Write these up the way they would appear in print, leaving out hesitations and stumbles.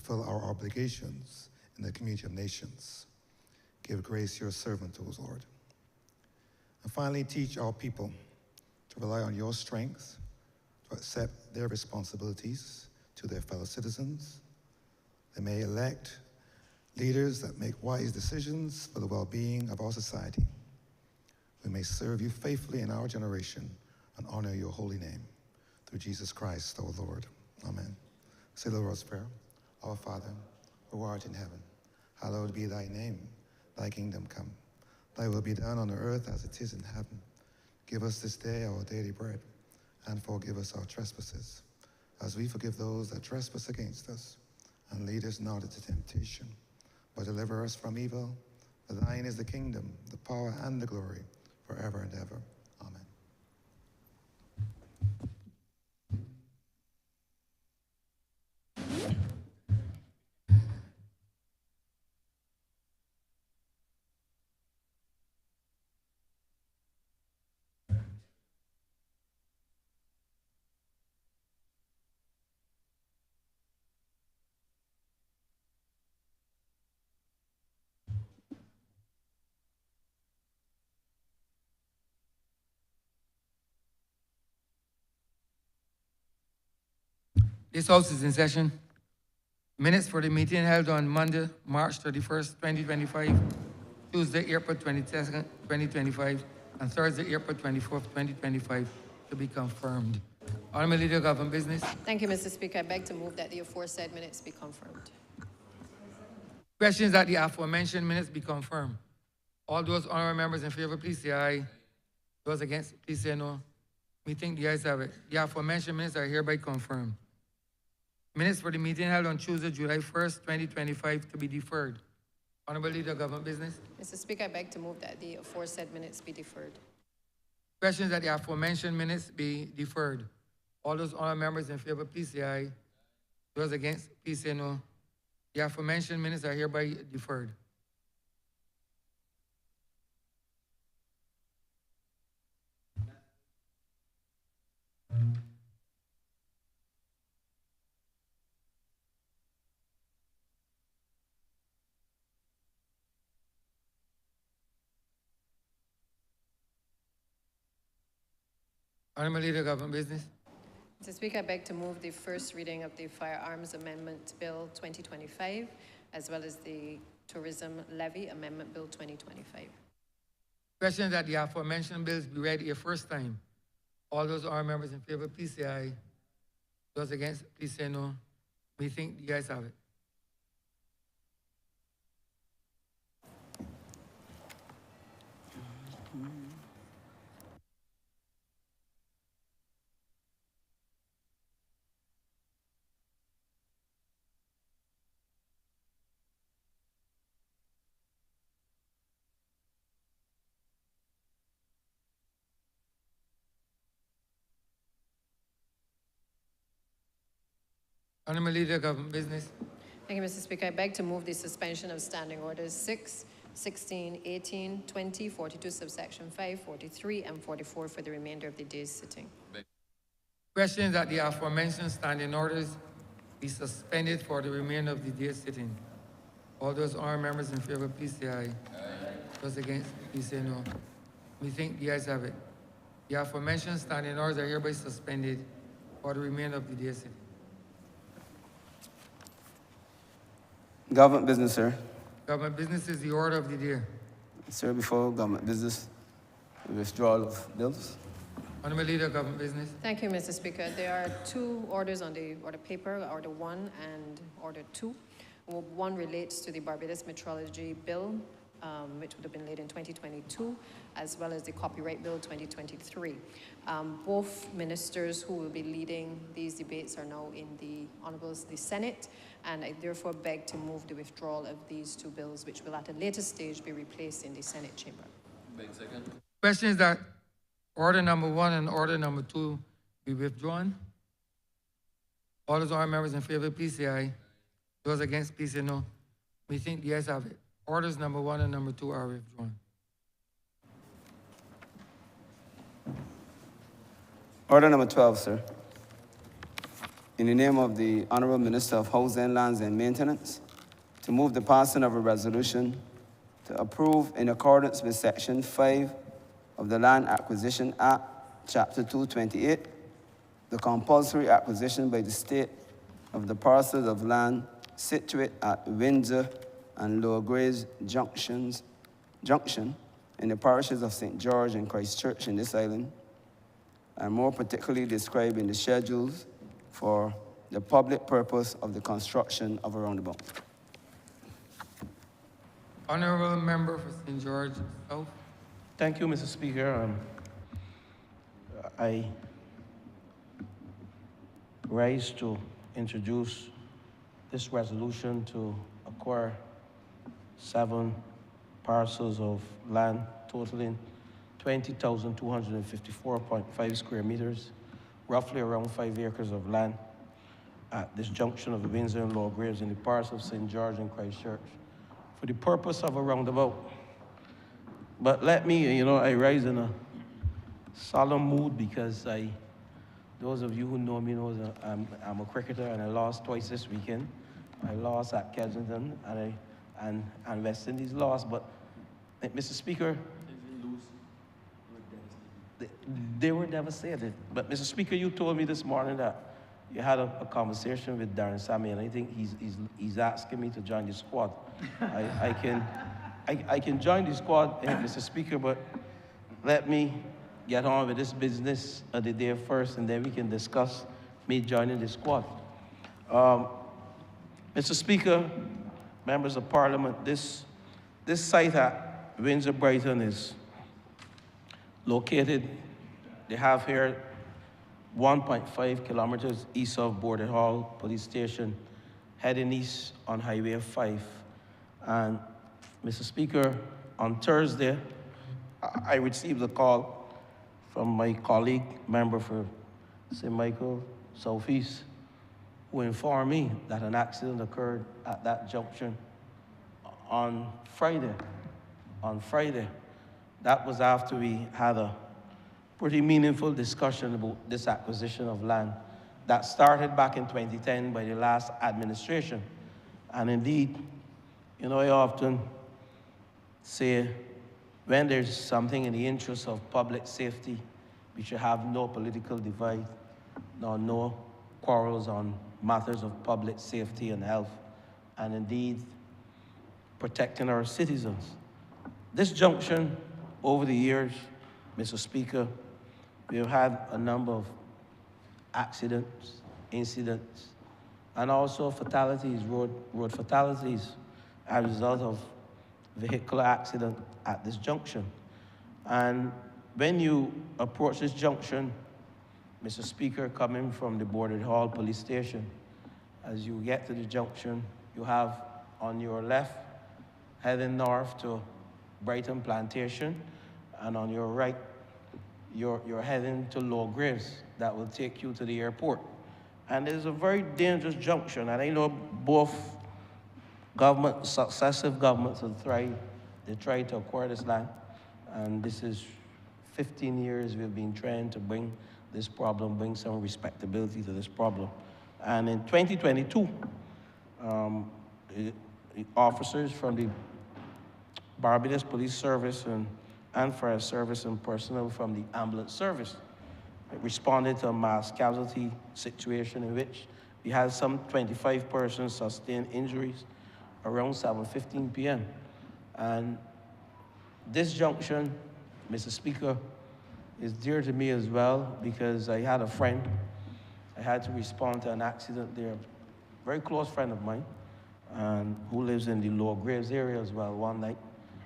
fulfill our obligations in the community of nations. Give grace to your servant, O Lord. And finally, teach our people to rely on your strength, to accept their responsibilities to their fellow citizens. They may elect leaders that make wise decisions for the well-being of our society. We may serve you faithfully in our generation and honor your holy name. Through Jesus Christ, our Lord. Amen. Say the Lord's Prayer. Our Father, who art in heaven, hallowed be thy name. Thy kingdom come. Thy will be done on earth as it is in heaven. Give us this day our daily bread, and forgive us our trespasses, as we forgive those that trespass against us. And lead us not into temptation, but deliver us from evil. For thine is the kingdom, the power, and the glory, forever and ever. Amen. This House is in session. Minutes for the meeting held on Monday, March 31st, 2025, Tuesday, April 22nd, 2025, and Thursday, April 24th, 2025, to be confirmed. Honourable Leader of Government Business. Thank you, Mr. Speaker. I beg to move that the aforesaid minutes be confirmed. Questions that the aforementioned minutes be confirmed. All those honourable members in favor, please say aye. Those against, please say no. We think the ayes have it. The aforementioned minutes are hereby confirmed. Minutes for the meeting held on Tuesday, July 1st, 2025, to be deferred. Honourable Leader of Government Business. Mr. Speaker, I beg to move that the aforesaid minutes be deferred. Questions that the aforementioned minutes be deferred. All those honourable members in favor, please say aye. Those against, please say no. The aforementioned minutes are hereby deferred. Honourable Leader of Government Business. Mr. Speaker, I beg to move the first reading of the Firearms Amendment Bill 2025, as well as the Tourism Levy Amendment Bill 2025. Question that the aforementioned bills be read a first time. All those honourable members in favor, please say aye. Those against, please say no. We think the ayes have it. Honourable Leader of Government Business. Thank you, Mr. Speaker. I beg to move the suspension of Standing Orders 6, 16, 18, 20, 42, subsection 5, 43, and 44 for the remainder of the day's sitting. Question that the aforementioned standing orders be suspended for the remainder of the day's sitting. All those honourable members in favor, please say aye. Those against, please say no. We think the ayes have it. The aforementioned standing orders are hereby suspended for the remainder of the day's sitting. Government business, sir. Government business is the order of the day. Sir, before government business, withdrawal of bills. Honourable Leader of Government Business. Thank you, Mr. Speaker. There are two orders on the order paper, Order 1 and Order 2. One relates to the Barbados Metrology Bill, which would have been laid in 2022, as well as the Copyright Bill 2023. Both ministers who will be leading these debates are now in the Senate, and I therefore beg to move the withdrawal of these two bills, which will at a later stage be replaced in the Senate chamber. Second. Question is that order number 1 and order number 2 be withdrawn. All those honourable members in favor, please say aye. Those against, please say no. We think the ayes have it. Orders number 1 and number 2 are withdrawn. Order number 12, sir. in the name of the Honourable Minister of Housing, Lands and Maintenance, to move the passing of a resolution to approve, in accordance with Section 5 of the Land Acquisition Act, Chapter 228, the compulsory acquisition by the state of the parcels of land situate at Windsor and Lower Grays Junction in the parishes of St. George and Christchurch in this island, and more particularly described in the schedules for the public purpose of the construction of a roundabout. Honourable member for St. George South. Thank you, Mr. Speaker. I rise to introduce this resolution to acquire 7 parcels of land totaling 20,254.5 square meters, roughly around 5 acres of land at this junction of Windsor and Lower Graves in the parish of St. George and Christchurch for the purpose of a roundabout. But let me, I rise in a solemn mood because those of you who know me know that I'm a cricketer and I lost twice this weekend. I lost at Kensington and West Indies lost, but Mr. Speaker, they were devastated. But Mr. Speaker, you told me this morning that you had a conversation with Darren Sammy, and I think he's asking me to join the squad. I can join the squad, Mr. Speaker, but let me get on with this business of the day first, and then we can discuss me joining the squad. Mr. Speaker, members of Parliament, this site at Windsor Brighton is located, they have here 1.5 kilometers east of Border Hall Police Station, heading east on Highway 5. And Mr. Speaker, on Thursday, I received a call from my colleague, member for St. Michael Southeast, who informed me that an accident occurred at that junction on Friday. That was after we had a pretty meaningful discussion about this acquisition of land that started back in 2010 by the last administration. And indeed, I often say when there's something in the interest of public safety, we should have no political divide, nor no quarrels on matters of public safety and health, and indeed protecting our citizens. This junction, over the years, Mr. Speaker, we've had a number of accidents, incidents, and also fatalities, road fatalities, as a result of vehicular accident at this junction. And when you approach this junction, Mr. Speaker, coming from the Border Hall Police Station, as you get to the junction, you have on your left, heading north to Brighton Plantation, and on your right, you're heading to Lower Graves. That will take you to the airport. And it's a very dangerous junction, and I know both successive governments have tried to acquire this land, and this is 15 years we've been trying to bring some respectability to this problem. And in 2022, officers from the Barbados Police Service and Fire Service and personnel from the ambulance service responded to a mass casualty situation in which we had some 25 persons sustain injuries around 7:15 p.m. And this junction, Mr. Speaker, is dear to me as well because I had a friend. I had to respond to an accident there, a very close friend of mine, and who lives in the Lower Graves area as well one night.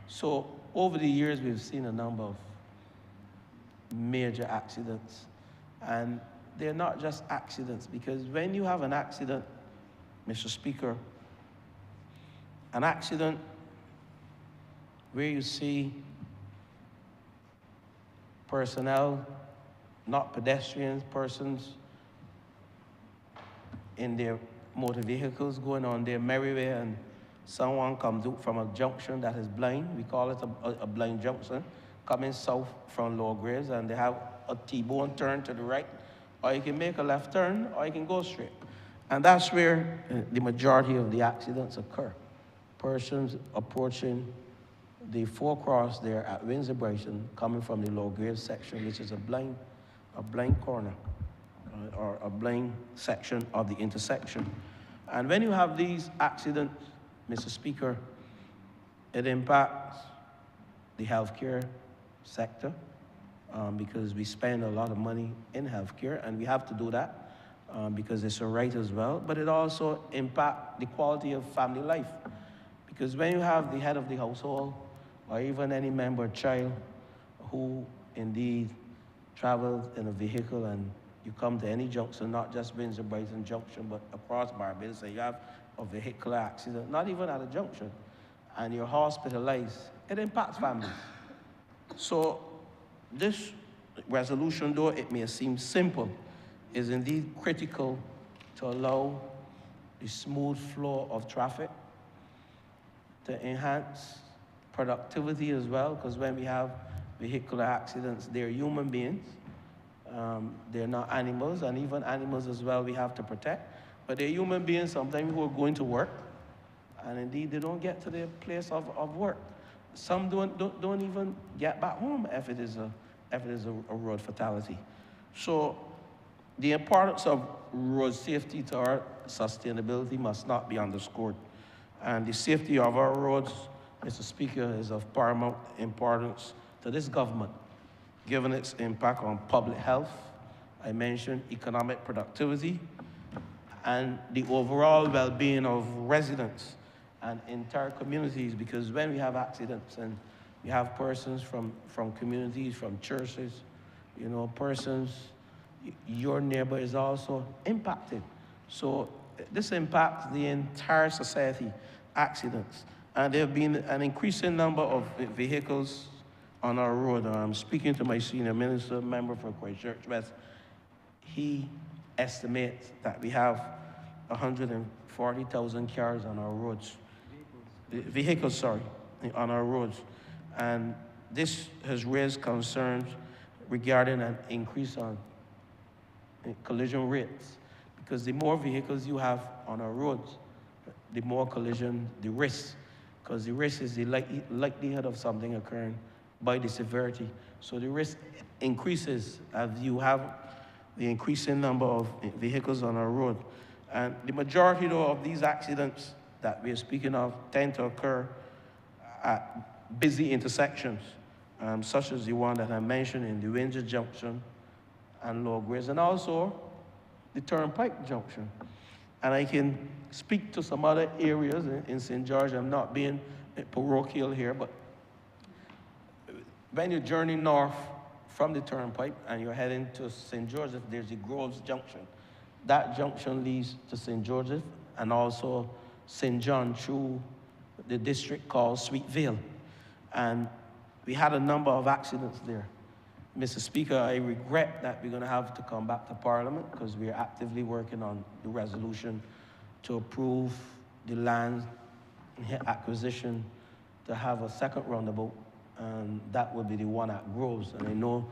So over the years, we've seen a number of major accidents. And they're not just accidents, because when you have an accident, Mr. Speaker, an accident where you see personnel, not pedestrians, persons in their motor vehicles going on their merry way, and someone comes out from a junction that is blind, we call it a blind junction, coming south from Lower Graves, and they have a T-bone turn to the right, or you can make a left turn, or you can go straight. And that's where the majority of the accidents occur. Persons approaching the forecross there at Windsor Brighton, coming from the low grade section, which is a blind corner, or a blind section of the intersection. And when you have these accidents, Mr. Speaker, it impacts the healthcare sector, because we spend a lot of money in healthcare, and we have to do that because it's a right as well. But it also impacts the quality of family life, because when you have the head of the household, or even any member child who indeed travels in a vehicle, and you come to any junction, not just Windsor Brighton Junction, but across Barbados, and you have a vehicular accident, not even at a junction, and you're hospitalized, it impacts families. So this resolution, though it may seem simple, is indeed critical to allow the smooth flow of traffic, to enhance productivity as well, because when we have vehicular accidents, they're human beings. They're not animals, and even animals as well we have to protect. But they're human beings sometimes who are going to work, and indeed they don't get to their place of work. Some don't even get back home if it is a road fatality. So the importance of road safety to our sustainability must not be underscored. And the safety of our roads, Mr. Speaker, is of paramount importance to this government, given its impact on public health. I mentioned economic productivity and the overall well-being of residents and entire communities, because when we have accidents and we have persons from communities, from churches, persons, your neighbor is also impacted. So this impacts the entire society, accidents. And there have been an increasing number of vehicles on our road. I'm speaking to my senior minister, member for Christchurch West. He estimates that we have 140,000 cars on our roads. Vehicles, on our roads. And this has raised concerns regarding an increase on collision rates, because the more vehicles you have on our roads, the more collision, the risk, because the risk is the likelihood of something occurring by the severity. So the risk increases as you have the increasing number of vehicles on our road. And the majority, though, of these accidents that we are speaking of tend to occur at busy intersections, such as the one that I mentioned in the Windsor Junction and Low Grades, and also the Turnpike Junction. And I can speak to some other areas in St. George. I'm not being parochial here, but when you journey north from the Turnpike and you're heading to St. Joseph, there's the Groves Junction. That junction leads to St. Joseph and also St. John through the district called Sweetvale. And we had a number of accidents there. Mr. Speaker, I regret that we're going to have to come back to Parliament, because we are actively working on the resolution to approve the land acquisition to have a second roundabout, and that will be the one at Groves. And I know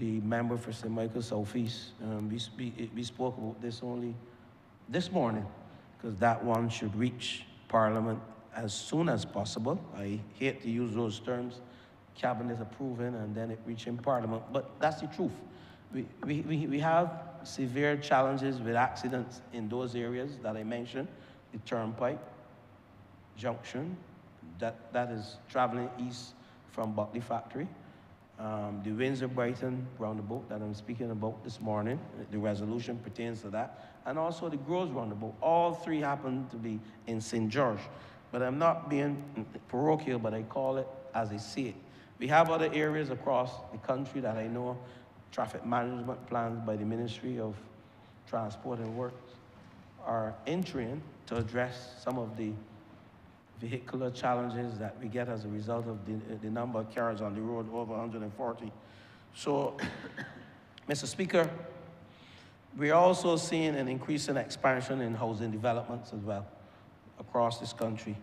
the member for St. Michael Southeast, we spoke about this only this morning, because that one should reach Parliament as soon as possible. I hate to use those terms, cabinet approving and then it reaching Parliament, but that's the truth. We have severe challenges with accidents in those areas that I mentioned, the Turnpike Junction, that is traveling east from Buckley Factory, the Windsor Brighton roundabout that I'm speaking about this morning, the resolution pertains to that, and also the Groves roundabout. All three happen to be in St. George, but I'm not being parochial, but I call it as I see it. We have other areas across the country that I know traffic management plans by the Ministry of Transport and Works are in train to address some of the vehicular challenges that we get as a result of the number of cars on the road, over 140. So, Mr. Speaker, we're also seeing an increasing expansion in housing developments as well across this country,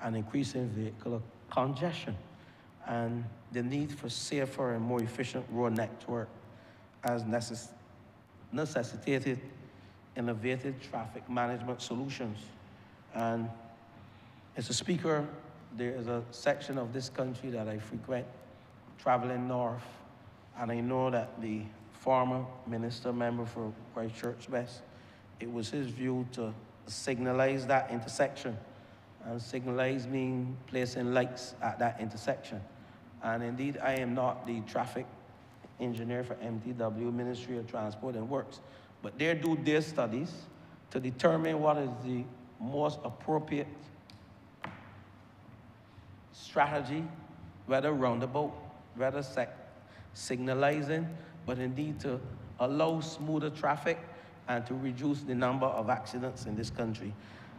and increasing vehicular congestion, and the need for safer and more efficient road network as necessitated innovative traffic management solutions. And Mr. Speaker, there is a section of this country that I frequent, traveling north, and I know that the former minister member for Christchurch West, it was his view to signalize that intersection. And signalize means placing lights at that intersection. And indeed, I am not the traffic engineer for MTW, Ministry of Transport and Works, but they do their studies to determine what is the most appropriate strategy, whether roundabout, whether signalizing, but indeed to allow smoother traffic and to reduce the number of accidents in this country.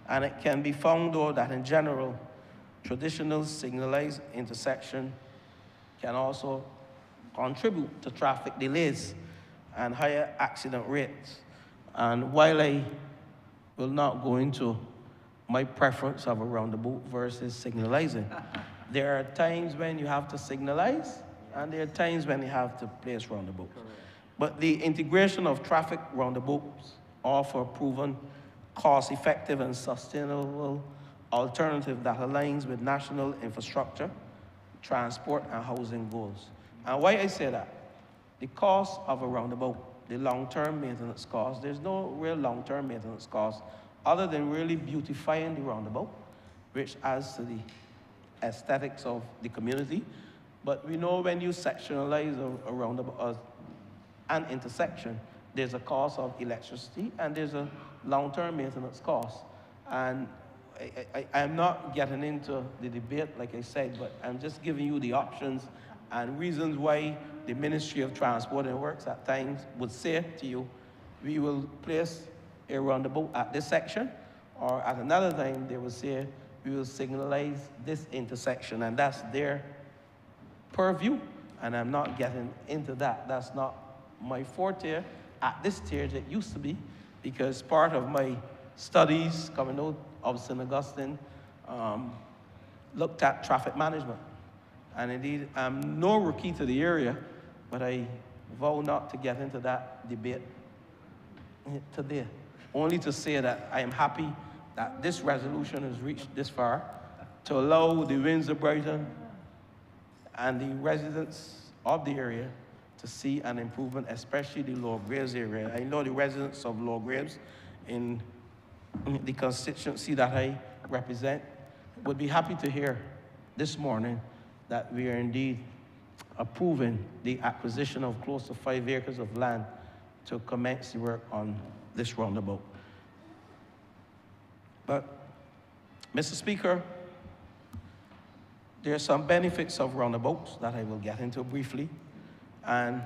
And it can be found, though, that in general, traditional signalized intersection can also contribute to traffic delays and higher accident rates. And while I will not go into my preference of a roundabout versus signalizing, there are times when you have to signalize, and there are times when you have to place roundabouts. But the integration of traffic roundabouts offer a proven cost-effective and sustainable alternative that aligns with national infrastructure, transport, and housing goals. And why I say that? The cost of a roundabout, the long-term maintenance cost, there's no real long-term maintenance cost other than really beautifying the roundabout, which adds to the aesthetics of the community. But we know when you sectionalize a roundabout, an intersection, there's a cost of electricity and there's a long-term maintenance cost. And I'm not getting into the debate, like I said, but I'm just giving you the options and reasons why the Ministry of Transport and Works at times would say to you, we will place a roundabout at this section, or at another time they will say, we will signalize this intersection, and that's their purview, and I'm not getting into that. That's not my forte at this stage. It used to be, because part of my studies coming out of St. Augustine looked at traffic management. And indeed, I'm no rookie to the area, but I vow not to get into that debate today. Only to say that I am happy that this resolution has reached this far to allow the Windsor Brighton and the residents of the area to see an improvement, especially the Lower Graves area. I know the residents of Lower Graves in the constituency that I represent would be happy to hear this morning that we are indeed approving the acquisition of close to 5 acres of land to commence the work on this roundabout. But, Mr. Speaker, there are some benefits of roundabouts that I will get into briefly. And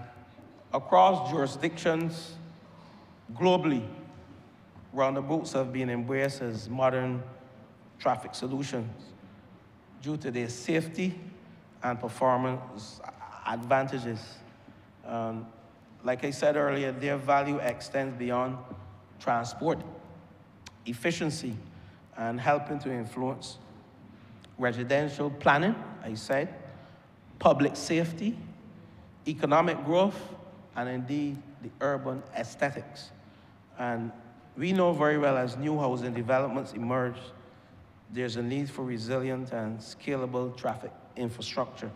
across jurisdictions globally, roundabouts have been embraced as modern traffic solutions due to their safety and performance advantages. Like I said earlier, their value extends beyond transport efficiency and helping to influence residential planning, I said, public safety, economic growth, and indeed the urban aesthetics. And we know very well as new housing developments emerge, there's a need for resilient and scalable traffic infrastructure.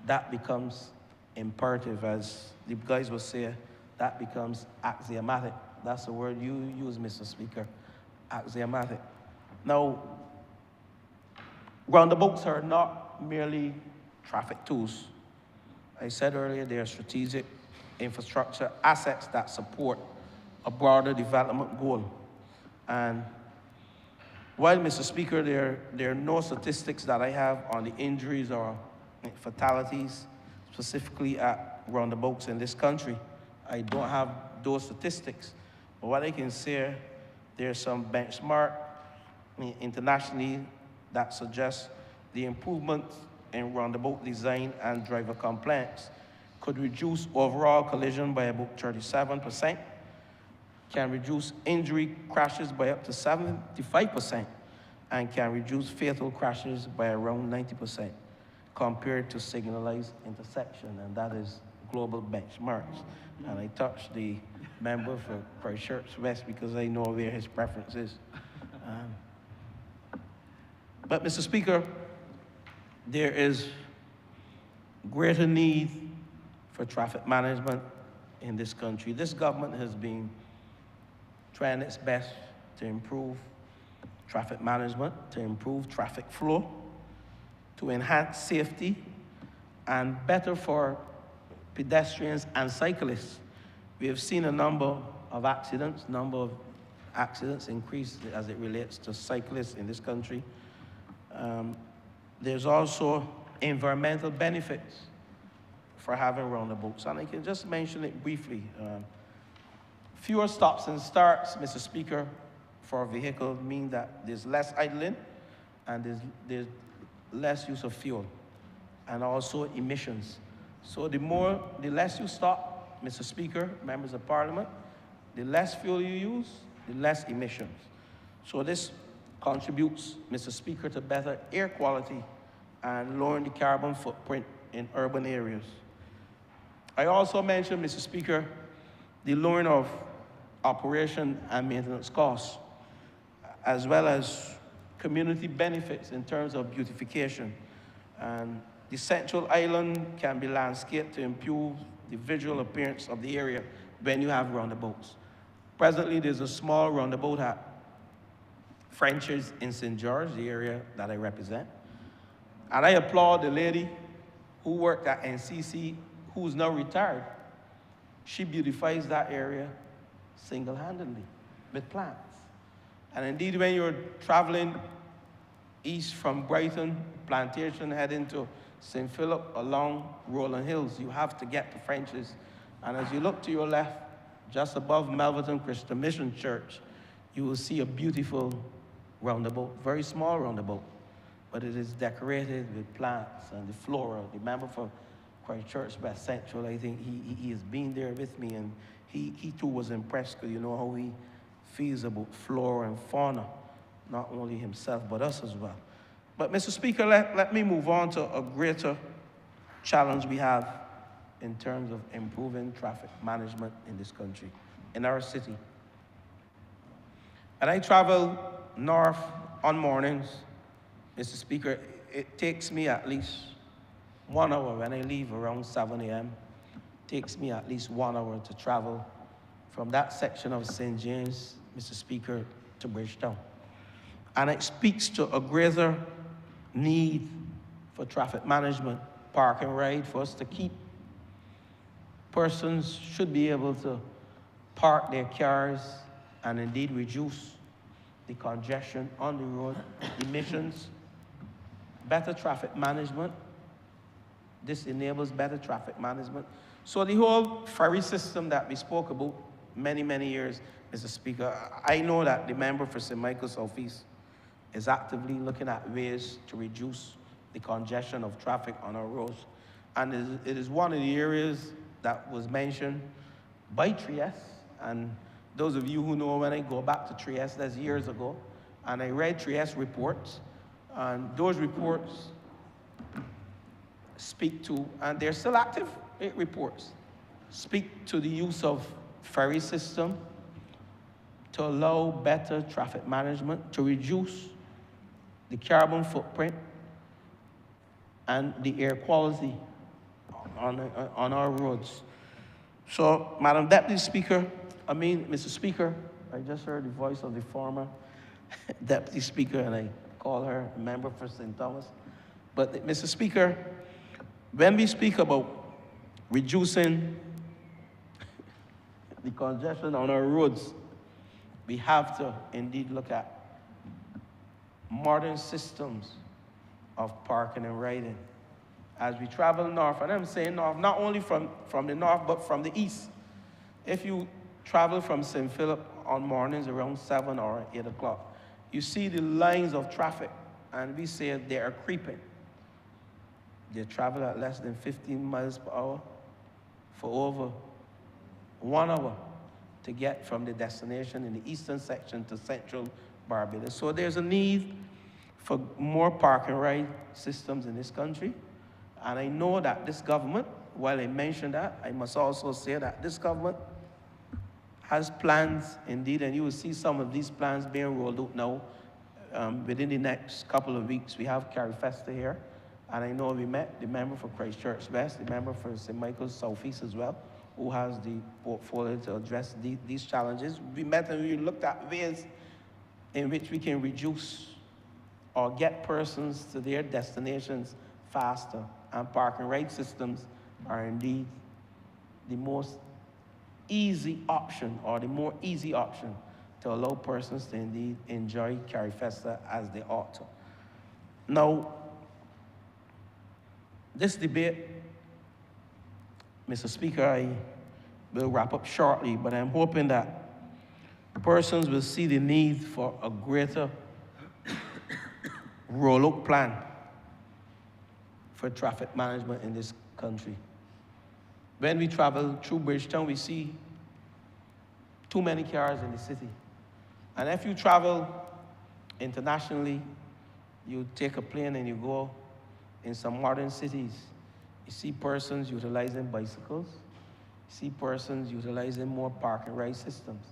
That becomes imperative, as the guys will say, that becomes axiomatic. That's the word you use, Mr. Speaker, axiomatic. Now, roundabouts are not merely traffic tools. I said earlier, they are strategic infrastructure assets that support a broader development goal. And while, Mr. Speaker, there are no statistics that I have on the injuries or fatalities specifically at roundabouts in this country, I don't have those statistics. But what I can say, there's some benchmark internationally that suggests the improvements in roundabout design and driver compliance could reduce overall collision by about 37%, can reduce injury crashes by up to 75%, and can reduce fatal crashes by around 90% compared to signalized intersection, and that is global benchmarks. And I touched the member for Christchurch West because I know where his preference is. But Mr. Speaker, there is greater need for traffic management in this country. This government has been trying its best to improve traffic management, to improve traffic flow, to enhance safety, and better for pedestrians and cyclists. We have seen a number of accidents increase as it relates to cyclists in this country. There's also environmental benefits for having roundabouts, and I can just mention it briefly. Fewer stops and starts, Mr. Speaker, for a vehicle mean that there's less idling and there's less use of fuel and also emissions. So the less you stop, Mr. Speaker, members of Parliament, the less fuel you use, the less emissions. So this contributes, Mr. Speaker, to better air quality and lowering the carbon footprint in urban areas. I also mentioned, Mr. Speaker, the lowering of operation and maintenance costs, as well as community benefits in terms of beautification. And the central island can be landscaped to improve the visual appearance of the area when you have roundabouts. Presently, there's a small roundabout at French's in St. George, the area that I represent. And I applaud the lady who worked at NCC, who's now retired. She beautifies that area single-handedly with plants. And indeed, when you're traveling east from Brighton Plantation, heading to St. Philip along Roland Hills, you have to get to French's. And as you look to your left, just above Melverton Christian Mission Church, you will see a beautiful roundabout, very small roundabout, but it is decorated with plants and the flora. The member for Christchurch West Central, I think he has been there with me, and he too was impressed because you know how he feels about flora and fauna, not only himself, but us as well. But Mr. Speaker, let me move on to a greater challenge we have in terms of improving traffic management in this country, in our city. And I travel north on mornings, Mr. Speaker. It takes me at least 1 hour when I leave around 7 a.m. It takes me at least 1 hour to travel from that section of St. James, Mr. Speaker, to Bridgetown. And it speaks to a greater need for traffic management, park and ride, for us to keep. Persons should be able to park their cars and indeed reduce the congestion on the road, emissions, better traffic management. This enables better traffic management. So the whole ferry system that we spoke about many, many years, Mr. Speaker, I know that the member for St. Michael South East is actively looking at ways to reduce the congestion of traffic on our roads. And it is one of the areas that was mentioned by Trieste. And those of you who know, when I go back to Trieste, that's years ago, and I read Trieste reports, and those reports speak to, and they're still active, reports, speak to the use of ferry system to allow better traffic management, to reduce the carbon footprint and the air quality on our roads. So, Madam Deputy Speaker, Mr. Speaker, I just heard the voice of the former Deputy Speaker, and I call her a member for St. Thomas. But, Mr. Speaker, when we speak about reducing the congestion on our roads, we have to indeed look at modern systems of parking and riding. As we travel north, and I'm saying north, not only from the north, but from the east. If you travel from St. Philip on mornings around 7 or 8 o'clock, you see the lines of traffic, and we say they are creeping. They travel at less than 15 miles per hour for over 1 hour to get from the destination in the eastern section to central Barbados. So there's a need for more park and ride systems in this country. And I know that this government, while I mentioned that, I must also say that this government has plans indeed, and you will see some of these plans being rolled out now. Within the next couple of weeks, we have Carrie Festa here, and I know we met the member for Christchurch West, the member for St. Michael's Southeast as well, who has the portfolio to address these challenges. We met and we looked at ways in which we can reduce or get persons to their destinations faster, and park and ride systems are indeed the most easy option, or the more easy option, to allow persons to indeed enjoy Carrie Festa as they ought to. Now, this debate, Mr. Speaker, I will wrap up shortly, but I'm hoping that persons will see the need for a greater roll-out plan for traffic management in this country. When we travel through Bridgetown, we see too many cars in the city. And if you travel internationally, you take a plane and you go in some modern cities, you see persons utilizing bicycles, you see persons utilizing more park and ride systems.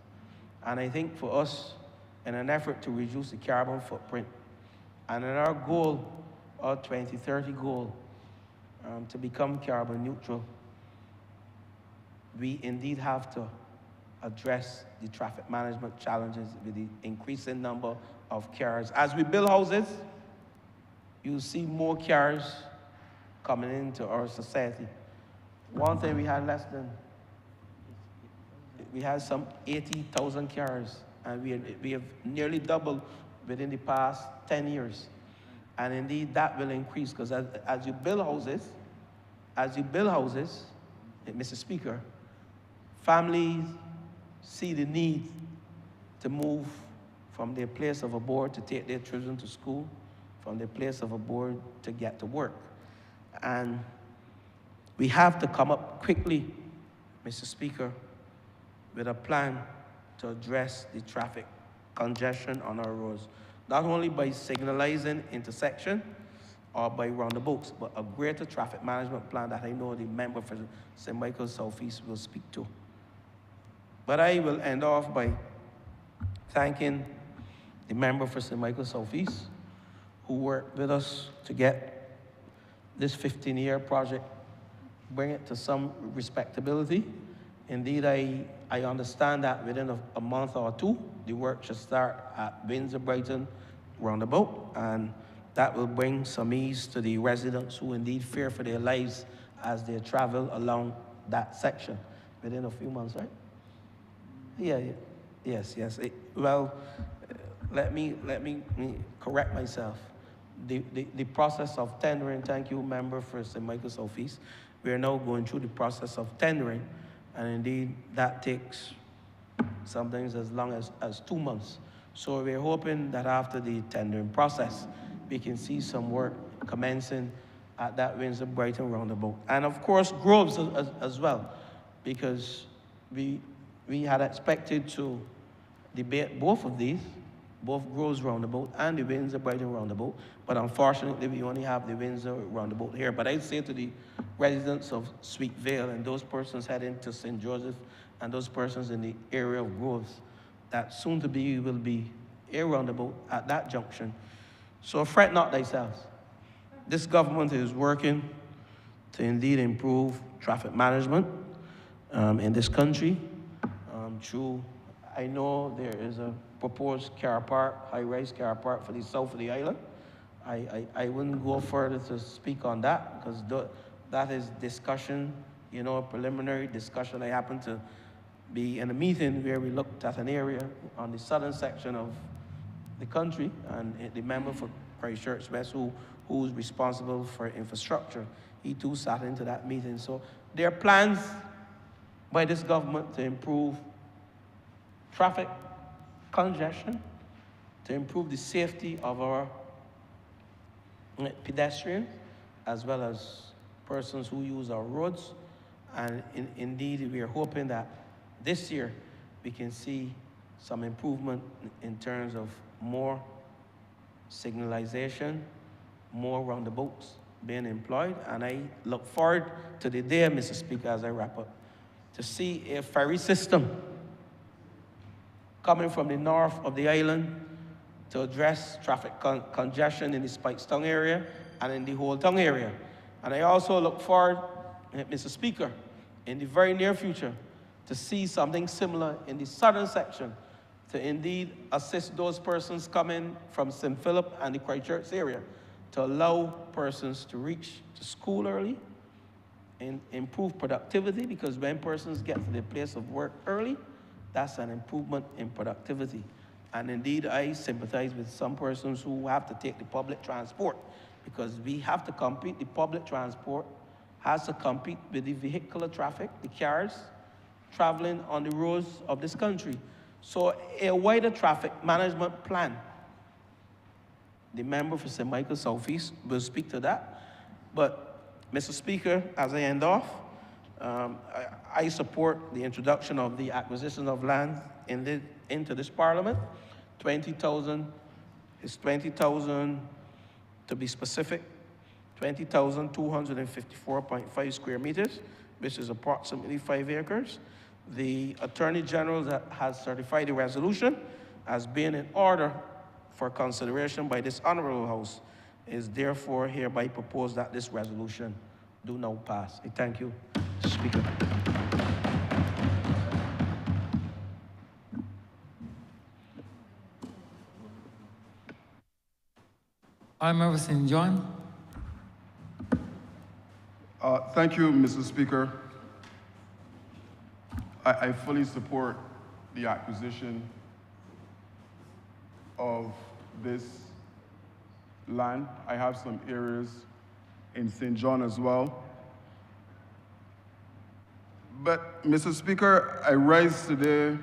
And I think for us, in an effort to reduce the carbon footprint, and in our goal, our 2030 goal, to become carbon neutral, we indeed have to address the traffic management challenges with the increasing number of cars. As we build houses, you see more cars coming into our society. One thing we had we had some 80,000 cars, and we have nearly doubled within the past 10 years. And indeed, that will increase, because as you build houses, Mr. Speaker, families see the need to move from their place of abode to take their children to school, from their place of abode to get to work. And we have to come up quickly, Mr. Speaker, with a plan to address the traffic congestion on our roads, not only by signalizing intersection or by roundabouts, but a greater traffic management plan that I know the member for St. Michael's Southeast will speak to. But I will end off by thanking the member for St. Michael's Southeast, who worked with us to get this 15-year project, bring it to some respectability. Indeed, I understand that within a month or two, the work should start at Windsor-Brighton roundabout, and that will bring some ease to the residents who indeed fear for their lives as they travel along that section within a few months, right? Yes. Let me correct myself. The process of tendering, thank you, member for St. Michael's Southeast. We are now going through the process of tendering, and indeed that takes sometimes as long as 2 months. So we're hoping that after the tendering process, we can see some work commencing at that Windsor-Brighton roundabout. And of course, Groves as well, because we had expected to debate both of these, both Groves roundabout and the Windsor-Brighton roundabout, but unfortunately we only have the Windsor roundabout here. But I say to the residents of Sweet Vale and those persons heading to St. Joseph and those persons in the area of Groves, that soon to be will be a roundabout at that junction. So fret not thyself. This government is working to indeed improve traffic management in this country. I know there is a proposed car park, high-rise car park for the south of the island. I wouldn't go further to speak on that, because that is discussion, a preliminary discussion. I happened to be in a meeting where we looked at an area on the southern section of the country, and the member for Christchurch West, who's responsible for infrastructure, he too sat into that meeting. So there are plans by this government to improve traffic congestion, to improve the safety of our pedestrians, as well as persons who use our roads. And indeed, we are hoping that this year we can see some improvement in terms of more signalization, more roundabouts being employed. And I look forward to the day, Mr. Speaker, as I wrap up, to see a ferry system coming from the north of the island to address traffic congestion in the Spikes Town area and in the whole town area. And I also look forward, Mr. Speaker, in the very near future, to see something similar in the southern section to indeed assist those persons coming from St. Philip and the Christchurch area to allow persons to reach to school early and improve productivity, because when persons get to their place of work early, that's an improvement in productivity. And indeed, I sympathize with some persons who have to take the public transport, because we have to compete. The public transport has to compete with the vehicular traffic, the cars traveling on the roads of this country. So a wider traffic management plan, the member for St. Michael Southeast will speak to that. But Mr. Speaker, as I end off, I support the introduction of the acquisition of land into this Parliament. 20,000 is 20,000, to be specific, 20,254.5 square meters, which is approximately 5 acres. The Attorney General that has certified the resolution as being in order for consideration by this Honourable House is therefore hereby proposed that this resolution do now pass. I thank you, Mr. Speaker. Honourable St. John. Thank you, Mr. Speaker. I fully support the acquisition of this land. I have some areas in St. John as well. But, Mr. Speaker, I rise today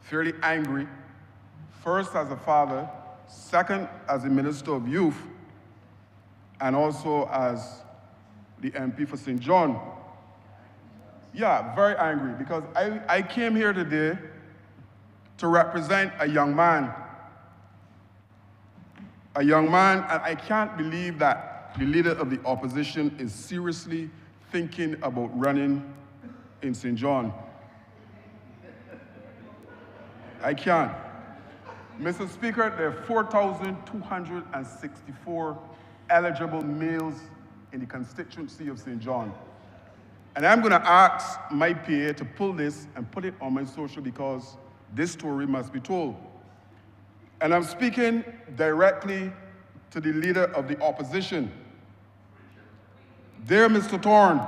fairly angry, first as a father, second as a Minister of Youth, and also as the MP for St. John. Yeah, very angry, because I came here today to represent a young man. A young man, and I can't believe that the leader of the opposition is seriously thinking about running in St. John. I can't. Mr. Speaker, there are 4,264 eligible males in the constituency of St. John. And I'm going to ask my PA to pull this and put it on my social, because this story must be told. And I'm speaking directly to the leader of the opposition. Dear Mr. Thorne,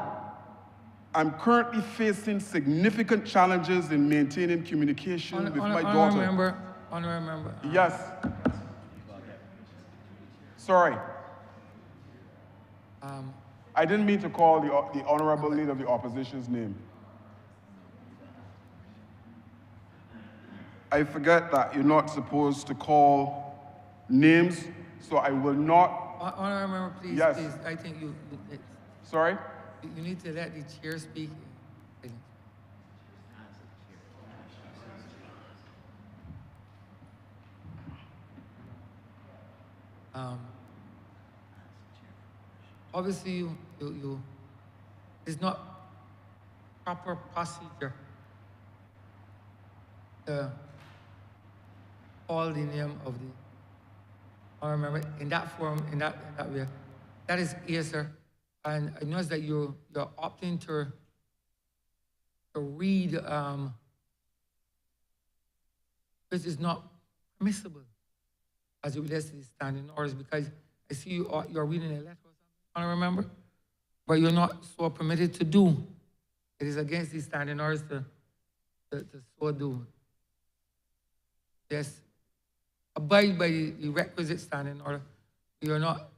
I'm currently facing significant challenges in maintaining communication with my daughter. Honourable member. Yes. Sorry. I didn't mean to call the honorable leader of the opposition's name. I forget that you're not supposed to call names, so I will not. Honourable member, please, Yes. please. I think you Sorry? you need to let the chair speak. Obviously, it's not proper procedure to call the name of the honourable member in that form, in that way. That is yes, sir. And I notice that you're opting to read, this is not permissible as it relates to the standing orders, because I see you're reading a letter or something, honourable member, but you're not so permitted to do. It is against the standing orders to so do. Yes, abide by the requisite standing order. You're not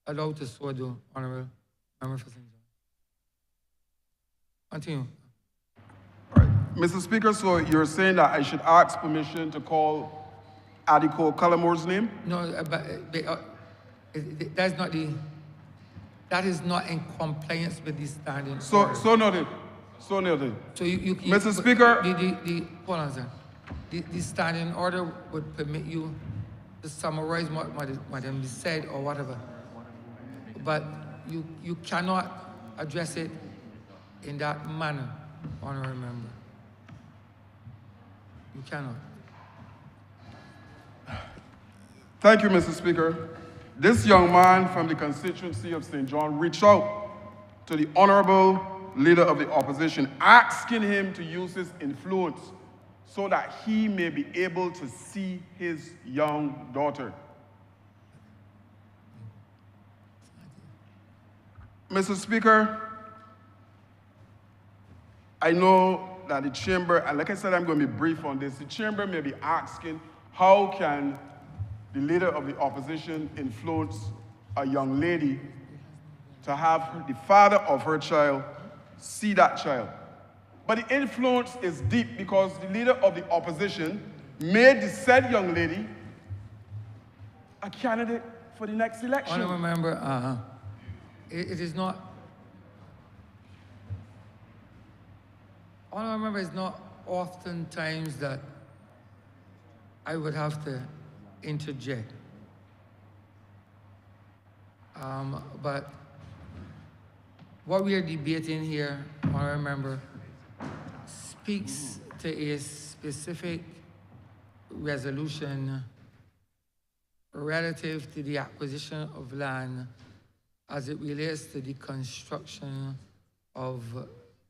allowed to so do, honourable member for St. John. Continue. All right. Mr. Speaker, so you're saying that I should ask permission to call Adiko Calamore's name? No, but that's not the. That is not in compliance with the standing order. So noted. So noted. So you Mr. Speaker. Hold on, sir. The standing order would permit you to summarize what has been said or whatever. But you cannot address it in that manner, honourable member. You cannot. Thank you, Mr. Speaker. This young man from the constituency of St. John reached out to the Honourable Leader of the Opposition, asking him to use his influence so that he may be able to see his young daughter. Mr. Speaker, I know that the chamber, and like I said, I'm going to be brief on this, the chamber may be asking, how can the leader of the opposition influence a young lady to have the father of her child see that child? But the influence is deep because the leader of the opposition made the said young lady a candidate for the next election. Honourable member, it is not. Honourable member, it's not oftentimes that I would have to interject. But what we are debating here, honourable member, speaks to a specific resolution relative to the acquisition of land as it relates to the construction of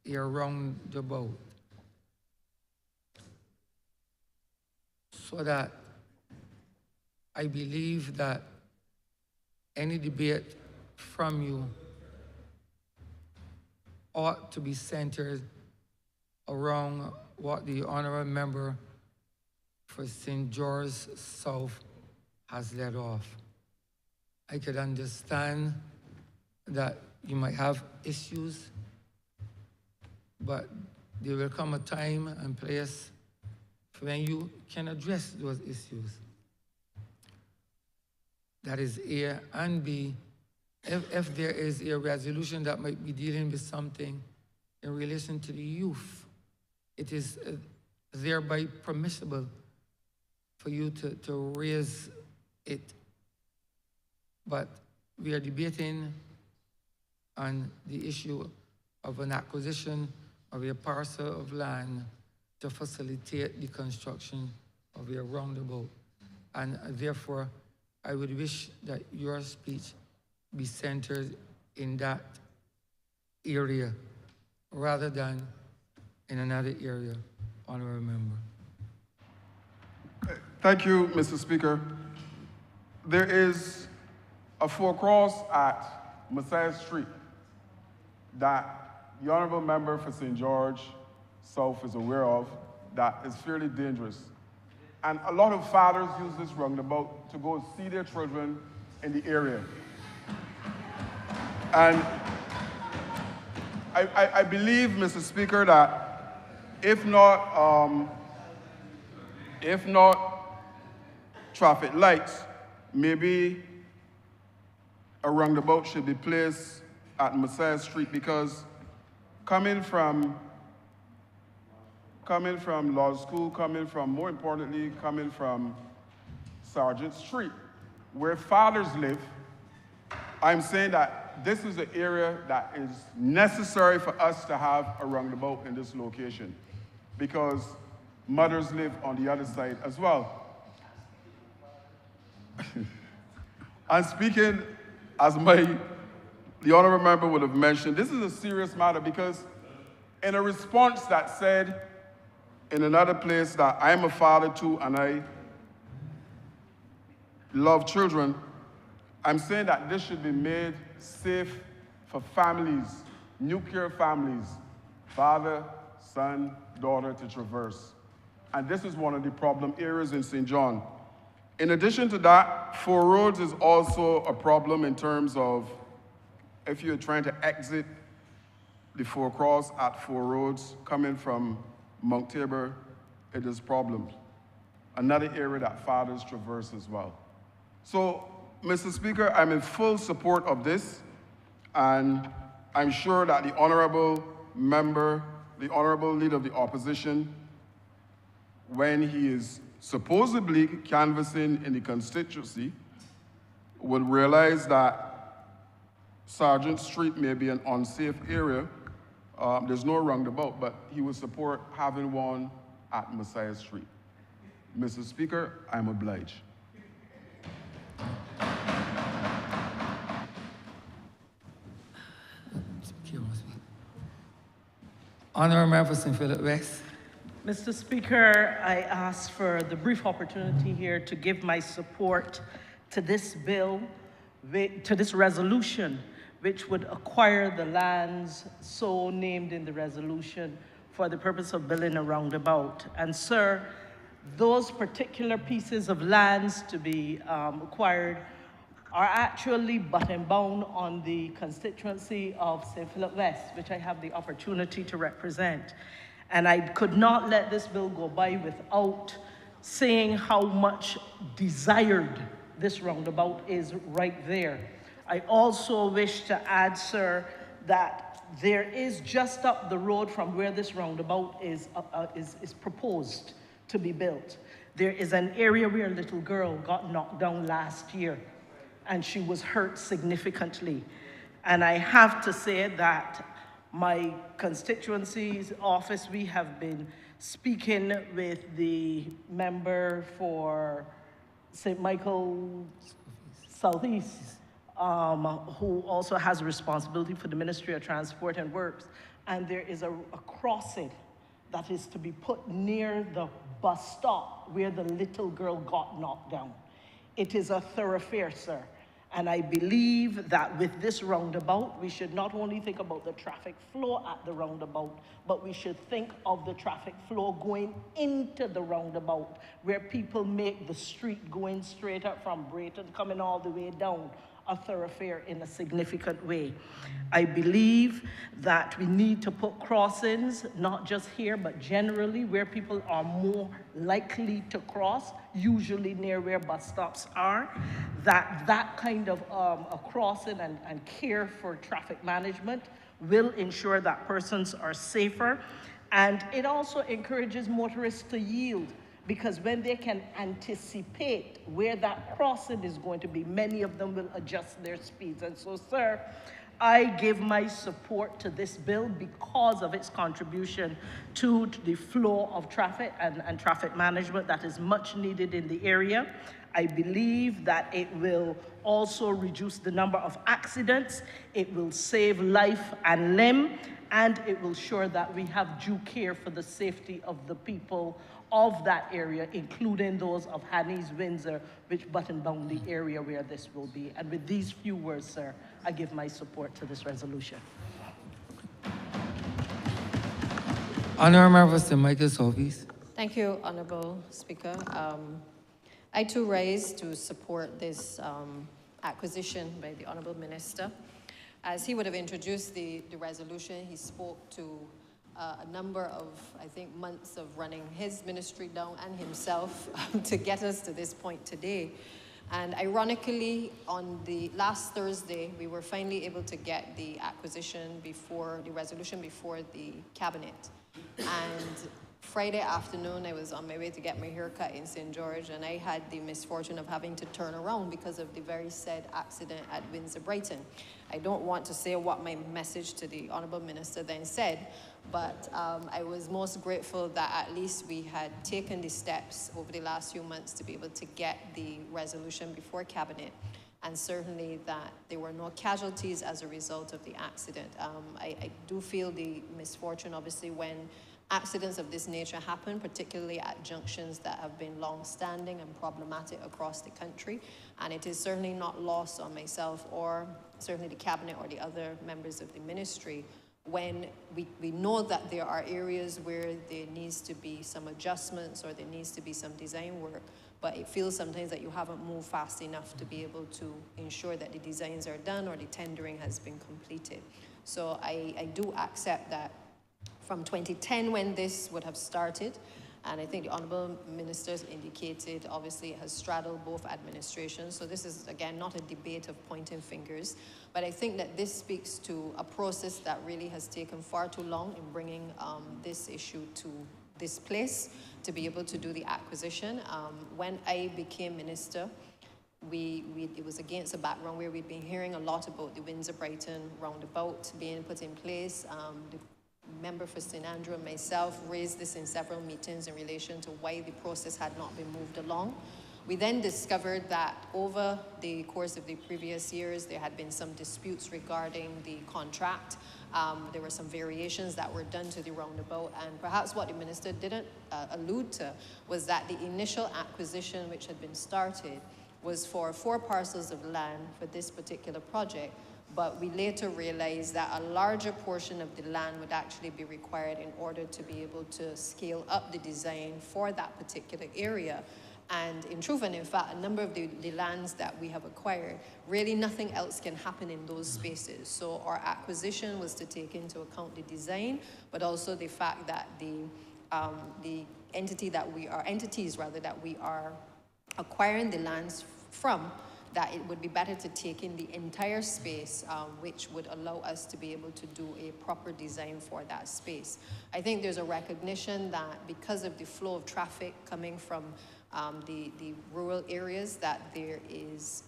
a roundabout. So that I believe that any debate from you ought to be centered around what the honourable member for St. George South has led off. I could understand that you might have issues, but there will come a time and place when you can address those issues. That is A, and B, if there is a resolution that might be dealing with something in relation to the youth, it is thereby permissible for you to raise it. But we are debating on the issue of an acquisition of a parcel of land to facilitate the construction of a roundabout. And therefore, I would wish that your speech be centered in that area rather than in another area, honourable member. Thank you, Mr. Speaker. There is a forecross at Messiah Street that the honourable member for St. George South is aware of that is fairly dangerous. And a lot of fathers use this roundabout to go see their children in the area. And I believe, Mr. Speaker, that if not traffic lights, maybe a roundabout should be placed at Messiah Street, because coming from law school, more importantly, coming from Sergeant Street, where fathers live, I'm saying that this is an area that is necessary for us to have a roundabout in this location, because mothers live on the other side as well. And speaking as the honourable member would have mentioned, this is a serious matter, because in a response that said in another place that I'm a father too and I love children, I'm saying that this should be made safe for families, nuclear families, father, son, daughter to traverse. And this is one of the problem areas in St. John. In addition to that, Four Roads is also a problem in terms of if you're trying to exit the Four Cross at Four Roads, coming from Mount Tabor, it is problems. Another area that fathers traverse as well. So, Mr. Speaker, I'm in full support of this, and I'm sure that the honourable member, the honourable leader of the opposition, when he is supposedly canvassing in the constituency, will realize that Sergeant Street may be an unsafe area. There's no roundabout, but he would support having one at Messiah Street. Mr. Speaker, I'm obliged. Honourable Member for St. Philip West. Mr. Speaker, I ask for the brief opportunity here to give my support to this bill, to this resolution, which would acquire the lands so named in the resolution for the purpose of building a roundabout. And sir, those particular pieces of lands to be acquired are actually button-bound on the constituency of St. Philip West, which I have the opportunity to represent. And I could not let this bill go by without saying how much desired this roundabout is right there. I also wish to add, sir, that there is just up the road from where this roundabout is proposed to be built. There is an area where a little girl got knocked down last year, and she was hurt significantly. And I have to say that my constituency's office, we have been speaking with the member for St. Michael Southeast, who also has a responsibility for the Ministry of Transport and Works. And there is a crossing that is to be put near the bus stop where the little girl got knocked down. It is a thoroughfare, sir. And I believe that with this roundabout, we should not only think about the traffic flow at the roundabout, but we should think of the traffic flow going into the roundabout, where people make the street going straight up from Brayton, coming all the way down, a thoroughfare in a significant way. I believe that we need to put crossings, not just here, but generally where people are more likely to cross, usually near where bus stops are, that kind of a crossing and care for traffic management will ensure that persons are safer. And it also encourages motorists to yield, because when they can anticipate where that crossing is going to be, many of them will adjust their speeds. And so, sir, I give my support to this bill because of its contribution to the flow of traffic and traffic management that is much needed in the area. I believe that it will also reduce the number of accidents, it will save life and limb, and it will ensure that we have due care for the safety of the people of that area, including those of Hannies, Windsor, which button-bound the area where this will be. And with these few words, sir, I give my support to this resolution. Honourable Member for St. Michael Southeast. Thank you, Honourable Speaker. I too rise to support this acquisition by the Honourable Minister. As he would have introduced the resolution, he spoke to a number of, I think, months of running his ministry down and himself to get us to this point today. And ironically, on the last Thursday, we were finally able to get the acquisition before, the resolution before the cabinet. And Friday afternoon, I was on my way to get my hair cut in St. George, and I had the misfortune of having to turn around because of the very sad accident at Windsor Brighton. I don't want to say what my message to the Honourable Minister then said, but I was most grateful that at least we had taken the steps over the last few months to be able to get the resolution before Cabinet, and certainly that there were no casualties as a result of the accident. I do feel the misfortune, obviously, when accidents of this nature happen, particularly at junctions that have been long-standing and problematic across the country. And it is certainly not lost on myself or certainly the Cabinet or the other members of the ministry when we know that there are areas where there needs to be some adjustments or there needs to be some design work, but it feels sometimes that you haven't moved fast enough to be able to ensure that the designs are done or the tendering has been completed. So I do accept that from 2010 when this would have started, and I think the Honourable Ministers indicated, obviously it has straddled both administrations, so this is, again, not a debate of pointing fingers, but I think that this speaks to a process that really has taken far too long in bringing this issue to this place to be able to do the acquisition. When I became Minister, it was against a background where we'd been hearing a lot about the Windsor-Brighton roundabout being put in place. The member for St. Andrew and myself raised this in several meetings in relation to why the process had not been moved along. We then discovered that over the course of the previous years, there had been some disputes regarding the contract. There were some variations that were done to the roundabout, and perhaps what the minister didn't allude to was that the initial acquisition which had been started was for 4 parcels of land for this particular project, but we later realized that a larger portion of the land would actually be required in order to be able to scale up the design for that particular area. And in truth and in fact, a number of the lands that we have acquired, really nothing else can happen in those spaces. So our acquisition was to take into account the design, but also the fact that the entities that we are acquiring the lands from, that it would be better to take in the entire space, which would allow us to be able to do a proper design for that space. I think there's a recognition that because of the flow of traffic coming from the rural areas, that there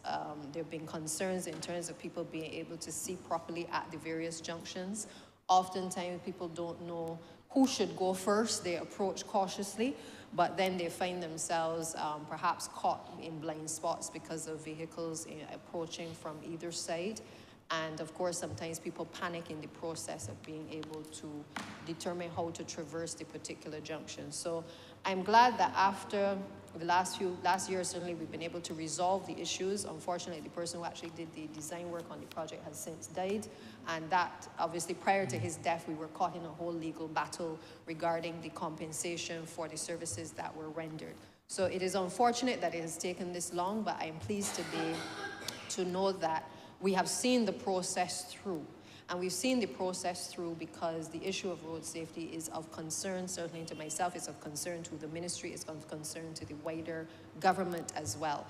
have been concerns in terms of people being able to see properly at the various junctions. Oftentimes people don't know who should go first. They approach cautiously, but then they find themselves perhaps caught in blind spots because of vehicles approaching from either side. And of course, sometimes people panic in the process of being able to determine how to traverse the particular junction. So I'm glad that after the last year, certainly we've been able to resolve the issues. Unfortunately, the person who actually did the design work on the project has since died. And that, obviously, prior to his death, we were caught in a whole legal battle regarding the compensation for the services that were rendered. So it is unfortunate that it has taken this long, but I am pleased to know that we have seen the process through. And we've seen the process through because the issue of road safety is of concern, certainly to myself, it's of concern to the ministry, it's of concern to the wider government as well.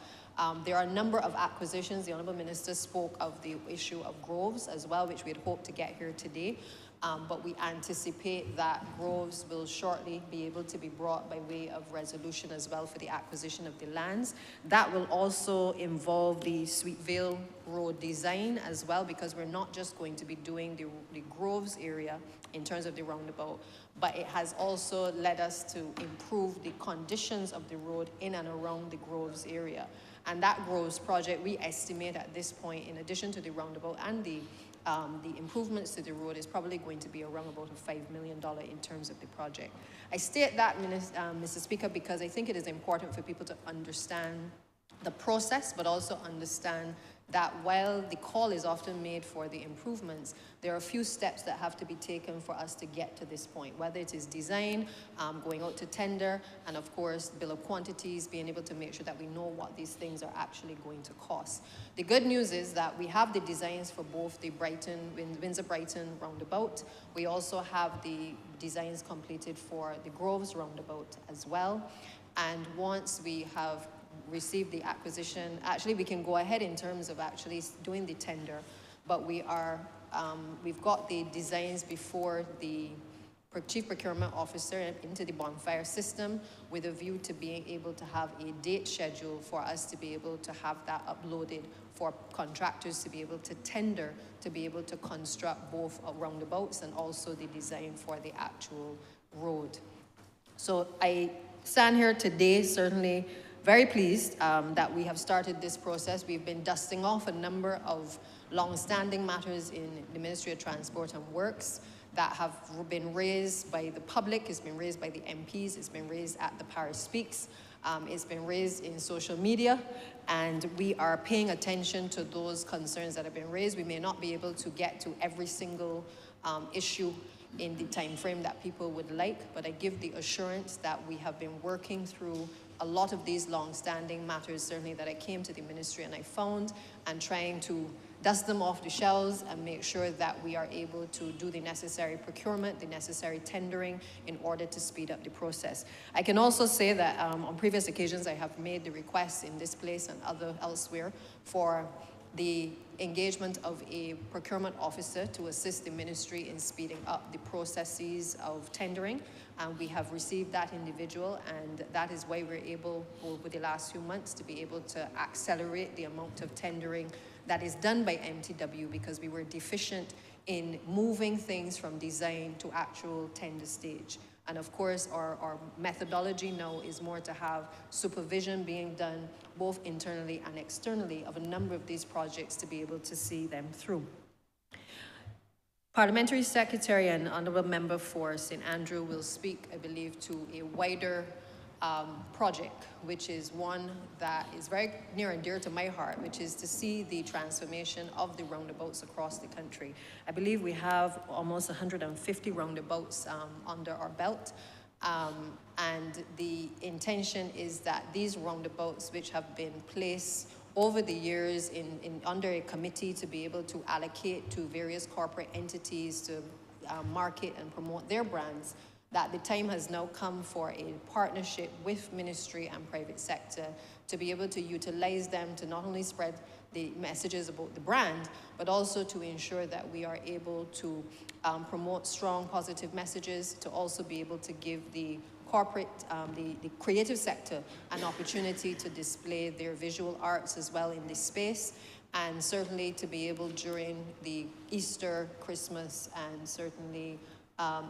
There are a number of acquisitions. The Honourable Minister spoke of the issue of groves as well, which we had hoped to get here today. But we anticipate that groves will shortly be able to be brought by way of resolution as well for the acquisition of the lands. That will also involve the Sweetvale Road design as well, because we're not just going to be doing the groves area in terms of the roundabout, but it has also led us to improve the conditions of the road in and around the groves area. And that groves project, we estimate at this point, in addition to the roundabout and the improvements to the road, is probably going to be around about a $5 million in terms of the project. I state that, Mr. Speaker, because I think it is important for people to understand the process, but also understand that while the call is often made for the improvements, there are a few steps that have to be taken for us to get to this point, whether it is design, going out to tender, and of course, bill of quantities, being able to make sure that we know what these things are actually going to cost. The good news is that we have the designs for both the Windsor-Brighton roundabout. We also have the designs completed for the Groves roundabout as well. And once we have received the acquisition, actually we can go ahead in terms of actually doing the tender, but we've got the designs before the Chief Procurement Officer into the bonfire system with a view to being able to have a date schedule for us to be able to have that uploaded for contractors to be able to tender, to be able to construct both roundabouts and also the design for the actual road. So I stand here today certainly very pleased that we have started this process. We've been dusting off a number of long-standing matters in the Ministry of Transport and Works that have been raised by the public, it's been raised by the MPs, it's been raised at the Paris Speaks, it's been raised in social media, and we are paying attention to those concerns that have been raised. We may not be able to get to every single issue in the time frame that people would like, but I give the assurance that we have been working through a lot of these long-standing matters, certainly that I came to the ministry and I found, and trying to dust them off the shelves and make sure that we are able to do the necessary procurement, the necessary tendering in order to speed up the process. I can also say that on previous occasions I have made the request in this place and elsewhere for the engagement of a procurement officer to assist the ministry in speeding up the processes of tendering. And we have received that individual, and that is why we're able, over the last few months, to be able to accelerate the amount of tendering that is done by MTW, because we were deficient in moving things from design to actual tender stage. And of course, our methodology now is more to have supervision being done both internally and externally of a number of these projects to be able to see them through. Parliamentary Secretary and Honourable Member for St. Andrew will speak, I believe, to a wider project, which is one that is very near and dear to my heart, which is to see the transformation of the roundabouts across the country. I believe we have almost 150 roundabouts under our belt, and the intention is that these roundabouts, which have been placed over the years under a committee to be able to allocate to various corporate entities to market and promote their brands, that the time has now come for a partnership with ministry and private sector to be able to utilize them to not only spread the messages about the brand, but also to ensure that we are able to promote strong positive messages, to also be able to give the corporate, the creative sector an opportunity to display their visual arts as well in this space, and certainly to be able during the Easter, Christmas, and certainly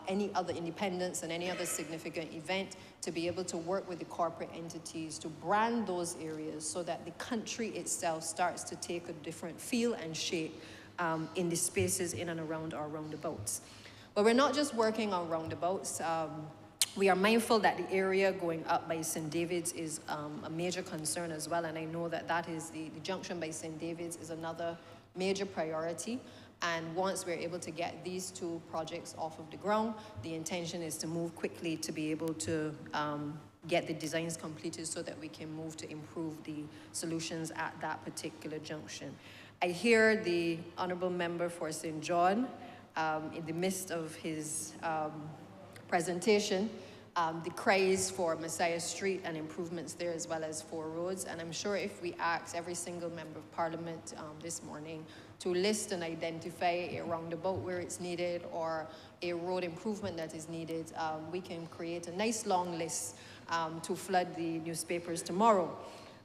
any other independence and any other significant event, to be able to work with the corporate entities to brand those areas so that the country itself starts to take a different feel and shape in the spaces in and around our roundabouts. But we're not just working on roundabouts. We are mindful that the area going up by St. David's is a major concern as well, and I know that that is the junction by St. David's is another major priority. And once we're able to get these two projects off of the ground, the intention is to move quickly to be able to get the designs completed so that we can move to improve the solutions at that particular junction. I hear the Honourable Member for St. John in the midst of his presentation, the cries for Messiah Street and improvements there as well as 4 roads. And I'm sure if we ask every single member of Parliament this morning to list and identify a roundabout where it's needed or a road improvement that is needed, we can create a nice long list to flood the newspapers tomorrow.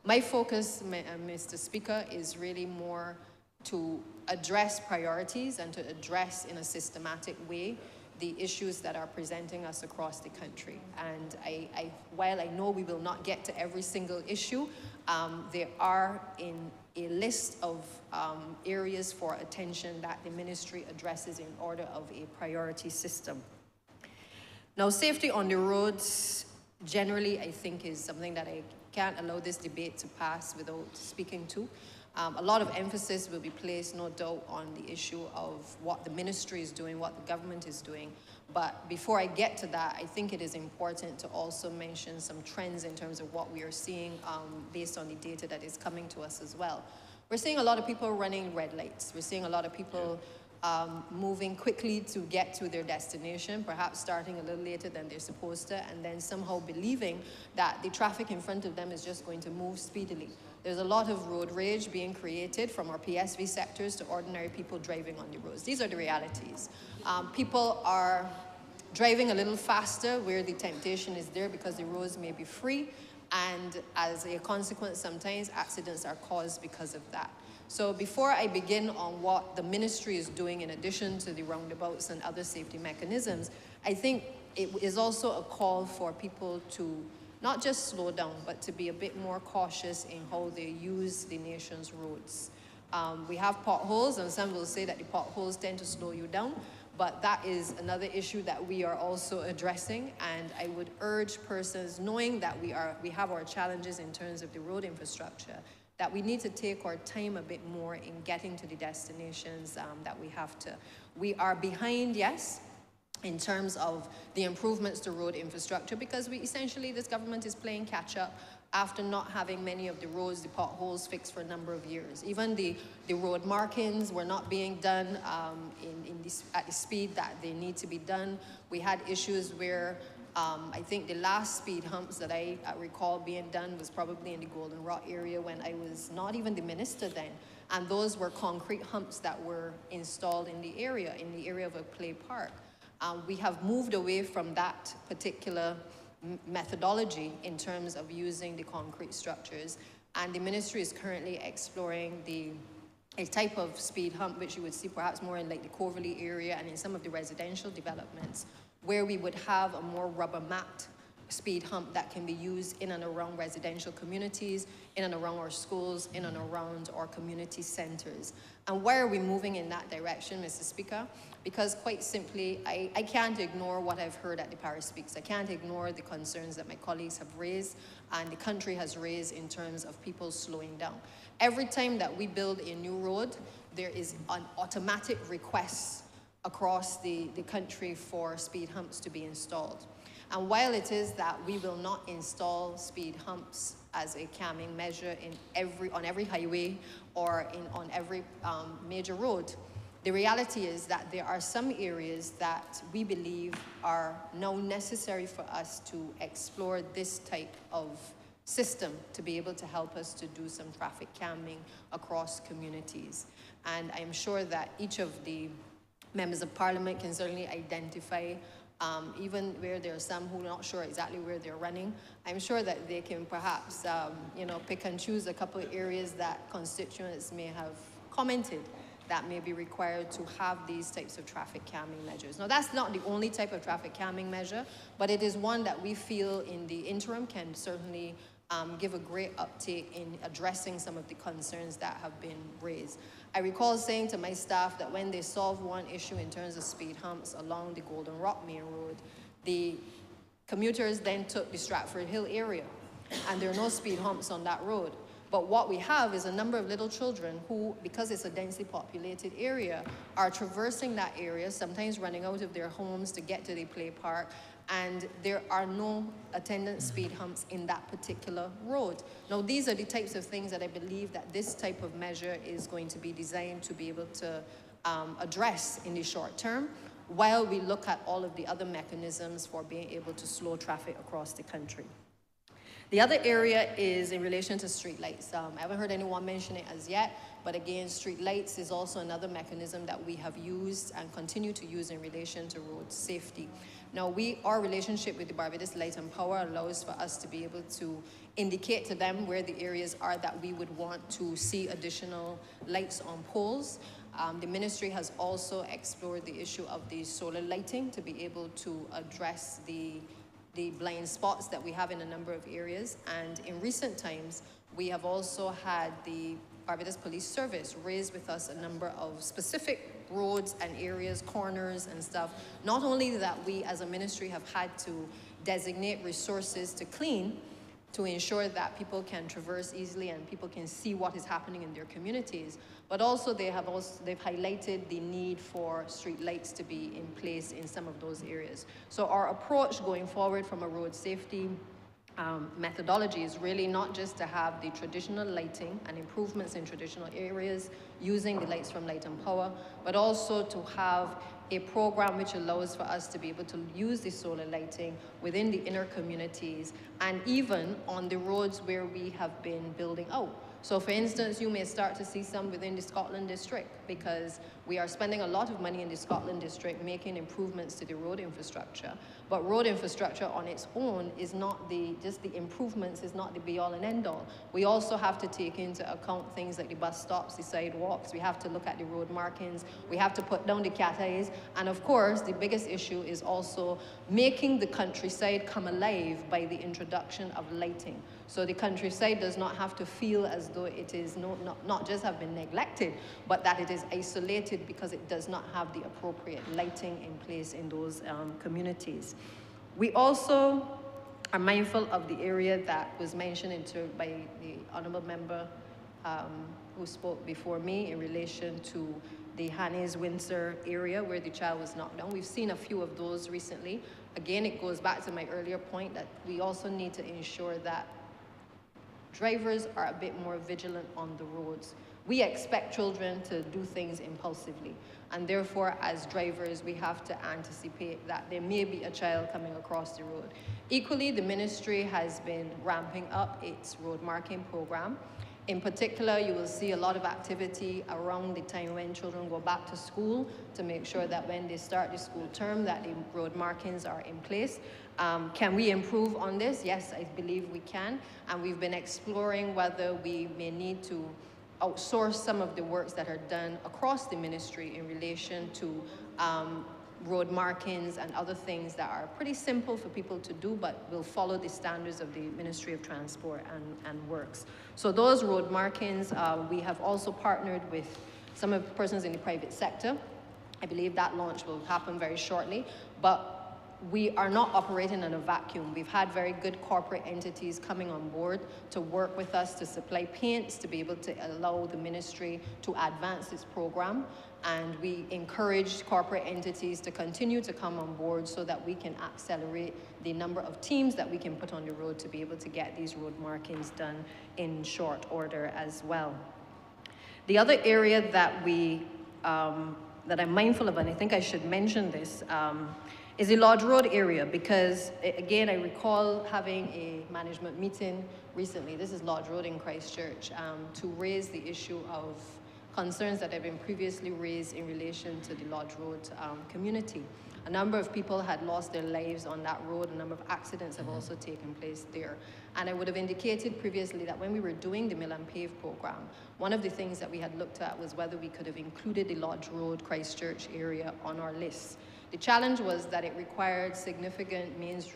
My focus, Mr. Speaker, is really more to address priorities and to address in a systematic way the issues that are presenting us across the country. And while I know we will not get to every single issue, there are in a list of areas for attention that the ministry addresses in order of a priority system. Now, safety on the roads generally, I think, is something that I can't allow this debate to pass without speaking to. A lot of emphasis will be placed, no doubt, on the issue of what the ministry is doing, what the government is doing. But before I get to that, I think it is important to also mention some trends in terms of what we are seeing based on the data that is coming to us as well. We're seeing a lot of people running red lights. We're seeing a lot of people moving quickly to get to their destination, perhaps starting a little later than they're supposed to, and then somehow believing that the traffic in front of them is just going to move speedily. There's a lot of road rage being created from our PSV sectors to ordinary people driving on the roads. These are the realities. People are driving a little faster where the temptation is there because the roads may be free, and as a consequence, sometimes accidents are caused because of that. So before I begin on what the ministry is doing in addition to the roundabouts and other safety mechanisms, I think it is also a call for people to not just slow down, but to be a bit more cautious in how they use the nation's roads. We have potholes, and some will say that the potholes tend to slow you down, but that is another issue that we are also addressing, and I would urge persons, knowing that we have our challenges in terms of the road infrastructure, that we need to take our time a bit more in getting to the destinations that we have to. We are behind, yes, in terms of the improvements to road infrastructure, because this government is playing catch up after not having many of the roads, the potholes fixed for a number of years. Even the road markings were not being done at the speed that they need to be done. We had issues where I think the last speed humps that I recall being done was probably in the Golden Rot area when I was not even the minister then. And those were concrete humps that were installed in the area of a play park. We have moved away from that particular methodology in terms of using the concrete structures, and the ministry is currently exploring a type of speed hump which you would see perhaps more in like the Coverley area and in some of the residential developments, where we would have a more rubber-mapped speed hump that can be used in and around residential communities, in and around our schools, in and around our community centers. And why are we moving in that direction, Mr. Speaker? Because quite simply, I can't ignore what I've heard at the Paris Speaks. I can't ignore the concerns that my colleagues have raised and the country has raised in terms of people slowing down. Every time that we build a new road, there is an automatic request across the country for speed humps to be installed. And while it is that we will not install speed humps as a calming measure on every highway or on every major road, the reality is that there are some areas that we believe are now necessary for us to explore this type of system to be able to help us to do some traffic calming across communities. And I'm sure that each of the members of parliament can certainly identify even where there are some who are not sure exactly where they're running. I'm sure that they can perhaps, pick and choose a couple of areas that constituents may have commented that may be required to have these types of traffic calming measures. Now, that's not the only type of traffic calming measure, but it is one that we feel in the interim can certainly give a great uptake in addressing some of the concerns that have been raised. I recall saying to my staff that when they solved one issue in terms of speed humps along the Golden Rock Main Road, the commuters then took the Stratford Hill area, and there are no speed humps on that road. But what we have is a number of little children who, because it's a densely populated area, are traversing that area, sometimes running out of their homes to get to the play park, and there are no attendant speed humps in that particular road. Now, these are the types of things that I believe that this type of measure is going to be designed to be able to address in the short term, while we look at all of the other mechanisms for being able to slow traffic across the country. The other area is in relation to streetlights. I haven't heard anyone mention it as yet, but again, streetlights is also another mechanism that we have used and continue to use in relation to road safety. Now, our relationship with the Barbados Light and Power allows for us to be able to indicate to them where the areas are that we would want to see additional lights on poles. The ministry has also explored the issue of the solar lighting to be able to address the blind spots that we have in a number of areas. And in recent times, we have also had the Barbados Police Service raise with us a number of specific roads and areas, corners and stuff. Not only that we as a ministry have had to designate resources to clean, to ensure that people can traverse easily and people can see what is happening in their communities, but also they've highlighted the need for street lights to be in place in some of those areas. So our approach going forward from a road safety methodology is really not just to have the traditional lighting and improvements in traditional areas using the lights from Light and Power, but also to have a program which allows for us to be able to use the solar lighting within the inner communities and even on the roads where we have been building out. So for instance, you may start to see some within the Scotland district because we are spending a lot of money in the Scotland district making improvements to the road infrastructure. But road infrastructure on its own is not just the improvements is not the be all and end all. We also have to take into account things like the bus stops, the sidewalks. We have to look at the road markings. We have to put down the cat eyes. And of course, the biggest issue is also making the countryside come alive by the introduction of lighting. So the countryside does not have to feel as though it is not just have been neglected, but that it is isolated because it does not have the appropriate lighting in place in those communities. We also are mindful of the area that was mentioned by the Honourable Member who spoke before me in relation to the Hannes-Windsor area where the child was knocked down. We've seen a few of those recently. Again, it goes back to my earlier point that we also need to ensure that drivers are a bit more vigilant on the roads. We expect children to do things impulsively, and therefore, as drivers, we have to anticipate that there may be a child coming across the road. Equally, the ministry has been ramping up its road marking program. In particular, you will see a lot of activity around the time when children go back to school to make sure that when they start the school term that the road markings are in place. Can we improve on this? Yes, I believe we can. And we've been exploring whether we may need to outsource some of the works that are done across the ministry in relation to road markings and other things that are pretty simple for people to do, but will follow the standards of the Ministry of Transport and Works. So those road markings, we have also partnered with some of the persons in the private sector. I believe that launch will happen very shortly, but we are not operating in a vacuum. We've had very good corporate entities coming on board to work with us to supply paints, to be able to allow the ministry to advance its program. And we encourage corporate entities to continue to come on board so that we can accelerate the number of teams that we can put on the road to be able to get these road markings done in short order as well. The other area that that I'm mindful of, and I think I should mention this, is the Lodge Road area, because again, I recall having a management meeting recently, this is Lodge Road in Christchurch, to raise the issue of concerns that have been previously raised in relation to the Lodge Road community. A number of people had lost their lives on that road. A number of accidents have also taken place there. And I would have indicated previously that when we were doing the Mill and Pave program, one of the things that we had looked at was whether we could have included the Lodge Road, Christchurch area on our list. The challenge was that it required significant means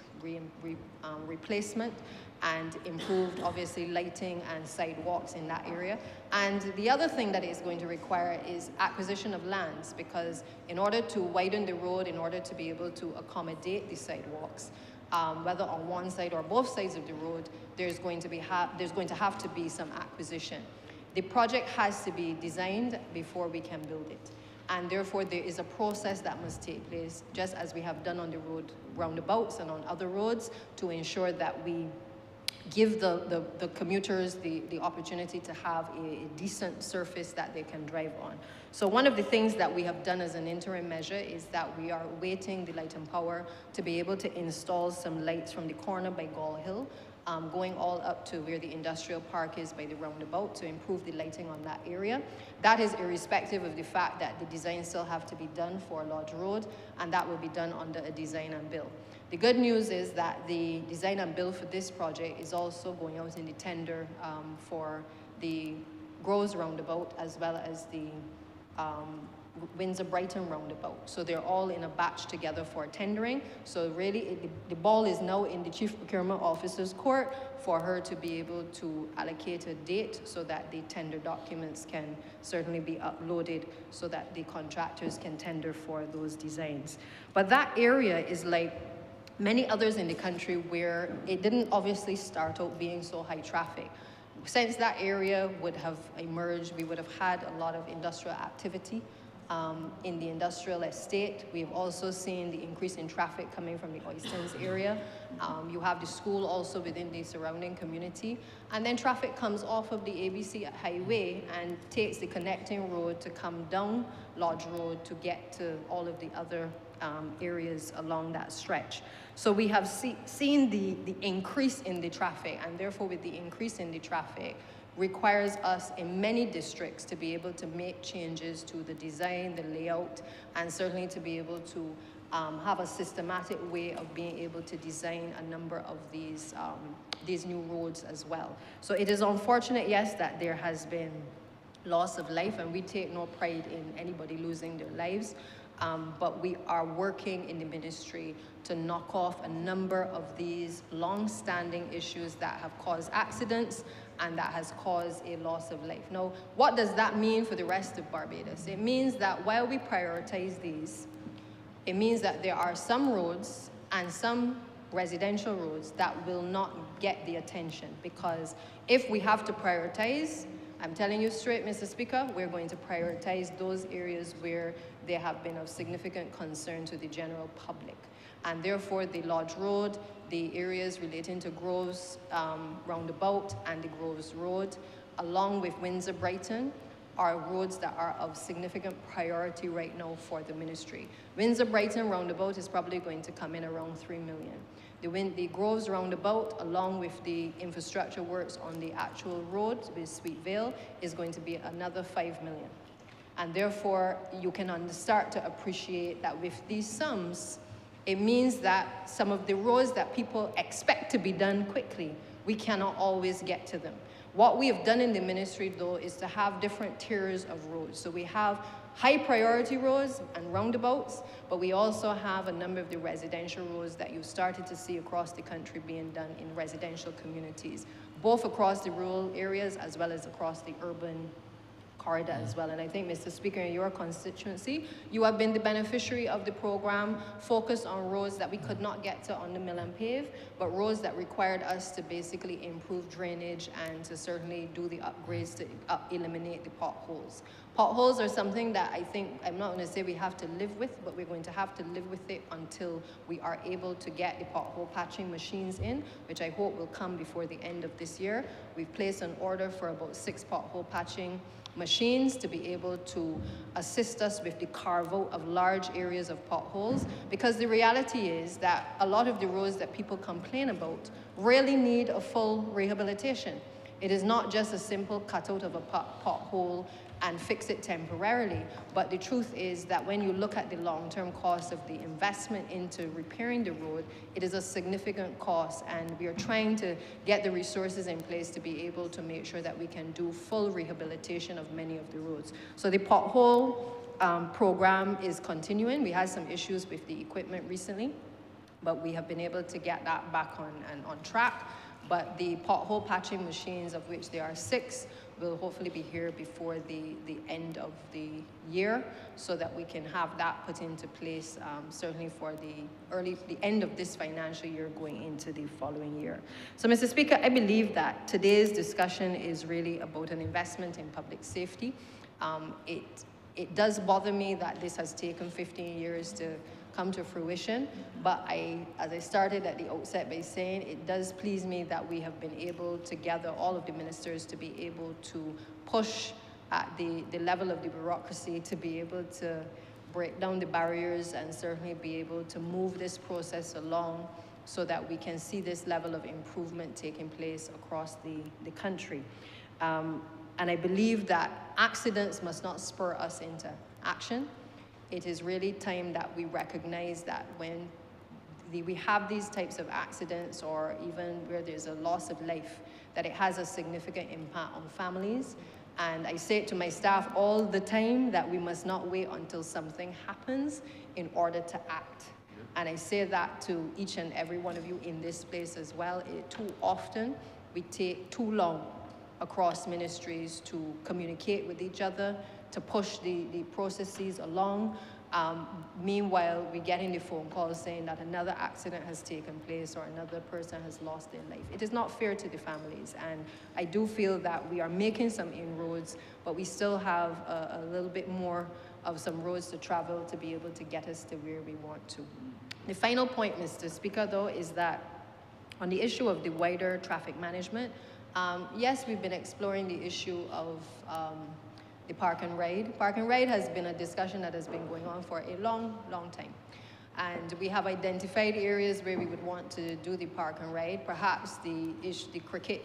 replacement and improved, obviously, lighting and sidewalks in that area. And the other thing that it's going to require is acquisition of lands, because in order to widen the road, in order to be able to accommodate the sidewalks, whether on one side or both sides of the road, there's going to have to be some acquisition. The project has to be designed before we can build it. And therefore, there is a process that must take place, just as we have done on the road roundabouts and on other roads, to ensure that we give the commuters the opportunity to have a decent surface that they can drive on. So one of the things that we have done as an interim measure is that we are waiting the Light and Power to be able to install some lights from the corner by Gall Hill, going all up to where the industrial park is by the roundabout, to improve the lighting on that area. That is irrespective of the fact that the designs still have to be done for Lodge Road, and that will be done under a design and build. The good news is that the design and build for this project is also going out in the tender for the Groves roundabout as well as the Windsor-Brighton roundabout. So they're all in a batch together for tendering. So really, the ball is now in the Chief Procurement Officer's court for her to be able to allocate a date so that the tender documents can certainly be uploaded so that the contractors can tender for those designs. But that area is like many others in the country where it didn't obviously start out being so high traffic. Since that area would have emerged, we would have had a lot of industrial activity in the industrial estate. We've also seen the increase in traffic coming from the Oistins area. You have the school also within the surrounding community. And then traffic comes off of the ABC highway and takes the connecting road to come down Lodge Road to get to all of the other areas along that stretch. So we have seen the increase in the traffic, and therefore with the increase in the traffic, requires us in many districts to be able to make changes to the design, the layout, and certainly to be able to have a systematic way of being able to design a number of these new roads as well. So it is unfortunate, yes, that there has been loss of life, and we take no pride in anybody losing their lives. But we are working in the ministry to knock off a number of these long-standing issues that have caused accidents and that has caused a loss of life. Now, what does that mean for the rest of Barbados? It means that while we prioritize these, it means that there are some roads and some residential roads that will not get the attention, because if we have to prioritize, I'm telling you straight, Mr. Speaker, we're going to prioritize those areas where they have been of significant concern to the general public. And therefore, the Lodge Road, the areas relating to Groves roundabout and the Groves Road, along with Windsor-Brighton, are roads that are of significant priority right now for the ministry. Windsor-Brighton roundabout is probably going to come in around 3 million. The Groves roundabout, along with the infrastructure works on the actual road with Sweet Vale, is going to be another 5 million. And therefore, you can start to appreciate that with these sums, it means that some of the roads that people expect to be done quickly, we cannot always get to them. What we have done in the ministry, though, is to have different tiers of roads. So we have high priority roads and roundabouts, but we also have a number of the residential roads that you've started to see across the country being done in residential communities, both across the rural areas as well as across the urban corridor as well. And I think, Mr. Speaker, in your constituency, you have been the beneficiary of the program focused on roads that we could not get to on the mill and pave, but roads that required us to basically improve drainage and to certainly do the upgrades to eliminate the potholes. Potholes are something that I think, I'm not going to say we have to live with, but we're going to have to live with it until we are able to get the pothole patching machines in, which I hope will come before the end of this year. We've placed an order for about 6 pothole patching machines to be able to assist us with the carve-out of large areas of potholes, because the reality is that a lot of the roads that people complain about really need a full rehabilitation. It is not just a simple cutout of a pothole and fix it temporarily, but the truth is that when you look at the long-term cost of the investment into repairing the road, it is a significant cost, and we are trying to get the resources in place to be able to make sure that we can do full rehabilitation of many of the roads. So the pothole program is continuing. We had some issues with the equipment recently, but we have been able to get that back on track. But the pothole patching machines, of which there are 6, will hopefully be here before the end of the year, so that we can have that put into place certainly for the end of this financial year going into the following year. So, Mr. Speaker, I believe that today's discussion is really about an investment in public safety. It does bother me that this has taken 15 years to come to fruition, but as I started at the outset by saying, it does please me that we have been able to gather all of the ministers to be able to push at the level of the bureaucracy to be able to break down the barriers and certainly be able to move this process along so that we can see this level of improvement taking place across the country. And I believe that accidents must not spur us into action. It is really time that we recognize that when we have these types of accidents, or even where there's a loss of life, that it has a significant impact on families. And I say it to my staff all the time that we must not wait until something happens in order to act. And I say that to each and every one of you in this place as well. Too often, we take too long across ministries to communicate with each other, to push the processes along. Meanwhile, we're getting the phone calls saying that another accident has taken place or another person has lost their life. It is not fair to the families, and I do feel that we are making some inroads, but we still have a little bit more of some roads to travel to be able to get us to where we want to. The final point, Mr. Speaker, though, is that on the issue of the wider traffic management, yes, we've been exploring the issue of the park and ride. Park and ride has been a discussion that has been going on for a long, long time. And we have identified areas where we would want to do the park and ride. Perhaps the cricket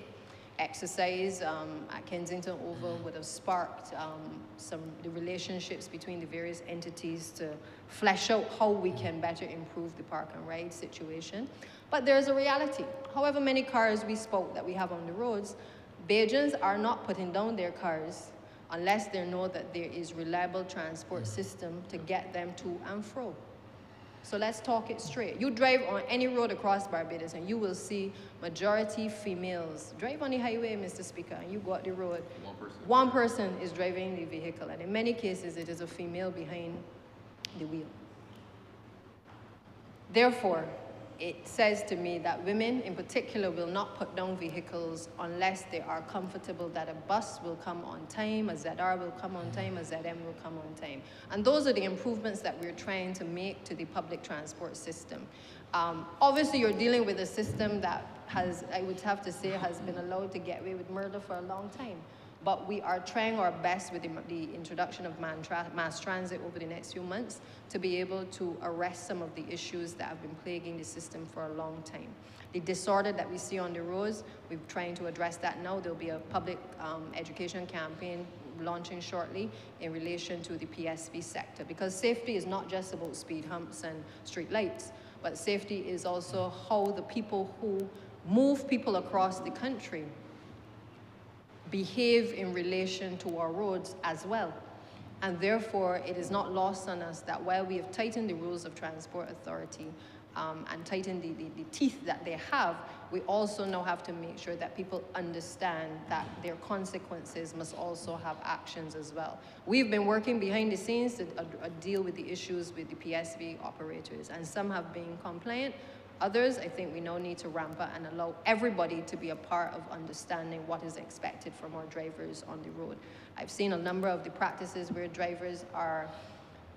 exercise at Kensington Oval would have sparked the relationships between the various entities to flesh out how we can better improve the park and ride situation. But there's a reality. However many cars we spoke that we have on the roads, Bajans are not putting down their cars unless they know that there is reliable transport system to get them to and fro. So let's talk it straight. You drive on any road across Barbados and you will see majority females. Drive on the highway, Mr. Speaker, and you go up the road. One person is driving the vehicle, and in many cases it is a female behind the wheel. Therefore, it says to me that women in particular will not put down vehicles unless they are comfortable that a bus will come on time, a ZR will come on time, a ZM will come on time. And those are the improvements that we're trying to make to the public transport system. Obviously, you're dealing with a system that has, I would have to say, has been allowed to get away with murder for a long time. But we are trying our best with the introduction of mass transit over the next few months to be able to arrest some of the issues that have been plaguing the system for a long time. The disorder that we see on the roads, we're trying to address that now. There'll be a public education campaign launching shortly in relation to the PSV sector, because safety is not just about speed humps and street lights, but safety is also how the people who move people across the country behave in relation to our roads as well. And therefore, it is not lost on us that while we have tightened the rules of Transport Authority and tightened the teeth that they have, we also now have to make sure that people understand that their consequences must also have actions as well. We've been working behind the scenes to deal with the issues with the PSV operators, and some have been compliant. Others, I think we now need to ramp up and allow everybody to be a part of understanding what is expected from our drivers on the road. I've seen a number of the practices where drivers are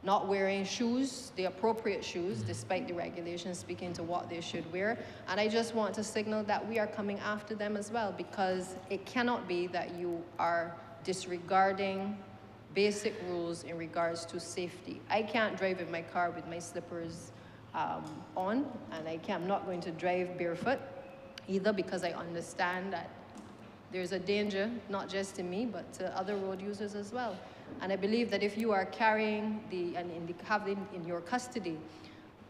not wearing shoes, the appropriate shoes, despite the regulations speaking to what they should wear. And I just want to signal that we are coming after them as well, because it cannot be that you are disregarding basic rules in regards to safety. I can't drive in my car with my slippers on, and I'm not going to drive barefoot either, because I understand that there's a danger, not just to me, but to other road users as well. And I believe that if you are carrying having in your custody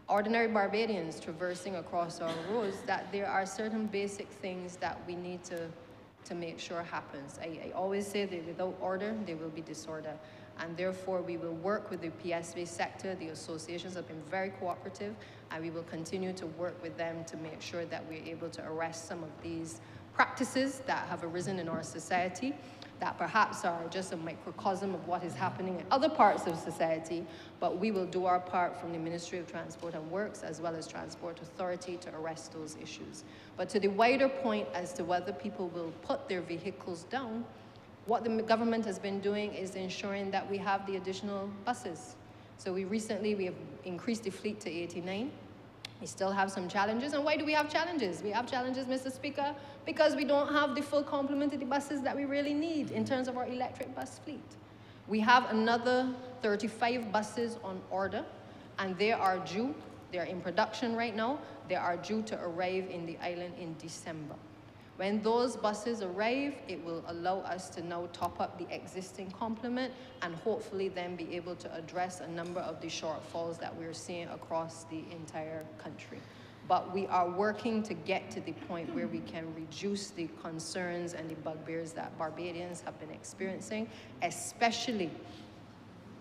ordinary Barbadians traversing across our roads, that there are certain basic things that we need to make sure happens. I always say that without order, there will be disorder. And therefore, we will work with the PSV sector. The associations have been very cooperative, and we will continue to work with them to make sure that we're able to arrest some of these practices that have arisen in our society, that perhaps are just a microcosm of what is happening in other parts of society, but we will do our part from the Ministry of Transport and Works as well as Transport Authority to arrest those issues. But to the wider point as to whether people will put their vehicles down, what the government has been doing is ensuring that we have the additional buses. So we have increased the fleet to 89. We still have some challenges. And why do we have challenges? We have challenges, Mr. Speaker, because we don't have the full complement of the buses that we really need in terms of our electric bus fleet. We have another 35 buses on order, and they are due. They're in production right now. They are due to arrive in the island in December. When those buses arrive, it will allow us to now top up the existing complement and hopefully then be able to address a number of the shortfalls that we're seeing across the entire country. But we are working to get to the point where we can reduce the concerns and the bugbears that Barbadians have been experiencing, especially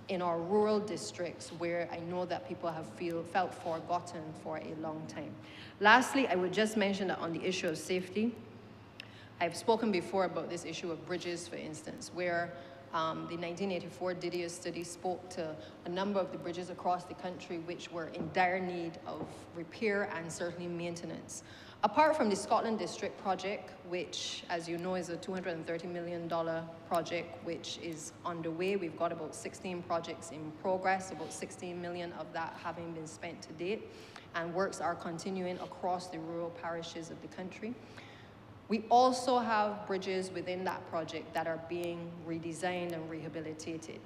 in our rural districts where I know that people have felt forgotten for a long time. Lastly, I would just mention that on the issue of safety, I've spoken before about this issue of bridges, for instance, where the 1984 Didier study spoke to a number of the bridges across the country which were in dire need of repair and certainly maintenance. Apart from the Scotland District project, which, as you know, is a $230 million project which is underway. We've got about 16 projects in progress, about 16 million of that having been spent to date, and works are continuing across the rural parishes of the country. We also have bridges within that project that are being redesigned and rehabilitated.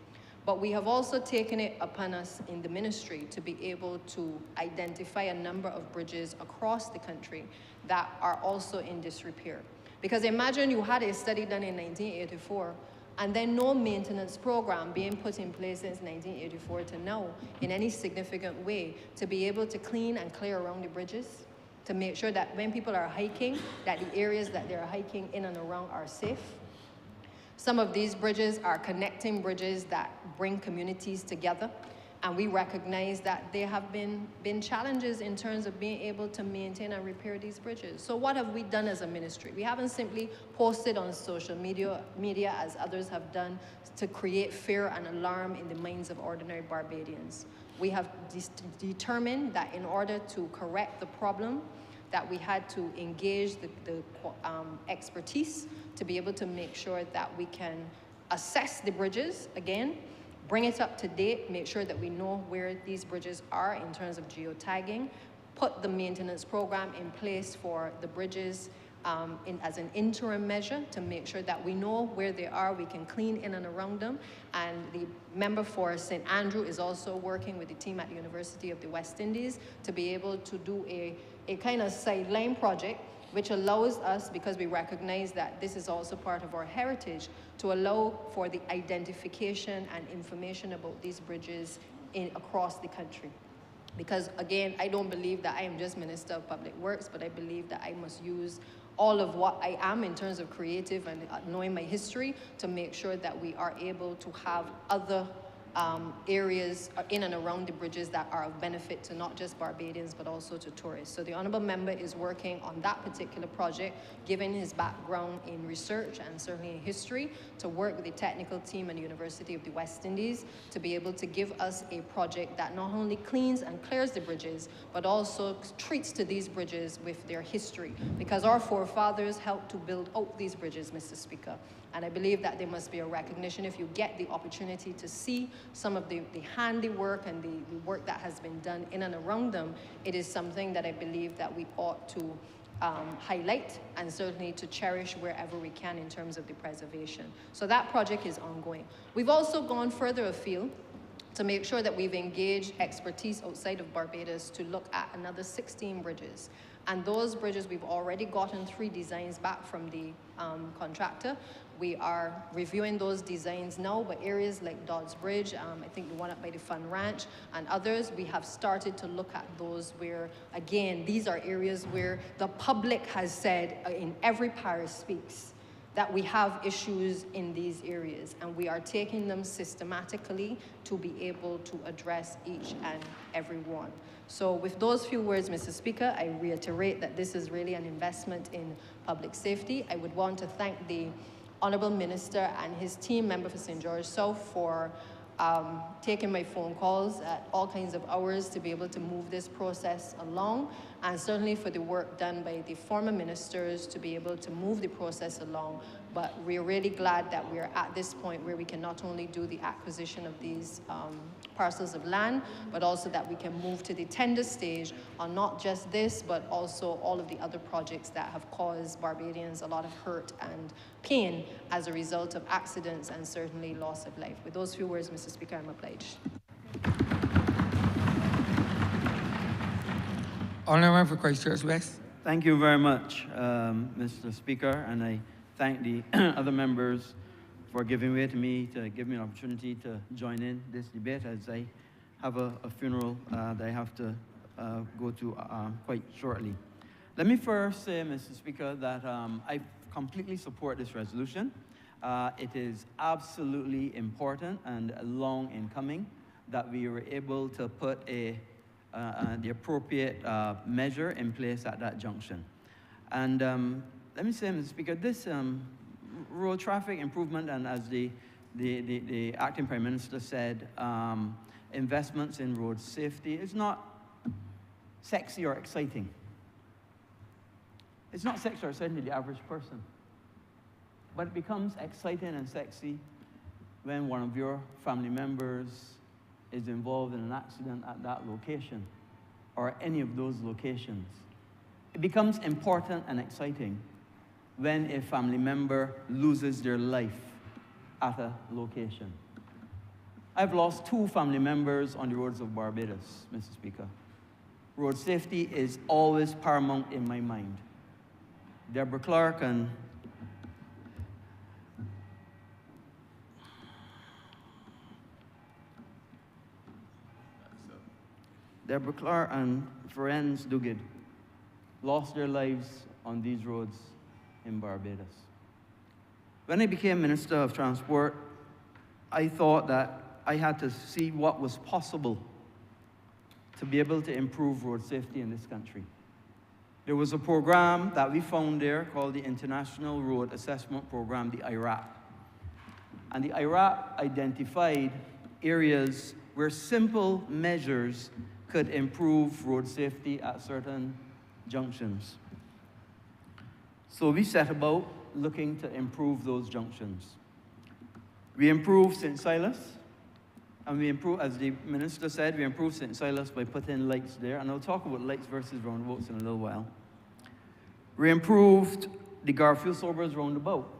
But we have also taken it upon us in the ministry to be able to identify a number of bridges across the country that are also in disrepair. Because imagine you had a study done in 1984 and then no maintenance program being put in place since 1984 to now in any significant way to be able to clean and clear around the bridges, to make sure that when people are hiking, that the areas that they're hiking in and around are safe. Some of these bridges are connecting bridges that bring communities together, and we recognize that there have been challenges in terms of being able to maintain and repair these bridges. So what have we done as a ministry? We haven't simply posted on social media as others have done to create fear and alarm in the minds of ordinary Barbadians. We have determined that in order to correct the problem, that we had to engage the expertise to be able to make sure that we can assess the bridges again, bring it up to date, make sure that we know where these bridges are in terms of geotagging, put the maintenance program in place for the bridges as an interim measure to make sure that we know where they are, we can clean in and around them. And the member for St. Andrew is also working with the team at the University of the West Indies to be able to do a kind of sideline project which allows us, because we recognize that this is also part of our heritage, to allow for the identification and information about these bridges across the country. Because again, I don't believe that I am just Minister of Public Works, but I believe that I must use all of what I am in terms of creative and knowing my history to make sure that we are able to have other areas in and around the bridges that are of benefit to not just Barbadians but also to tourists. So the Honourable Member is working on that particular project, given his background in research and certainly in history, to work with the technical team and the University of the West Indies to be able to give us a project that not only cleans and clears the bridges, but also treats to these bridges with their history, because our forefathers helped to build out these bridges, Mr. Speaker. And I believe that there must be a recognition, if you get the opportunity to see some of the handiwork and the work that has been done in and around them, it is something that I believe that we ought to highlight and certainly to cherish wherever we can in terms of the preservation. So that project is ongoing. We've also gone further afield to make sure that we've engaged expertise outside of Barbados to look at another 16 bridges. And those bridges, we've already gotten 3 designs back from the contractor. We are reviewing those designs now, but areas like Dodds Bridge, I think the one up by the Fun Ranch, and others, we have started to look at those where, again, these are areas where the public has said, in every parish speaks, that we have issues in these areas, and we are taking them systematically to be able to address each and every one. So with those few words, Mr. Speaker, I reiterate that this is really an investment in public safety. I would want to thank the Honourable Minister and his team member for St. George South for taking my phone calls at all kinds of hours to be able to move this process along, and certainly for the work done by the former ministers to be able to move the process along. But we're really glad that we're at this point where we can not only do the acquisition of these parcels of land, but also that we can move to the tender stage on not just this, but also all of the other projects that have caused Barbadians a lot of hurt and pain as a result of accidents and certainly loss of life. With those few words, Mr. Speaker, I'm obliged. Honourable for Christchurch West. Thank you very much, Mr. Speaker, and I thank the other members for giving way to me, to give me an opportunity to join in this debate, as I have a funeral that I have to go to quite shortly. Let me first say, Mr. Speaker, that I completely support this resolution. It is absolutely important and long in coming that we were able to put the appropriate measure in place at that junction. And let me say, Mr. Speaker, this road traffic improvement, and as the acting Prime Minister said, investments in road safety is not sexy or exciting. It's not sexy or exciting to the average person. But it becomes exciting and sexy when one of your family members is involved in an accident at that location or any of those locations. It becomes important and exciting when a family member loses their life at a location. I've lost 2 family members on the roads of Barbados, Mr. Speaker. Road safety is always paramount in my mind. Deborah Clark and Ferenz Dugid lost their lives on these roads in Barbados. When I became Minister of Transport, I thought that I had to see what was possible to be able to improve road safety in this country. There was a program that we found there called the International Road Assessment Program, the IRAP. And the IRAP identified areas where simple measures could improve road safety at certain junctions. So we set about looking to improve those junctions. We improved St. Silas, and we improved, as the Minister said, we improved St. Silas by putting lights there, and I'll talk about lights versus roundabouts in a little while. We improved the Garfield Sobers roundabout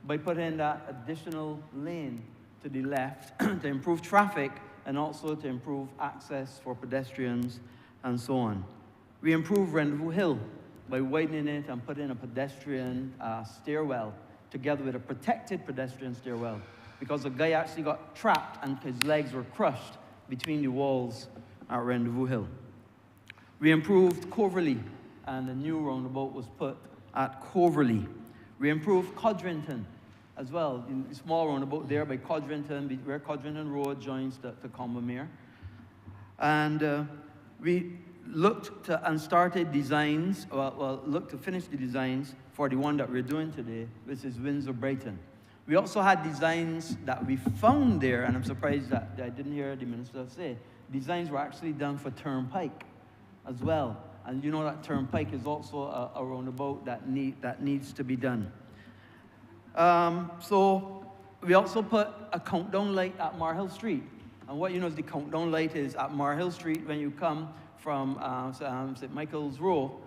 by putting that additional lane to the left to improve traffic and also to improve access for pedestrians and so on. We improved Rendezvous Hill by widening it and putting a pedestrian stairwell together with a protected pedestrian stairwell, because a guy actually got trapped and his legs were crushed between the walls at Rendezvous Hill. We improved Coverley, and a new roundabout was put at Coverley. We improved Codrington as well, in a small roundabout there by Codrington, where Codrington Road joins to Combermere. And we looked to and started designs, looked to finish the designs for the one that we're doing today, which is Windsor Brighton. We also had designs that we found there, and I'm surprised that I didn't hear the minister say, designs were actually done for Turnpike as well. And you know that Turnpike is also a roundabout that needs to be done. So we also put a countdown light at Marhill Street. And what you know is the countdown light is at Marhill Street when you come from St. Michael's Row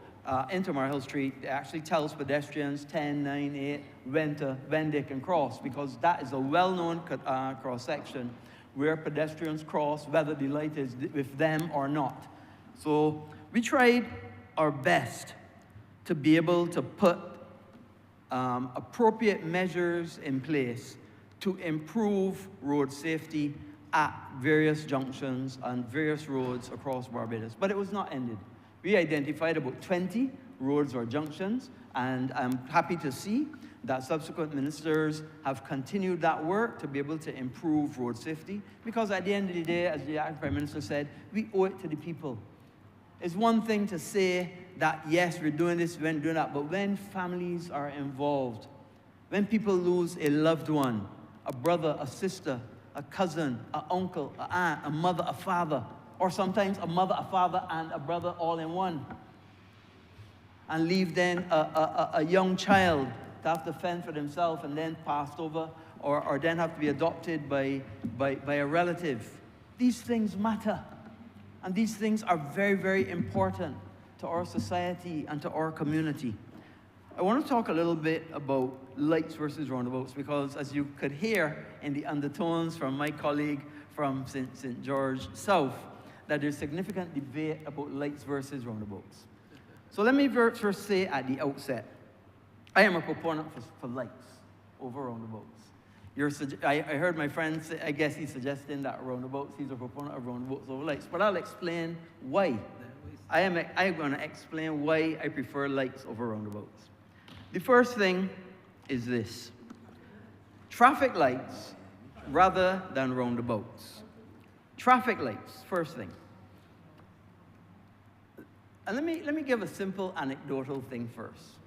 into Marhill Street. It actually tells pedestrians 10, 9, 8 when they can cross, because that is a well-known cross-section where pedestrians cross, whether the light is with them or not. So we tried our best to be able to put appropriate measures in place to improve road safety at various junctions and various roads across Barbados. But it was not ended. We identified about 20 roads or junctions, and I'm happy to see that subsequent ministers have continued that work to be able to improve road safety, because at the end of the day, as the Prime Minister said, we owe it to the people. It's one thing to say that, yes, we're doing this, we're doing that, but when families are involved, when people lose a loved one, a brother, a sister, a cousin, an uncle, an aunt, a mother, a father, or sometimes a mother, a father, and a brother all in one, and leave then a young child to have to fend for themselves and then passed over, or then have to be adopted by a relative. These things matter. And these things are very, very important to our society and to our community. I want to talk a little bit about lights versus roundabouts, because as you could hear in the undertones from my colleague from St. George South, that there's significant debate about lights versus roundabouts. So let me first say at the outset, I am a proponent for lights over roundabouts. I heard my friend say, I guess he's suggesting that roundabouts, he's a proponent of roundabouts over lights, but I'll explain why. I'm going to explain why I prefer lights over roundabouts. The first thing is this: traffic lights rather than roundabouts. Traffic lights, first thing. And let me give a simple anecdotal thing first.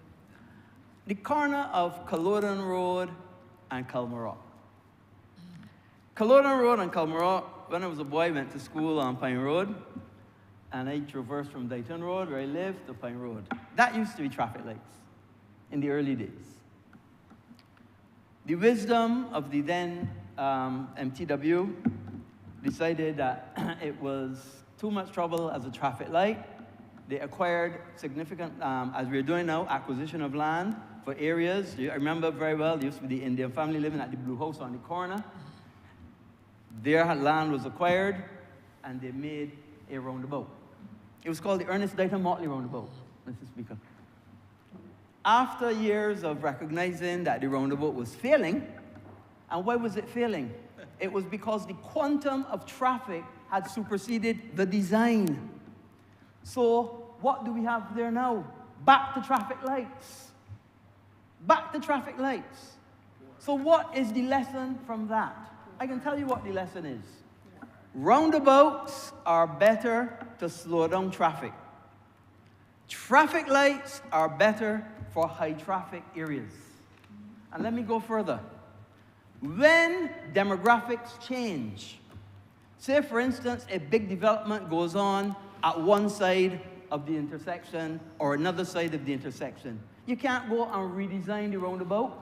The corner of Culloden Road and Culmarock. Culloden Road and Culmarock, when I was a boy, I went to school on Pine Road, and I traversed from Dayton Road, where I lived, to Pine Road. That used to be traffic lights in the early days. The wisdom of the then MTW decided that it was too much trouble as a traffic light. They acquired significant, as we're doing now, acquisition of land for areas. I remember very well, there used to be the Indian family living at the Blue House on the corner. Their land was acquired, and they made a roundabout. It was called the Ernest Dayton Motley Roundabout, Mr. Speaker. After years of recognizing that the roundabout was failing, and why was it failing? It was because the quantum of traffic had superseded the design. So what do we have there now? Back to traffic lights. Back to traffic lights. So what is the lesson from that? I can tell you what the lesson is. Roundabouts are better to slow down traffic. Traffic lights are better for high traffic areas. And let me go further. When demographics change, say for instance, a big development goes on at one side of the intersection or another side of the intersection, you can't go and redesign the roundabout,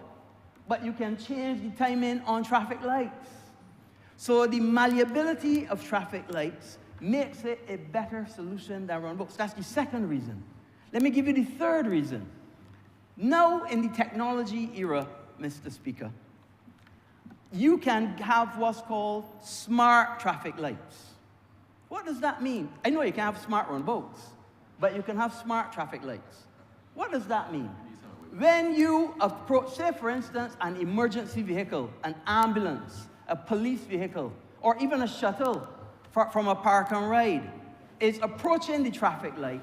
but you can change the timing on traffic lights. So the malleability of traffic lights makes it a better solution than roundabouts. That's the second reason. Let me give you the third reason. Now in the technology era, Mr. Speaker, you can have what's called smart traffic lights. What does that mean? I know you can have smart roundabouts, but you can have smart traffic lights. What does that mean? When you approach, say for instance, an emergency vehicle, an ambulance, a police vehicle, or even a shuttle from a park and ride is approaching the traffic light,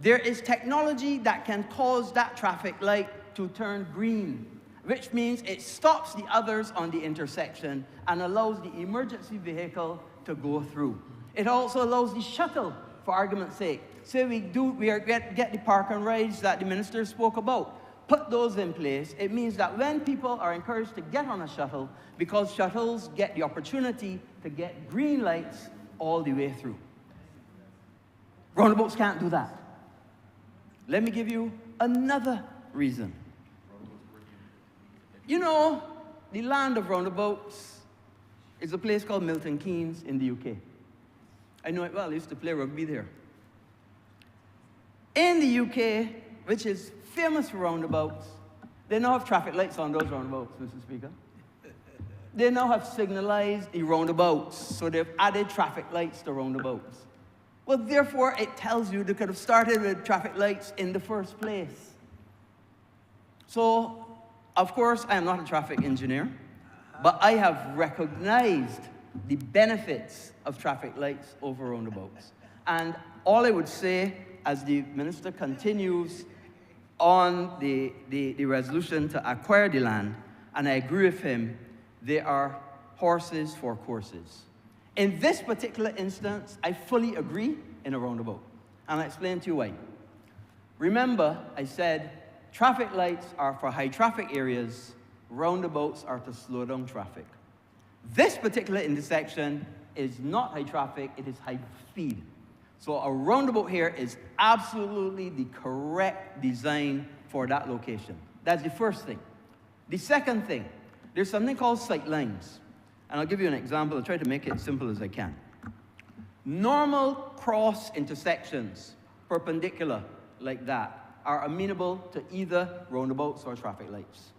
there is technology that can cause that traffic light to turn green, which means it stops the others on the intersection and allows the emergency vehicle to go through. It also allows the shuttle, for argument's sake. Say we get the park and rides that the minister spoke about. Put those in place. It means that when people are encouraged to get on a shuttle, because shuttles get the opportunity to get green lights all the way through. Roundabouts can't do that. Let me give you another reason. You know, the land of roundabouts is a place called Milton Keynes in the UK. I know it well, I used to play rugby there. In the UK, which is famous for roundabouts, they now have traffic lights on those roundabouts, Mr. Speaker. They now have signalized the roundabouts, so they've added traffic lights to roundabouts. Well, therefore, it tells you they could have started with traffic lights in the first place. So, of course, I am not a traffic engineer, but I have recognized the benefits of traffic lights over roundabouts. And all I would say, as the minister continues on the resolution to acquire the land, and I agree with him, they are horses for courses. In this particular instance, I fully agree in a roundabout, and I'll explain to you why. Remember, I said traffic lights are for high traffic areas, roundabouts are to slow down traffic. This particular intersection is not high traffic, it is high speed. So a roundabout here is absolutely the correct design for that location. That's the first thing. The second thing, there's something called sight lines. And I'll give you an example. I'll try to make it as simple as I can. Normal cross intersections, perpendicular like that, are amenable to either roundabouts or traffic lights.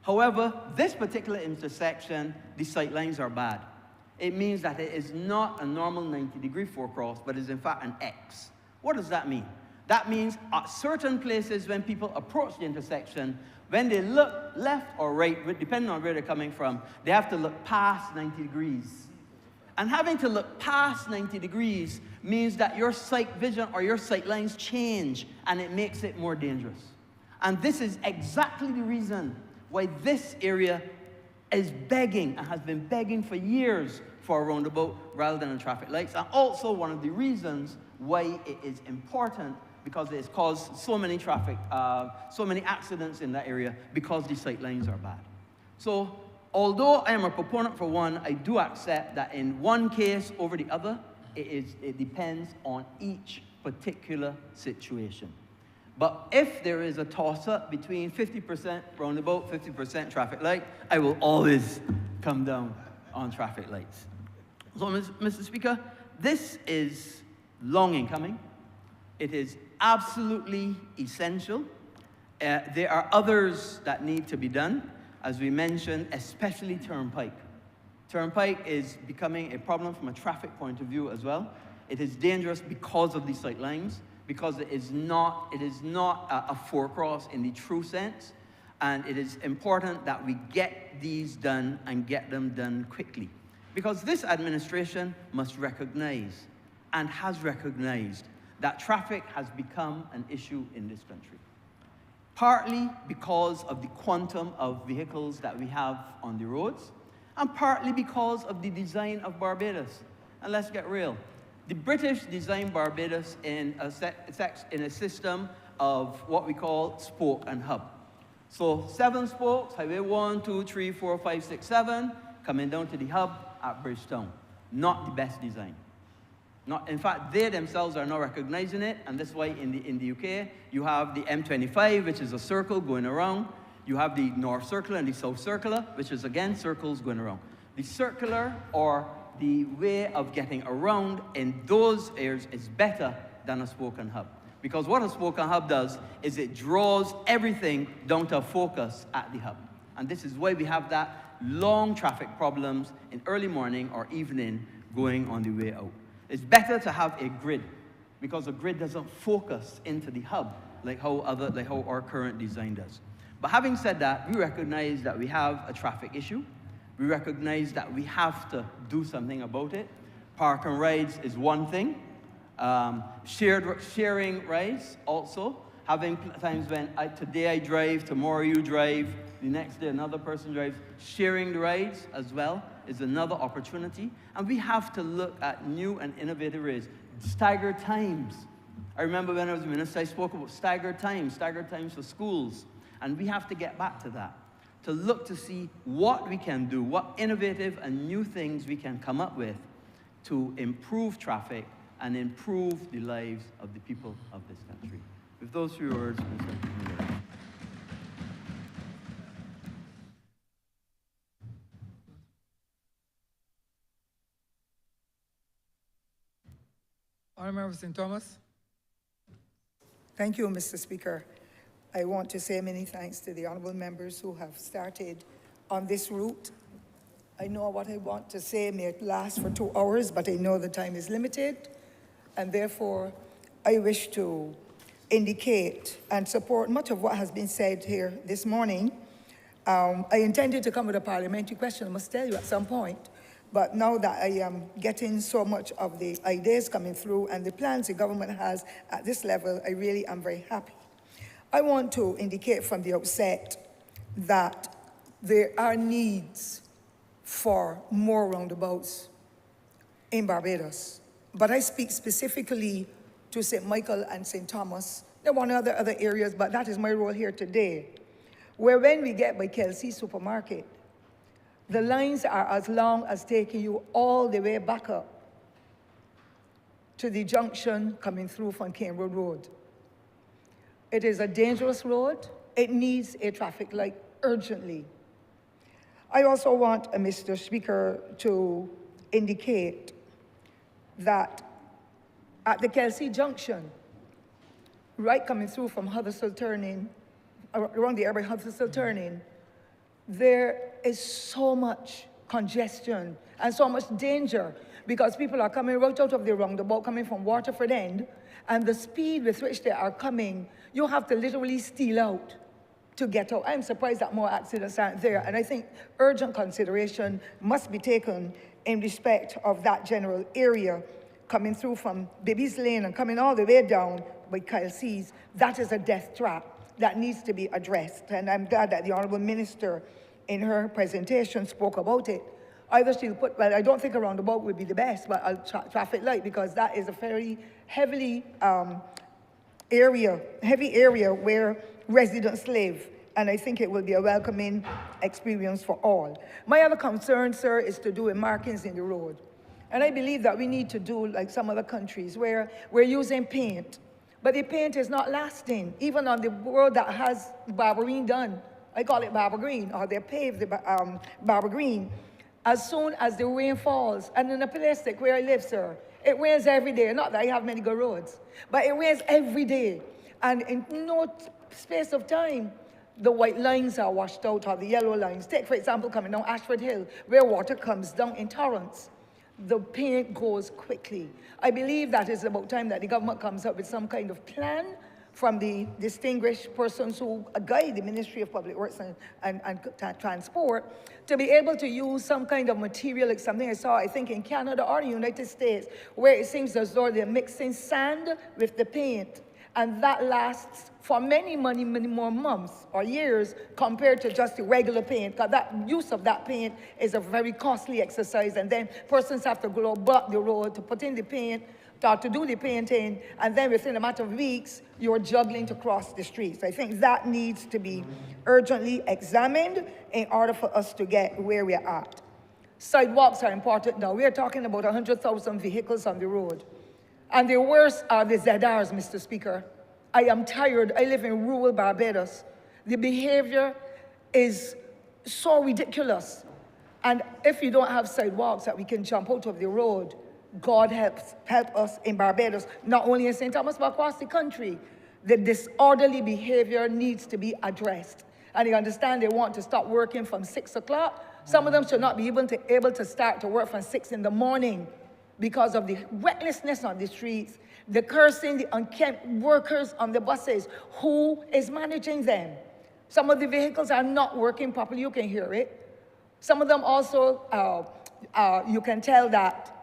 However, this particular intersection, the sight lines are bad. It means that it is not a normal 90-degree forecross, but is in fact an X. What does that mean? That means at certain places when people approach the intersection, when they look left or right, depending on where they're coming from, they have to look past 90 degrees. And having to look past 90 degrees means that your sight vision or your sight lines change, and it makes it more dangerous. And this is exactly the reason why this area is begging, and has been begging for years, for a roundabout rather than a traffic lights. And also one of the reasons why it is important, because it's caused so many accidents in that area, because the sight lines are bad. So, although I am a proponent for one, I do accept that in one case over the other, it depends on each particular situation. But if there is a toss-up between 50% roundabout, 50% traffic light, I will always come down on traffic lights. So, Mr. Speaker, this is long in coming. It is absolutely essential. There are others that need to be done, as we mentioned, especially Turnpike. Turnpike is becoming a problem from a traffic point of view as well. It is dangerous because of the sight lines, because it is not a forecross in the true sense, and it is important that we get these done and get them done quickly. Because this administration must recognize, and has recognized, that traffic has become an issue in this country. Partly because of the quantum of vehicles that we have on the roads, and partly because of the design of Barbados. And let's get real. The British designed Barbados in a system of what we call spoke and hub. So 7 spokes, highway 1, 2, 3, 4, 5, 6, 7, coming down to the hub at Bridgetown. Not the best design. In fact, they themselves are not recognizing it, and that's why in the UK, you have the M25, which is a circle going around. You have the North Circular and the South Circular, which is, again, circles going around. The circular, or the way of getting around in those areas, is better than a spoke and hub. Because what a spoke and hub does is it draws everything down to a focus at the hub. And this is why we have that long traffic problems in early morning or evening going on the way out. It's better to have a grid, because a grid doesn't focus into the hub like how our current design does. But having said that, we recognize that we have a traffic issue. We recognize that we have to do something about it. Park and rides is one thing. Sharing rides also. Having times when today I drive, tomorrow you drive, the next day another person drives. Sharing the rides as well is another opportunity. And we have to look at new and innovative ways. Staggered times. I remember when I was a minister, I spoke about staggered times for schools. And we have to get back to that, to look to see what we can do, what innovative and new things we can come up with to improve traffic and improve the lives of the people of this country. With those few words, Mr. Honourable St. Thomas. Thank you, Mr. Speaker. I want to say many thanks to the honourable members who have started on this route. I know what I want to say may last for 2 hours, but I know the time is limited, and therefore I wish to indicate and support much of what has been said here this morning. I intended to come with a parliamentary question, I must tell you, at some point, but now that I am getting so much of the ideas coming through and the plans the government has at this level, I really am very happy. I want to indicate from the outset that there are needs for more roundabouts in Barbados. But I speak specifically to St. Michael and St. Thomas. There are other areas, but that is my role here today, where when we get by Kelsey Supermarket, the lines are as long as taking you all the way back up to the junction coming through from Cambridge Road. It is a dangerous road. It needs a traffic light urgently. I also want, Mr. Speaker, to indicate that at the Kelsey Junction, right coming through from Huddersfield turning, around the airport Huddersfield turning, there is so much congestion and so much danger because people are coming right out of the roundabout, coming from Waterford End, and the speed with which they are coming, you have to literally steal out to get out. I'm surprised that more accidents aren't there, and I think urgent consideration must be taken in respect of that general area coming through from Baby's Lane and coming all the way down by Kelsey's. That is a death trap that needs to be addressed, and I'm glad that the Honourable Minister in her presentation spoke about it. Either she'll put, well, I don't think a roundabout would be the best, but a traffic light, because that is a very heavy area where residents live, and I think it will be a welcoming experience for all. My other concern, sir, is to do with markings in the road. And I believe that we need to do like some other countries where we're using paint, but the paint is not lasting. Even on the road that has Barber Green done, I call it Barber Green, or they paved the Barber Green. As soon as the rain falls, and in a place like where I live, sir, it rains every day. Not that I have many good roads, but it rains every day. And in no space of time, the white lines are washed out, or the yellow lines. Take, for example, coming down Ashford Hill, where water comes down in torrents. The paint goes quickly. I believe that it's about time that the government comes up with some kind of plan from the distinguished persons who guide the Ministry of Public Works and Transport to be able to use some kind of material, like something I saw, I think, in Canada or the United States, where it seems as though they're mixing sand with the paint. And that lasts for many more months or years compared to just the regular paint, because that use of that paint is a very costly exercise, and then persons have to go block the road to put in the paint, to do the painting, and then within a matter of weeks, you're juggling to cross the streets. I think that needs to be urgently examined in order for us to get where we're at. Sidewalks are important now. We're talking about 100,000 vehicles on the road. And the worst are the ZRs, Mr. Speaker. I am tired. I live in rural Barbados. The behavior is so ridiculous. And if you don't have sidewalks that we can jump out of the road, God help us in Barbados, not only in St. Thomas, but across the country. The disorderly behavior needs to be addressed. And you understand they want to stop working from 6 o'clock. Some of them should not be able to start to work from 6 in the morning because of the recklessness on the streets, the cursing, the unkempt workers on the buses. Who is managing them? Some of the vehicles are not working properly. You can hear it. Some of them also, you can tell that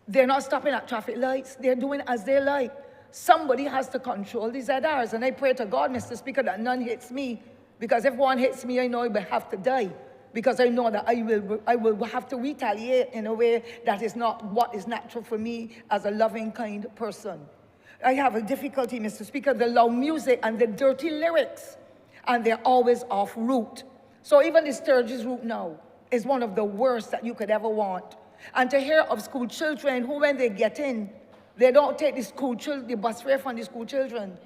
They're not stopping at traffic lights. They're doing as they like. Somebody has to control these ZRs. And I pray to God, Mr. Speaker, that none hits me. Because if one hits me, I know I will have to die. Because I know that I will have to retaliate in a way that is not what is natural for me as a loving, kind person. I have a difficulty, Mr. Speaker, the loud music and the dirty lyrics. And they're always off route. So even the Sturgis route now is one of the worst that you could ever want. And to hear of school children who, when they get in, they don't take the bus fare from the school children.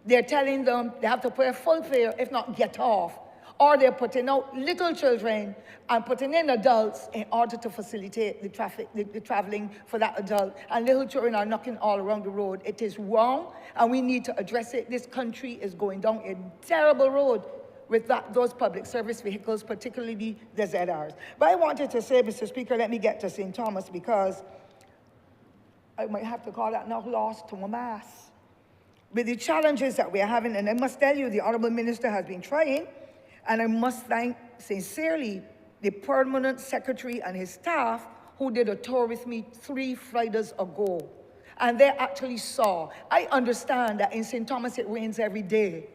They're telling them they have to pay full fare, if not get off. Or they're putting out little children and putting in adults in order to facilitate the traveling for that adult. And little children are knocking all around the road. It is wrong, and we need to address it. This country is going down a terrible road with those public service vehicles, particularly the ZRs. But I wanted to say, Mr. Speaker, let me get to St. Thomas, because I might have to call that now lost to a mass. With the challenges that we're having, and I must tell you, the Honourable Minister has been trying, and I must thank sincerely the Permanent Secretary and his staff who did a tour with me 3 Fridays ago. And they actually saw. I understand that in St. Thomas it rains every day.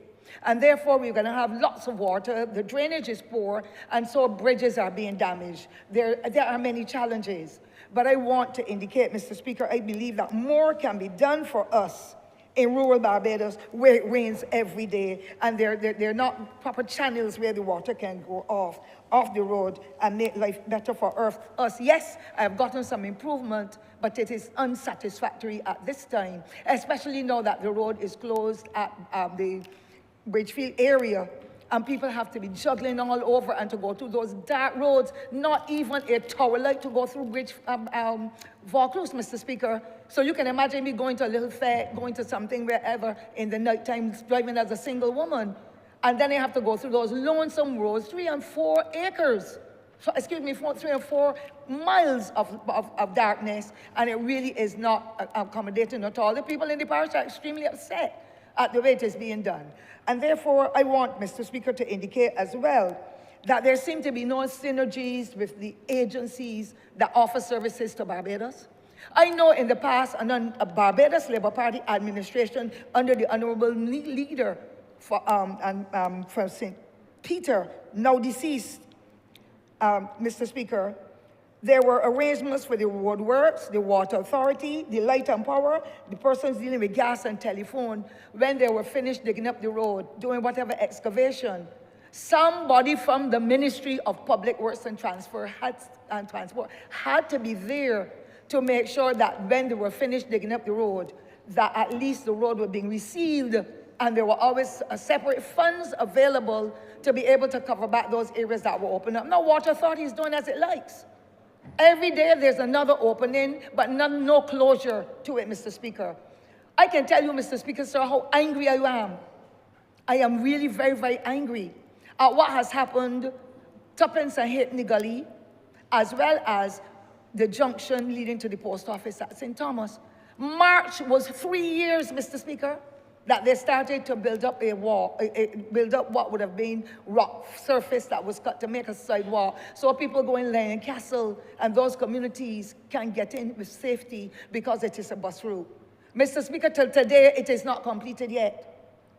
And therefore, we're going to have lots of water. The drainage is poor, and so bridges are being damaged. There are many challenges. But I want to indicate, Mr. Speaker, I believe that more can be done for us in rural Barbados where it rains every day, and there are not proper channels where the water can go off the road and make life better for us. Yes, I have gotten some improvement, but it is unsatisfactory at this time, especially now that the road is closed at the Bridgefield area, and people have to be juggling all over and to go through those dark roads, not even a tower light to go through Vaucluse, Mr. Speaker. So you can imagine me going to a little fair, going to something wherever in the night time, driving as a single woman. And then I have to go through those lonesome roads, 3 and 4 acres. So, 3 and 4 miles of darkness, and it really is not accommodating at all. The people in the parish are extremely upset at the way it is being done. And therefore, I want, Mr. Speaker, to indicate as well that there seem to be no synergies with the agencies that offer services to Barbados. I know in the past, and a Barbados Labour Party administration under the Honourable leader from St. Peter, now deceased, Mr. Speaker, there were arrangements for the road works, the water authority, the light and power, the persons dealing with gas and telephone. When they were finished digging up the road, doing whatever excavation, somebody from the Ministry of Public Works and Transport had to be there to make sure that when they were finished digging up the road, that at least the road was being resealed, and there were always separate funds available to be able to cover back those areas that were open up. Now, Water Authority is doing as it likes. Every day there's another opening, but no closure to it, Mr. Speaker. I can tell you, Mr. Speaker, sir, how angry I am. I am really very, very angry at what has happened Tuppence and Halfpenny Gully, as well as the junction leading to the post office at St. Thomas. March was 3 years, Mr. Speaker, that they started to build up a wall, build up what would have been rock surface that was cut to make a sidewalk, so people going Lion Castle and those communities can get in with safety because it is a bus route. Mr. Speaker, till today, it is not completed yet.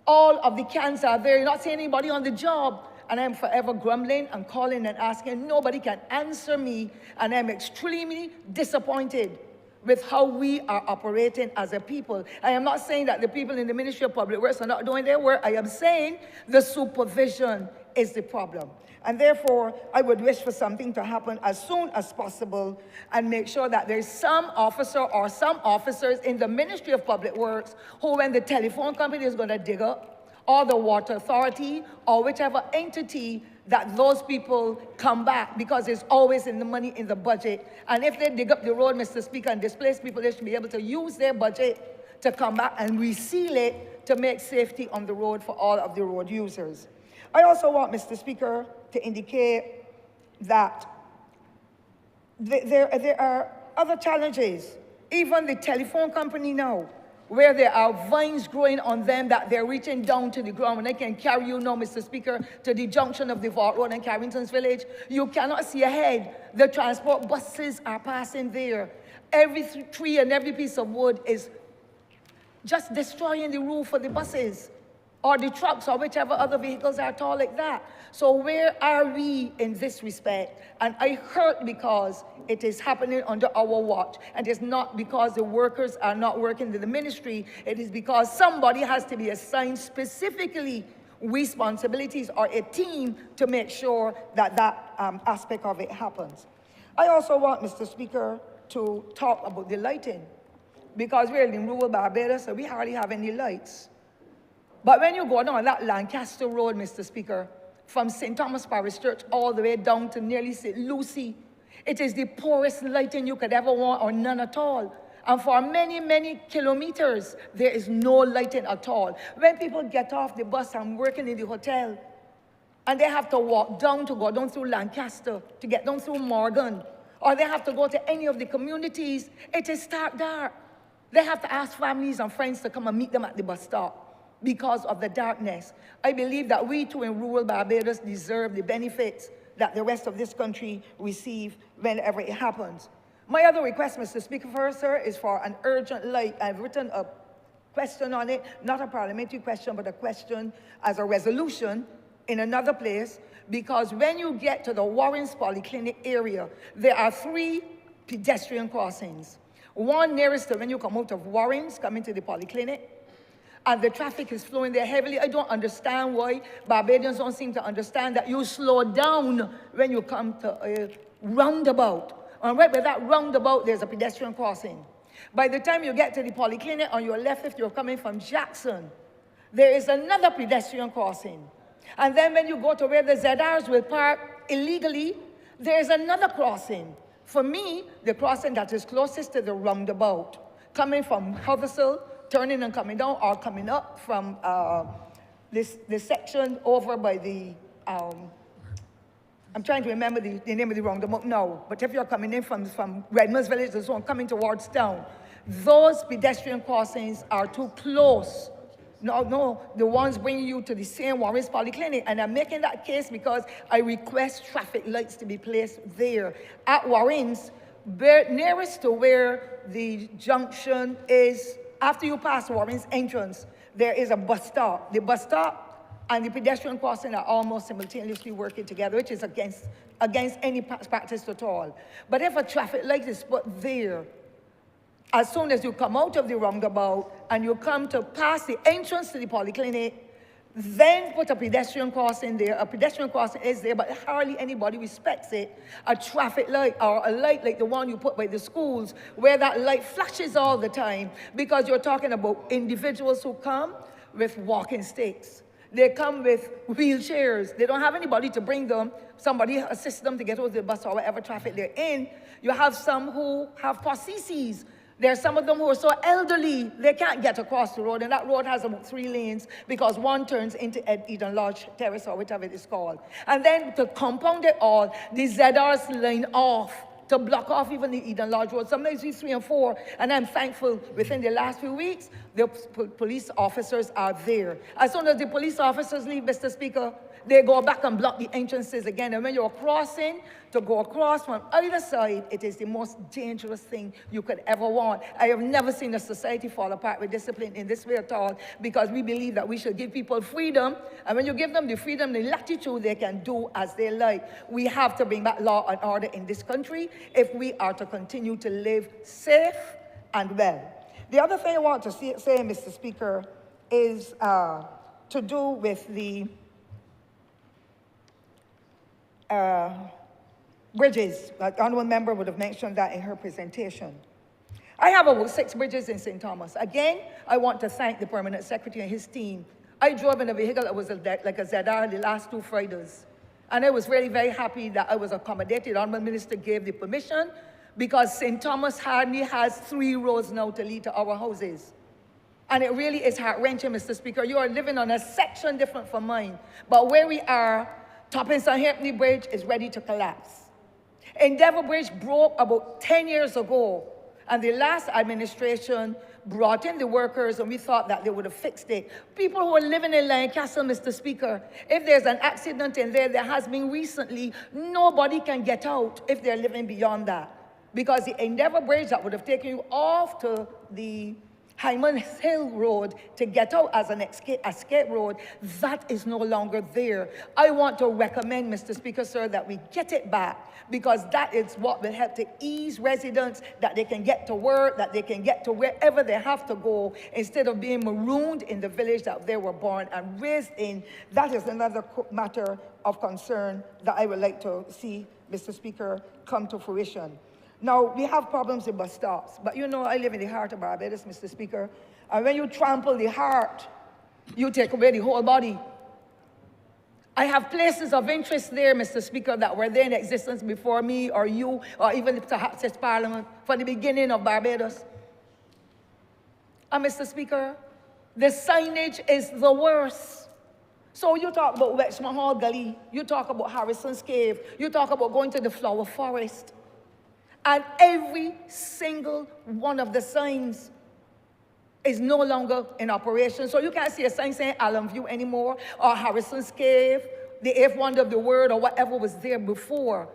All of the cans are there. You're not seeing anybody on the job. And I'm forever grumbling and calling and asking. Nobody can answer me. And I'm extremely disappointed with how we are operating as a people. I am not saying that the people in the Ministry of Public Works are not doing their work. I am saying the supervision is the problem. And therefore, I would wish for something to happen as soon as possible and make sure that there's some officer or some officers in the Ministry of Public Works who, when the telephone company is going to dig up, or the water authority, or whichever entity, that those people come back, because it's always in the money in the budget. And if they dig up the road, Mr. Speaker, and displace people, they should be able to use their budget to come back and reseal it to make safety on the road for all of the road users. I also want, Mr. Speaker, to indicate that there are other challenges. Even the telephone company now, where there are vines growing on them that they're reaching down to the ground. And I can carry you now, Mr. Speaker, to the junction of the Vault Road and Carrington's Village. You cannot see ahead. The transport buses are passing there. Every tree and every piece of wood is just destroying the roof of the buses or the trucks or whichever other vehicles are tall like that. So where are we in this respect? And I hurt because it is happening under our watch. And it's not because the workers are not working in the ministry. It is because somebody has to be assigned specifically responsibilities or a team to make sure that that aspect of it happens. I also want, Mr. Speaker, to talk about the lighting, because we're in rural Barbados, so we hardly have any lights. But when you go down that Lancaster Road, Mr. Speaker, from St. Thomas Parish Church all the way down to nearly St. Lucie, it is the poorest lighting you could ever want, or none at all. And for many, many kilometers, there is no lighting at all. When people get off the bus and working in the hotel, and they have to walk down to go down through Lancaster, to get down through Morgan, or they have to go to any of the communities, it is stark dark. They have to ask families and friends to come and meet them at the bus stop because of the darkness. I believe that we too in rural Barbados deserve the benefits that the rest of this country receive whenever it happens. My other request, Mr. Speaker, first, sir, is for an urgent light. I've written a question on it, not a parliamentary question, but a question as a resolution in another place, because when you get to the Warrens Polyclinic area, there are 3 pedestrian crossings. One nearest to when you come out of Warrens, coming to the Polyclinic, and the traffic is flowing there heavily. I don't understand why Barbadians don't seem to understand that you slow down when you come to a roundabout. And right by that roundabout, there's a pedestrian crossing. By the time you get to the Polyclinic, on your left, if you're coming from Jackson, there is another pedestrian crossing. And then when you go to where the ZRs will park illegally, there's another crossing. For me, the crossing that is closest to the roundabout, coming from Huddersfield, turning and coming down, or coming up from this section over by the, I'm trying to remember the name of the roundabout now, but if you're coming in from Redmond's Village, there's one coming towards town, those pedestrian crossings are too close. No, the ones bringing you to the same Warrens Polyclinic. And I'm making that case because I request traffic lights to be placed there. At Warrens, nearest to where the junction is, after you pass Warrens entrance, there is a bus stop. The bus stop and the pedestrian crossing are almost simultaneously working together, which is against any practice at all. But if a traffic light is put there, as soon as you come out of the roundabout and you come to pass the entrance to the Polyclinic, then put a pedestrian crossing there. A pedestrian crossing is there, but hardly anybody respects it. A traffic light or a light like the one you put by the schools, where that light flashes all the time, because you're talking about individuals who come with walking sticks. They come with wheelchairs. They don't have anybody to bring them. Somebody assists them to get over the bus or whatever traffic they're in. You have some who have prostheses. There are some of them who are so elderly, they can't get across the road, and that road has about 3 lanes because one turns into Eden Lodge Terrace or whatever it is called. And then to compound it all, the ZRs line off to block off even the Eden Lodge Road. Sometimes it's 3 and 4, and I'm thankful within the last few weeks, the police officers are there. As soon as the police officers leave, Mr. Speaker, they go back and block the entrances again. And when you're crossing, to go across from either side, it is the most dangerous thing you could ever want. I have never seen a society fall apart with discipline in this way at all, because we believe that we should give people freedom. And when you give them the freedom, the latitude, they can do as they like. We have to bring back law and order in this country if we are to continue to live safe and well. The other thing I want to say, Mr. Speaker, is to do with the bridges. The honourable member would have mentioned that in her presentation. I have about 6 bridges in St. Thomas. Again, I want to thank the permanent secretary and his team. I drove in a vehicle that was like a ZR the last 2 Fridays. And I was really very happy that I was accommodated. The honourable minister gave the permission, because St. Thomas hardly has 3 roads now to lead to our houses. And it really is heart-wrenching, Mr. Speaker. You are living on a section different from mine. But where we are, Toppings and Hampney Bridge is ready to collapse. Endeavour Bridge broke about 10 years ago, and the last administration brought in the workers, and we thought that they would have fixed it. People who are living in Lancaster, Mr. Speaker, if there's an accident in there, there has been recently, nobody can get out if they're living beyond that. Because the Endeavour Bridge that would have taken you off to the Hyman Hill Road to get out as an escape road, that is no longer there. I want to recommend, Mr. Speaker, sir, that we get it back, because that is what will help to ease residents, that they can get to work, that they can get to wherever they have to go, instead of being marooned in the village that they were born and raised in. That is another matter of concern that I would like to see, Mr. Speaker, come to fruition. Now, we have problems with bus stops, but you know I live in the heart of Barbados, Mr. Speaker, and when you trample the heart, you take away the whole body. I have places of interest there, Mr. Speaker, that were there in existence before me or you, or even perhaps this Parliament, for the beginning of Barbados. And Mr. Speaker, the signage is the worst. So you talk about Wexman Hall Gully, you talk about Harrison's Cave, you talk about going to the Flower Forest. And every single one of the signs is no longer in operation. So you can't see a sign saying Allen View anymore, or Harrison's Cave, the eighth wonder of the world, or whatever was there before.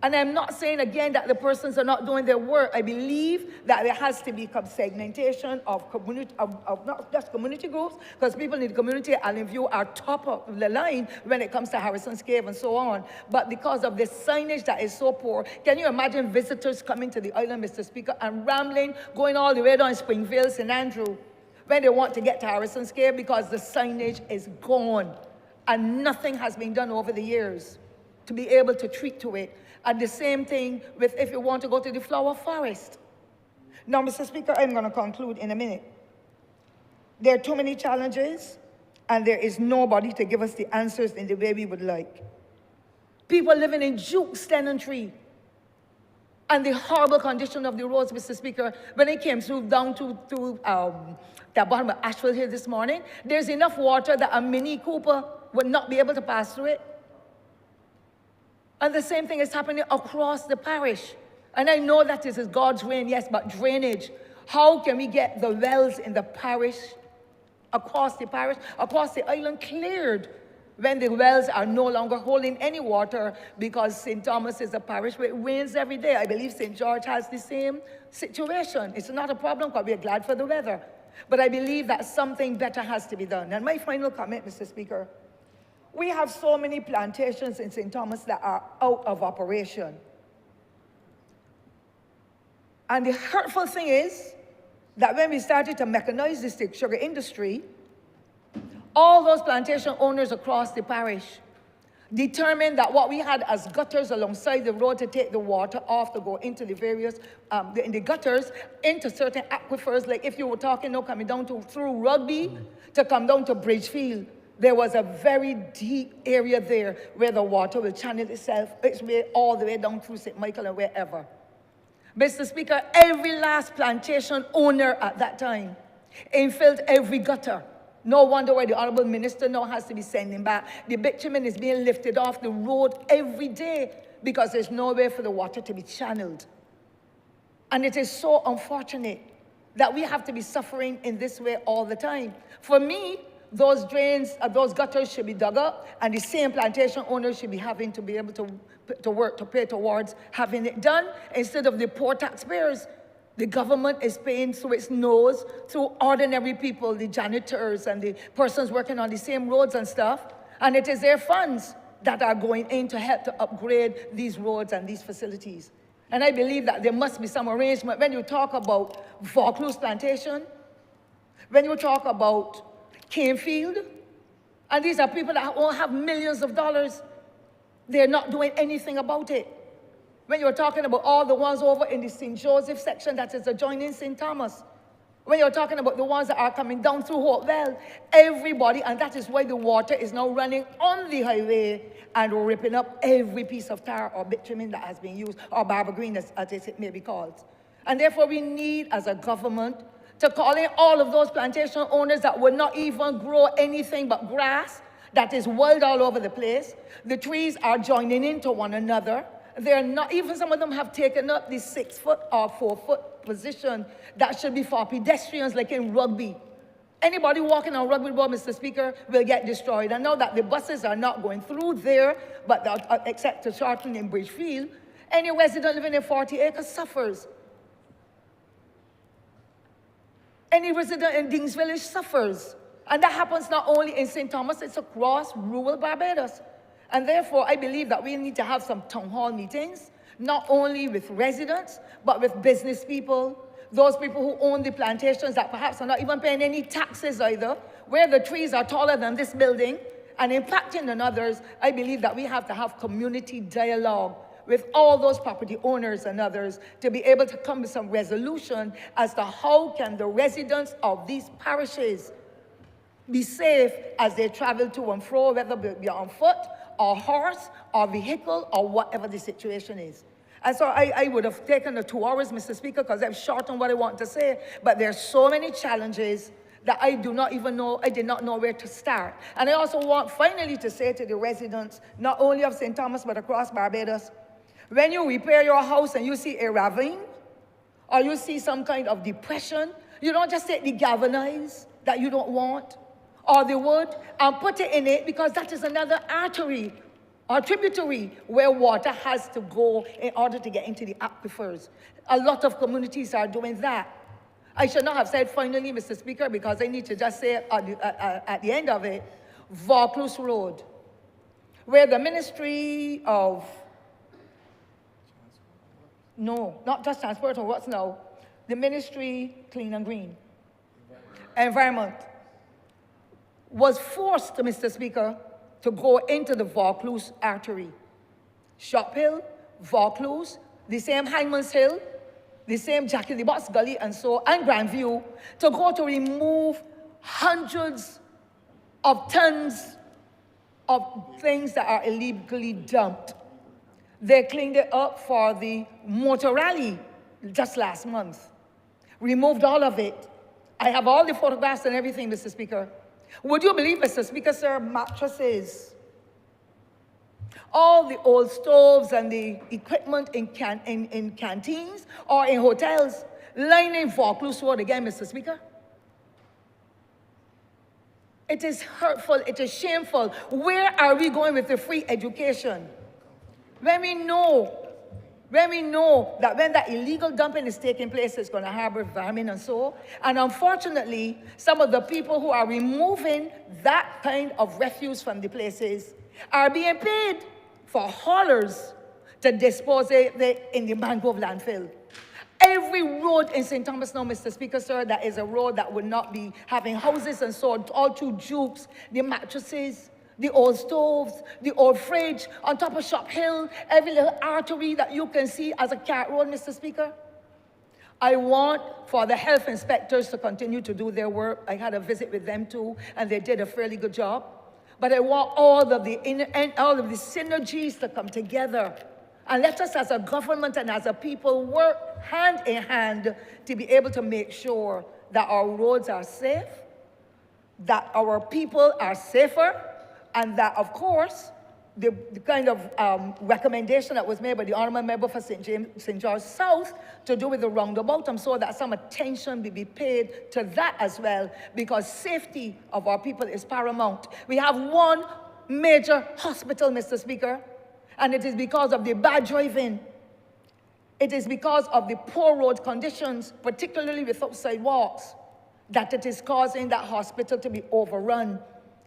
And I'm not saying again that the persons are not doing their work. I believe that there has to be segmentation of community, of not just community groups, because people in the community at Allen View are top of the line when it comes to Harrison's Cave and so on. But because of the signage that is so poor, can you imagine visitors coming to the island, Mr. Speaker, and rambling, going all the way down Springvale, St. Andrew, when they want to get to Harrison's Cave, because the signage is gone and nothing has been done over the years to be able to treat to it. And the same thing with if you want to go to the Flower Forest. Now, Mr. Speaker, I'm going to conclude in a minute. There are too many challenges, and there is nobody to give us the answers in the way we would like. People living in Jukes tenantry, and the horrible condition of the roads, Mr. Speaker. When I came through down to the bottom of Asheville here this morning, there's enough water that a Mini Cooper would not be able to pass through it. And the same thing is happening across the parish. And I know that this is God's rain, yes, but drainage. How can we get the wells in the parish, across the island cleared when the wells are no longer holding any water, because St. Thomas is a parish where it rains every day. I believe St. George has the same situation. It's not a problem because we're glad for the weather. But I believe that something better has to be done. And my final comment, Mr. Speaker, we have so many plantations in St. Thomas that are out of operation. And the hurtful thing is that when we started to mechanize the stick sugar industry, all those plantation owners across the parish determined that what we had as gutters alongside the road to take the water off to go into the various, in the gutters, into certain aquifers, like if you were talking, coming down through Rugby to come down to Bridgefield, there was a very deep area there where the water will channel its way all the way down through St. Michael and wherever. Mr. Speaker, every last plantation owner at that time infilled every gutter. No wonder why the Honourable Minister now has to be sending back. The bitumen is being lifted off the road every day because there's no way for the water to be channeled. And it is so unfortunate that we have to be suffering in this way all the time. For me, those drains, those gutters should be dug up, and the same plantation owners should be having to be able to work, to pay towards having it done, instead of the poor taxpayers. The government is paying through its nose, through ordinary people, the janitors and the persons working on the same roads and stuff, and it is their funds that are going in to help to upgrade these roads and these facilities. And I believe that there must be some arrangement. When you talk about Vaucluse Plantation, when you talk about Canefield, and these are people that all have millions of dollars, they're not doing anything about it. When you're talking about all the ones over in the St. Joseph section that is adjoining St. Thomas, when you're talking about the ones that are coming down through Hopewell, everybody, and that is why the water is now running on the highway and ripping up every piece of tar or bitumen that has been used, or Barber Green as it may be called. And therefore we need, as a government, to call in all of those plantation owners that would not even grow anything but grass that is wild all over the place. The trees are joining into one another, They're not, even some of them have taken up the 6 foot or 4 foot position that should be for pedestrians, like in rugby. Anybody walking on rugby ball, Mr. Speaker, will get destroyed. I know that the buses are not going through there, but except to Charlton and Bridgefield, any resident living in 40 acres suffers. Any resident in Dings Village suffers. And that happens not only in St. Thomas, it's across rural Barbados. And therefore, I believe that we need to have some town hall meetings, not only with residents, but with business people, those people who own the plantations that perhaps are not even paying any taxes either, where the trees are taller than this building and impacting on others. I believe that we have to have community dialogue with all those property owners and others to be able to come with some resolution as to how can the residents of these parishes be safe as they travel to and fro, whether it be on foot or horse or vehicle or whatever the situation is. And so I would have taken the 2 hours, Mr. Speaker, because I've shortened what I want to say, but there's so many challenges that I did not know where to start. And I also want finally to say to the residents, not only of St. Thomas, but across Barbados, when you repair your house and you see a ravine, or you see some kind of depression, you don't just take the galvanized that you don't want, or the wood, and put it in it, because that is another artery or tributary where water has to go in order to get into the aquifers. A lot of communities are doing that. I should not have said finally, Mr. Speaker, because I need to just say at the end of it, Vaucluse Road, where the Ministry of, no, not just Transport or what's now, the Ministry Clean and Green, Environment, was forced, Mr. Speaker, to go into the Vaucluse artery. Shop Hill, Vaucluse, the same Hangman's Hill, the same Jack in the Box Gully and Grandview, to go to remove hundreds of tons of things that are illegally dumped. They cleaned it up for the motor rally just last month. Removed all of it. I have all the photographs and everything, Mr. Speaker. Would you believe, Mr. Speaker, sir, mattresses, all the old stoves and the equipment in canteens or in hotels lining Vaucluse Road again, Mr. Speaker? It is hurtful, it is shameful. Where are we going with the free education? When we know that when that illegal dumping is taking place, it's going to harbor vermin and so. And unfortunately, some of the people who are removing that kind of refuse from the places are being paid for haulers to dispose it in the mangrove landfill. Every road in St. Thomas now, Mr. Speaker, sir, that is a road that would not be having houses and so all through jukes, the mattresses, the old stoves, the old fridge, on top of Shop Hill, every little artery that you can see as a carrot road, Mr. Speaker. I want for the health inspectors to continue to do their work. I had a visit with them too, and they did a fairly good job. But I want all of the synergies to come together. And let us as a government and as a people work hand in hand to be able to make sure that our roads are safe, that our people are safer, and that, of course, the kind of recommendation that was made by the Honourable Member for St. George South to do with the roundabout, I'm sure that some attention will be paid to that as well, because safety of our people is paramount. We have one major hospital, Mr. Speaker, and it is because of the bad driving. It is because of the poor road conditions, particularly without sidewalks, that it is causing that hospital to be overrun.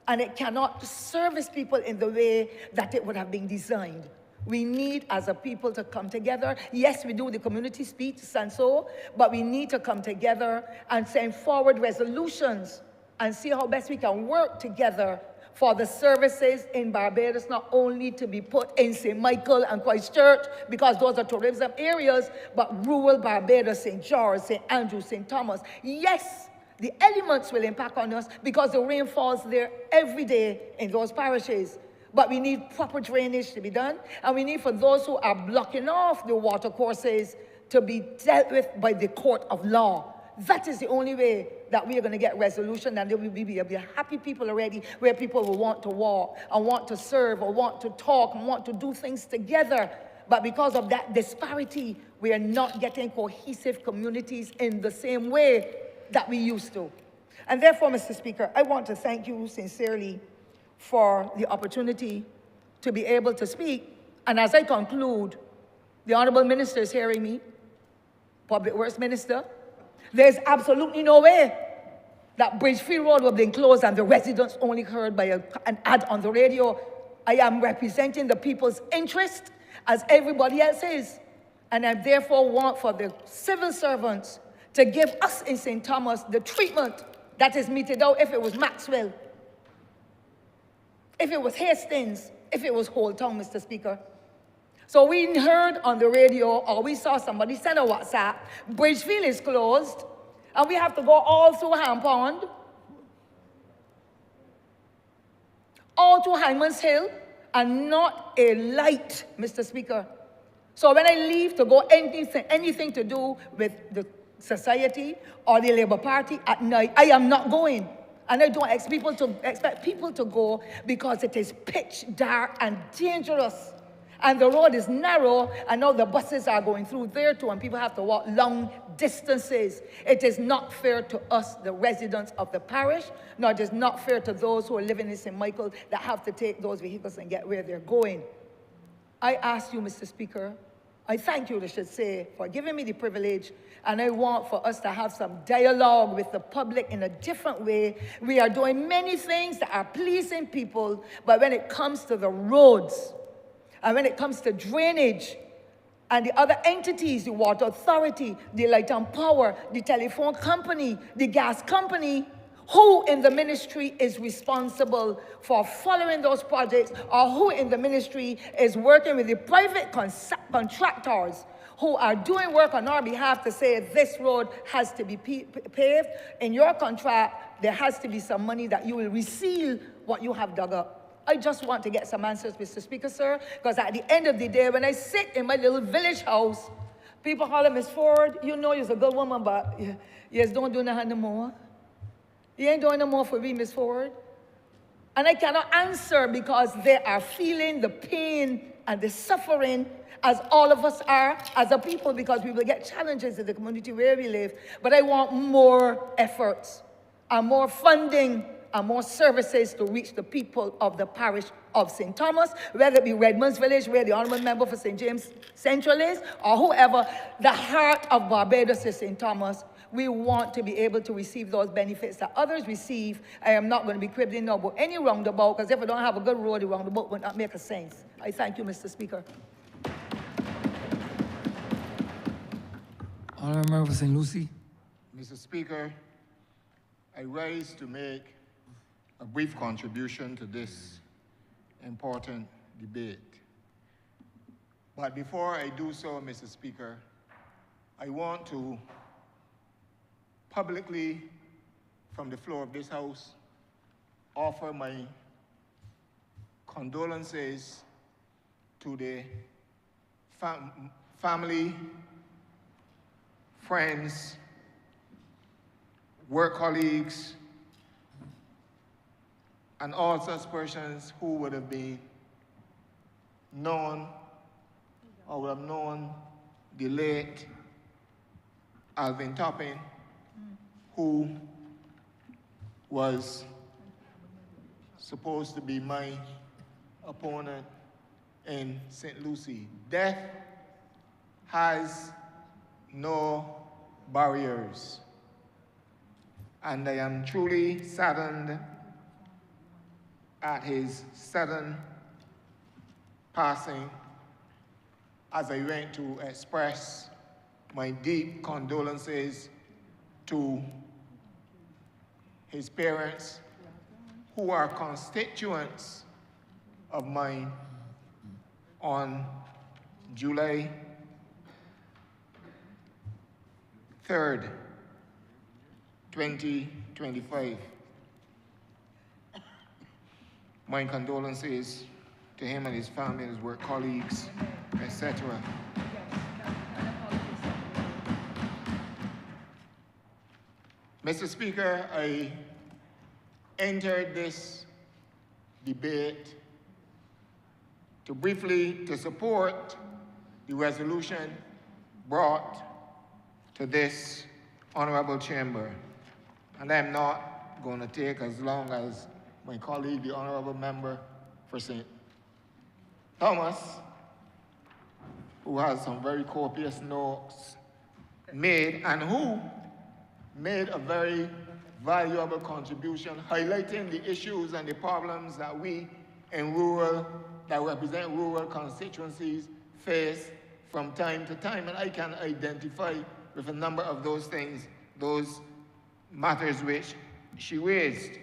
And it cannot service people in the way that it would have been designed. We need, as a people, to come together. Yes, we do the community speech and so, but we need to come together and send forward resolutions and see how best we can work together for the services in Barbados, not only to be put in St. Michael and Christchurch, because those are tourism areas, but rural Barbados, St. George, St. Andrew, St. Thomas. Yes, the elements will impact on us because the rain falls there every day in those parishes. But we need proper drainage to be done, and we need for those who are blocking off the water courses to be dealt with by the court of law. That is the only way that we are going to get resolution, and there will be happy people already, where people will want to walk and want to serve or want to talk and want to do things together. But because of that disparity, we are not getting cohesive communities in the same way that we used to. And therefore, Mr. Speaker, I want to thank you sincerely for the opportunity to be able to speak. And as I conclude, the Honourable Minister is hearing me, Public Works Minister. There's absolutely no way that Bridgefield Road would have been closed and the residents only heard by an ad on the radio. I am representing the people's interest as everybody else is. And I therefore want for the civil servants to give us in St. Thomas the treatment that is meted out if it was Maxwell, if it was Hastings, if it was Whole Town, Mr. Speaker. So we heard on the radio, or we saw somebody send a WhatsApp, Bridgefield is closed, and we have to go all through Ham Pond, all to Hyman's Hill, and not a light, Mr. Speaker. So when I leave to go anything to do with the society or the Labour Party at night, I am not going. And I don't expect people to go because it is pitch dark and dangerous. And the road is narrow, and now the buses are going through there too, and people have to walk long distances. It is not fair to us, the residents of the parish, nor it is not fair to those who are living in St. Michael that have to take those vehicles and get where they're going. I ask you, Mr. Speaker, I thank you, I should say, for giving me the privilege, and I want for us to have some dialogue with the public in a different way. We are doing many things that are pleasing people, but when it comes to the roads, and when it comes to drainage, and the other entities, the water authority, the light and power, the telephone company, the gas company, who in the ministry is responsible for following those projects, or who in the ministry is working with the private contractors who are doing work on our behalf to say this road has to be paved. In your contract, there has to be some money that you will reseal what you have dug up. I just want to get some answers, Mr. Speaker, sir, because at the end of the day, when I sit in my little village house, people call Miss Ford, you know you're a good woman, but you just don't do nothing no more. You ain't doing no more for me, Miss Ford. And I cannot answer because they are feeling the pain and the suffering as all of us are as a people, because we will get challenges in the community where we live. But I want more efforts and more funding and more services to reach the people of the parish of St. Thomas, whether it be Redmonds Village, where the Honourable Member for St. James Central is, or whoever. The heart of Barbados is St. Thomas. We want to be able to receive those benefits that others receive. I am not going to be quibbling now about any roundabout, because if I don't have a good road, the roundabout will not make a sense. I thank you, Mr. Speaker. Honourable Member for St. Lucie. Mr. Speaker, I rise to make a brief contribution to this important debate. But before I do so, Mr. Speaker, I want to publicly, from the floor of this House, offer my condolences to the family, friends, work colleagues, and all such persons who would have been known or would have known the late Alvin Toppin, who was supposed to be my opponent in St. Lucie. Death has no barriers, and I am truly saddened at his sudden passing, as I went to express my deep condolences to his parents, who are constituents of mine, on July 3rd, 2025. My condolences to him and his family and his work colleagues, etc. Mr. Speaker, I entered this debate to briefly support the resolution brought to this honorable chamber. And I'm not going to take as long as my colleague, the honorable member for St. Thomas, who has some very copious notes made, and who made a very valuable contribution highlighting the issues and the problems that we in that represent rural constituencies face from time to time. And I can identify with a number of those things, those matters which she raised.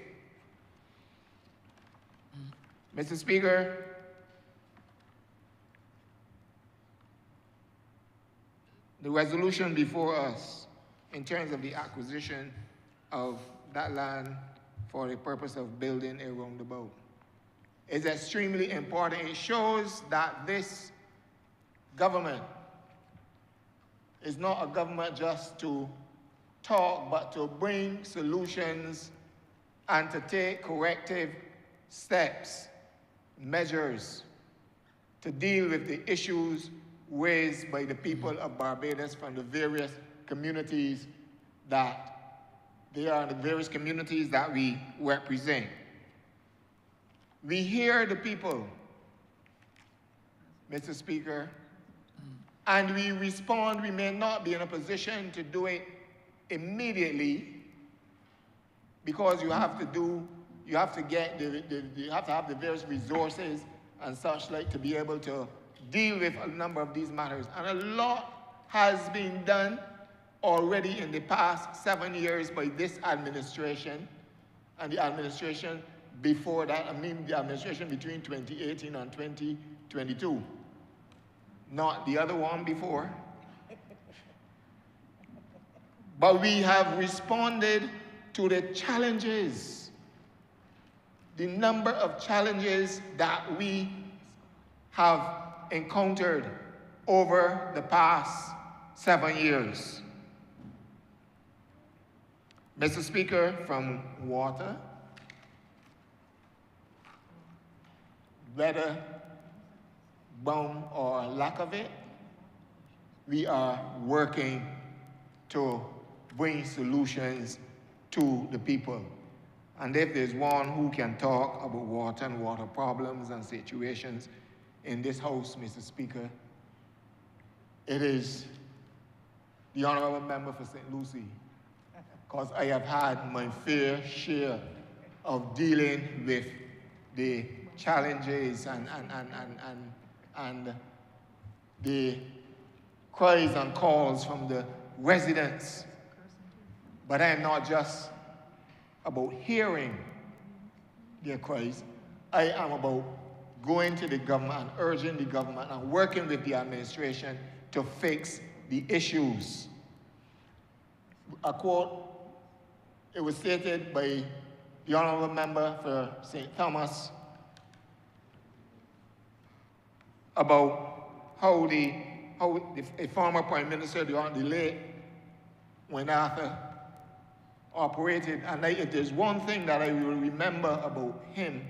Mr. Speaker, the resolution before us in terms of the acquisition of that land for the purpose of building a roundabout is extremely important. It shows that this government is not a government just to talk, but to bring solutions and to take corrective steps, measures to deal with the issues raised by the people of Barbados from the various communities that they are, the various communities that we represent. We hear the people, Mr. Speaker, and we respond. We may not be in a position to do it immediately because you have to have the various resources and such like to be able to deal with a number of these matters. And a lot has been done already in the past 7 years by this administration and the administration before that, I mean the administration between 2018 and 2022. Not the other one before. But we have responded to the challenges, the number of challenges that we have encountered over the past 7 years. Mr. Speaker, from water, whether bound or lack of it, we are working to bring solutions to the people. And if there's one who can talk about water and water problems and situations in this House, Mr. Speaker, it is the honorable member for St. Lucie, because I have had my fair share of dealing with the challenges and the cries and calls from the residents. But I am not just about hearing their cries. I am about going to the government and urging the government and working with the administration to fix the issues. A quote, it was stated by the honorable member for St. Thomas about how a former prime minister, the late when Arthur operated, and if there's one thing that I will remember about him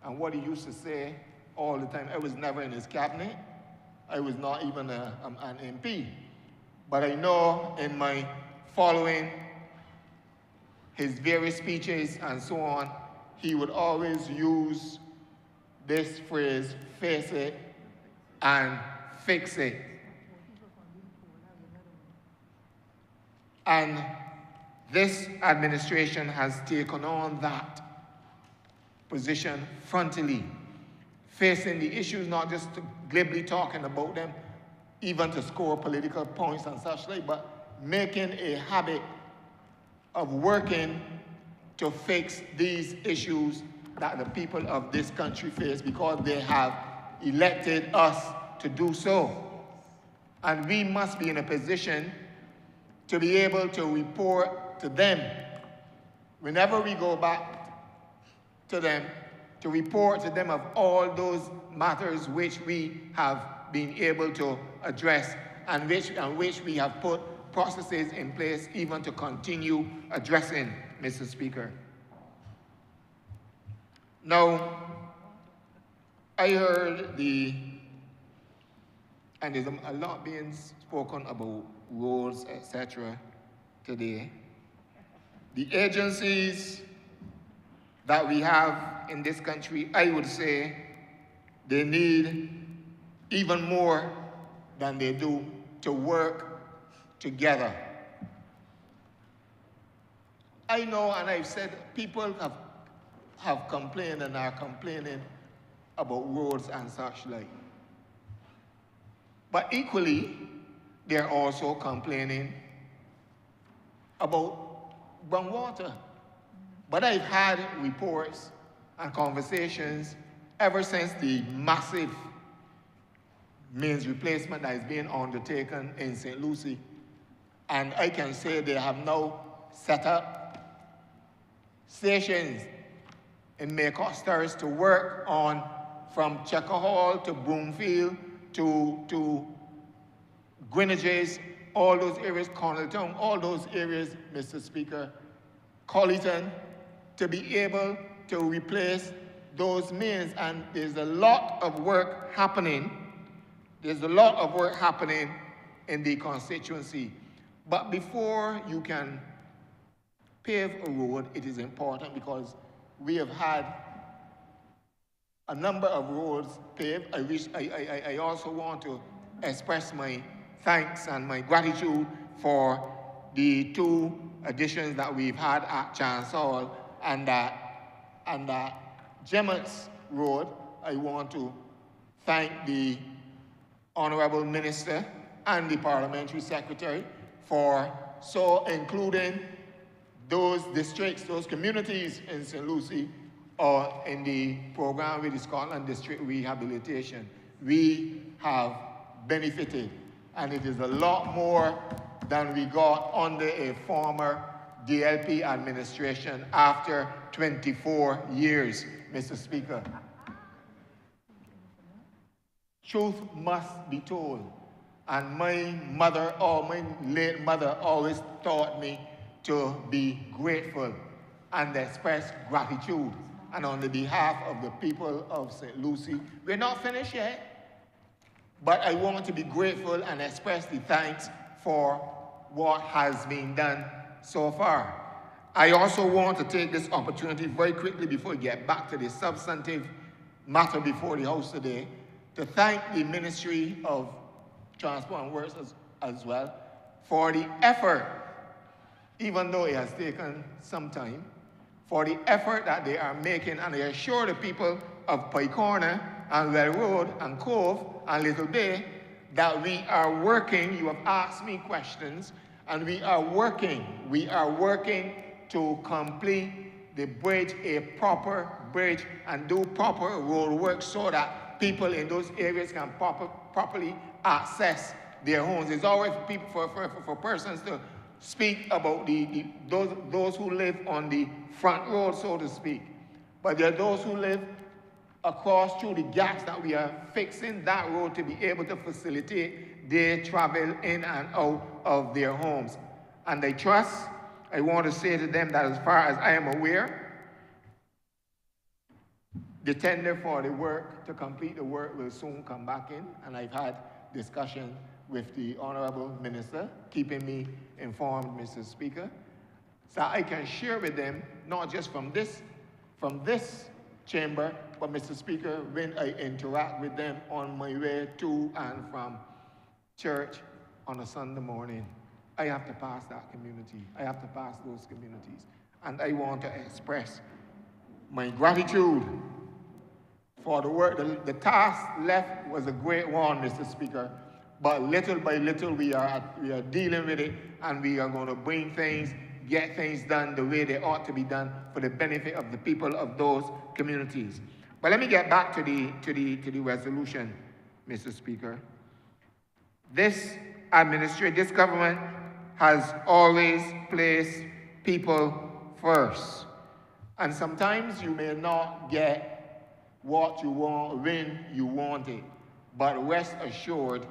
and what he used to say all the time. I was never in his cabinet. I was not even an MP. But I know in my following his various speeches and so on, he would always use this phrase, face it and fix it. And this administration has taken on that position frontally, facing the issues, not just glibly talking about them, even to score political points and such like, but making a habit of working to fix these issues that the people of this country face because they have elected us to do so. And we must be in a position to be able to report to them whenever we go back to them, to report to them of all those matters which we have been able to address and which we have put processes in place even to continue addressing, Mr. Speaker. Now, I heard the and there's a lot being spoken about roads, etc. today. The agencies that we have in this country, I would say, they need even more than they do to work together. I know, and I've said, people have complained and are complaining about roads and such like. But equally, they're also complaining about groundwater. But I've had reports and conversations ever since the massive mains replacement that is being undertaken in St. Lucie. And I can say they have now set up stations in Maycosters to work on from Checker Hall to Broomfield to Greenwiches, all those areas, Connelltown, all those areas, Mr. Speaker, Colleton, to be able to replace those mains. And there's a lot of work happening. There's a lot of work happening in the constituency. But before you can pave a road, it is important because we have had a number of roads paved. I also want to express my thanks and my gratitude for the 2 additions that we've had at Chance Hall and that Gemmett's Road. I want to thank the Honourable Minister and the Parliamentary Secretary for including those districts, those communities in St. Lucie, or in the program with the Scotland District Rehabilitation. We have benefited, and it is a lot more than we got under a former DLP administration after 24 years, Mr. Speaker. Truth must be told, and my mother, or my late mother, always taught me to be grateful and express gratitude. And on the behalf of the people of St. Lucie, we're not finished yet, but I want to be grateful and express the thanks for what has been done so far. I also want to take this opportunity very quickly before we get back to the substantive matter before the House today, to thank the Ministry of Transport and Works as well for the effort, even though it has taken some time, for the effort that they are making, and I assure the people of Pike Corner and Well Road and Cove and Little Bay that we are working. You have asked me questions, and we are working to complete the bridge, a proper bridge, and do proper road work so that people in those areas can properly access their homes. It's always for persons to speak about those who live on the front road, so to speak. But there are those who live across through the gaps that we are fixing that road to be able to facilitate their travel in and out of their homes. And I want to say to them that as far as I am aware, the tender for the work, to complete the work, will soon come back in, and I've had discussion with the Honourable Minister, keeping me informed, Mr. Speaker, so I can share with them, not just from this chamber, but Mr. Speaker, when I interact with them on my way to and from church on a Sunday morning, I have to pass that community. I have to pass those communities. And I want to express my gratitude for the work. The task left was a great one, Mr. Speaker, but little by little we are dealing with it, and we are going to get things done the way they ought to be done for the benefit of the people of those communities. But let me get back to the resolution, Mr. Speaker. This government has always placed people first. And sometimes you may not get what you want when you want it, but rest assured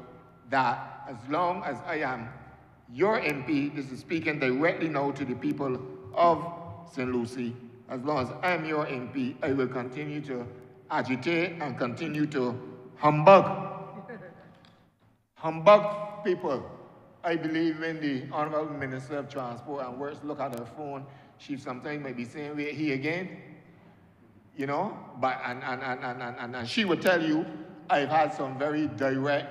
that as long as I am your MP, this is speaking directly now to the people of St. Lucie, as long as I am your MP, I will continue to agitate and continue to humbug humbug people. I believe when the Honourable Minister of Transport and Works look at her phone, she sometimes might be saying, wait, he again? You know, but and she would tell you, I've had some very direct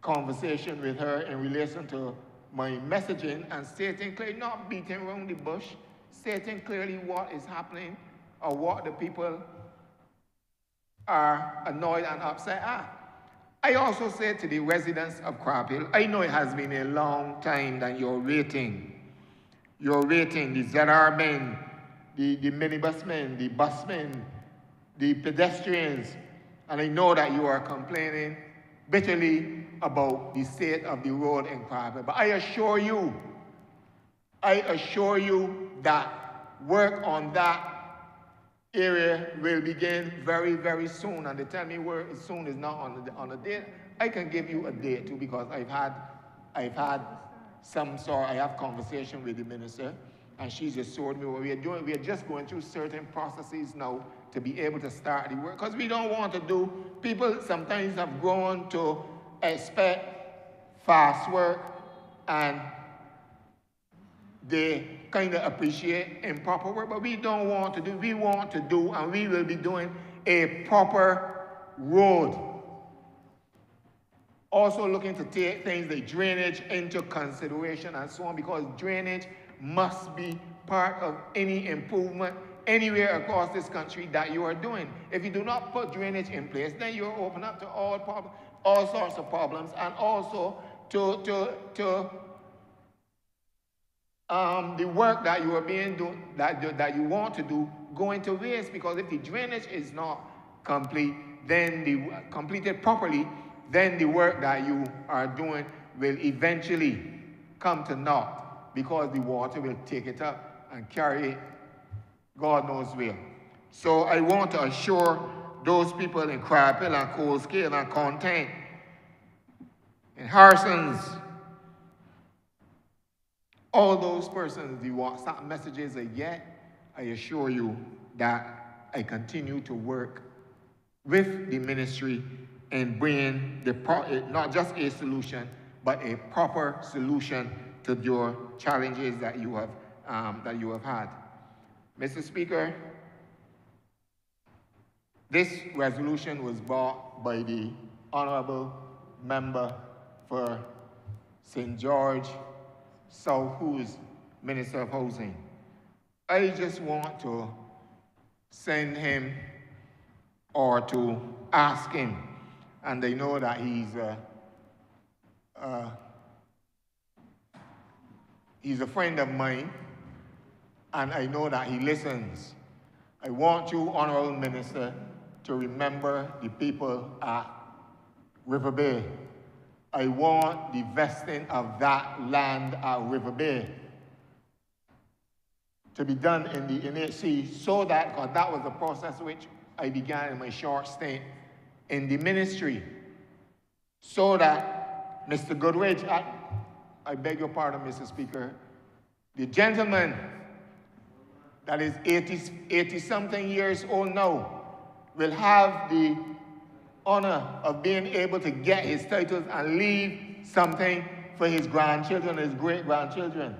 conversation with her in relation to my messaging and stating clearly, not beating around the bush, stating clearly what is happening or what the people are annoyed and upset at. I also said to the residents of Crab Hill, I know it has been a long time that you're waiting. You're waiting, the ZR men, the minibus men, the busmen, the pedestrians, and I know that you are complaining bitterly about the state of the road in Crab Hill. But I assure you that work on that area will begin very, very soon. And they tell me where soon is not on a date. I can give you a date too, because I've had some sort, I have conversation with the minister, and she's assured me what we are doing. We are just going through certain processes now to be able to start the work, because we don't want to do, people sometimes have grown to expect fast work, and they kind of appreciate improper work, but we don't want to do, we want to do, and we will be doing a proper road. Also looking to take things like drainage into consideration and so on, because drainage must be part of any improvement anywhere across this country that you are doing. If you do not put drainage in place, then you're open up to all sorts of problems, and also to the work that you are that you want to do go into waste, because if the drainage is not complete, then completed properly, then the work that you are doing will eventually come to naught, because the water will take it up and carry it God knows where. So I want to assure those people in Crab Hill and Cold Scale and Content, in Harrison's, all those persons, the WhatsApp messages I get, I assure you that I continue to work with the ministry and bring not just a solution, but a proper solution to your challenges that you have had. Mr. Speaker, this resolution was brought by the Honourable Member for St. George South, who is Minister of Housing. I just want to send him or to ask him, and I know that he's a friend of mine, and I know that he listens. I want you, Honourable Minister, to remember the people at River Bay. I want the vesting of that land at River Bay to be done in the NHC, so that, because that was the process which I began in my short stint in the ministry, so that Mr. Goodrich, I beg your pardon, Mr. Speaker, the gentleman that is 80-something years old now will have the honor of being able to get his titles and leave something for his grandchildren, his great-grandchildren.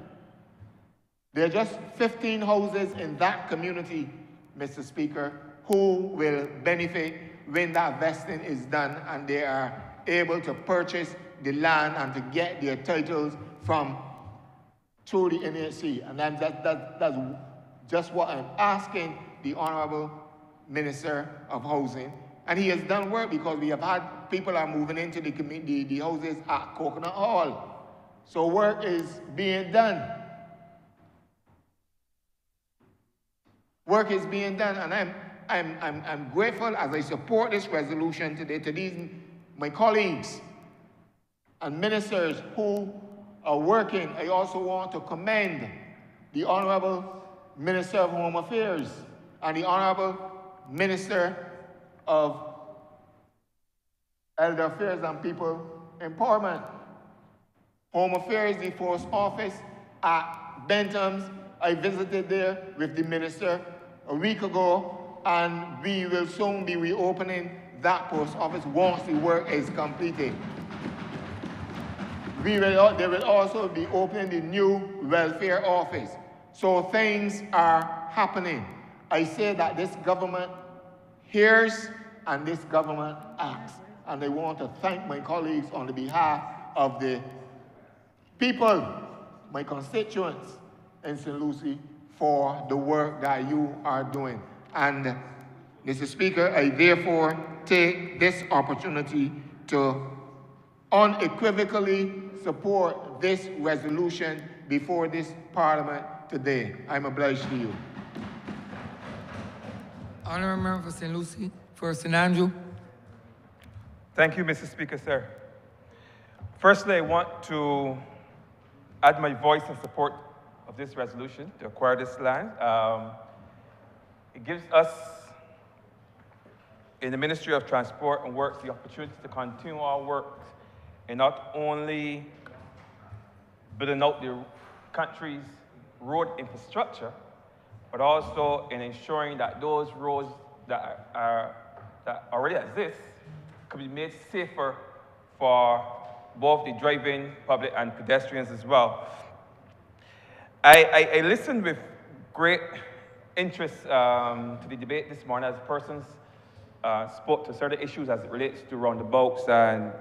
There are just 15 houses in that community, Mr. Speaker, who will benefit when that vesting is done and they are able to purchase the land and to get their titles through the NHC. And that's just what I'm asking the Honourable Minister of Housing. And he has done work, because we have had people are moving into the houses at Coconut Hall. So work is being done. Work is being done, and I'm grateful as I support this resolution today to these my colleagues and ministers who are working. I also want to commend the Honourable Minister of Home Affairs and the Honourable Minister of Elder Affairs and People Empowerment. Home Affairs, the Force Office at Bentham's, I visited there with the minister a week ago, and we will soon be reopening that post office once the work is completed. they will also be opening the new welfare office. So things are happening. I say that this government hears and this government acts. And I want to thank my colleagues on the behalf of the people, my constituents in St. Lucie, for the work that you are doing. And Mr. Speaker, I therefore take this opportunity to unequivocally support this resolution before this Parliament today. I'm obliged to you. Honourable Member for St. Lucie, for St. Andrew. Thank you, Mr. Speaker, sir. Firstly, I want to add my voice in support of this resolution to acquire this land. It gives us, in the Ministry of Transport and Works, the opportunity to continue our work in not only building out the country's road infrastructure, but also in ensuring that those roads that already exist could be made safer for both the driving public and pedestrians as well. I listened with great interest to the debate this morning as persons spoke to certain issues as it relates to roundabouts and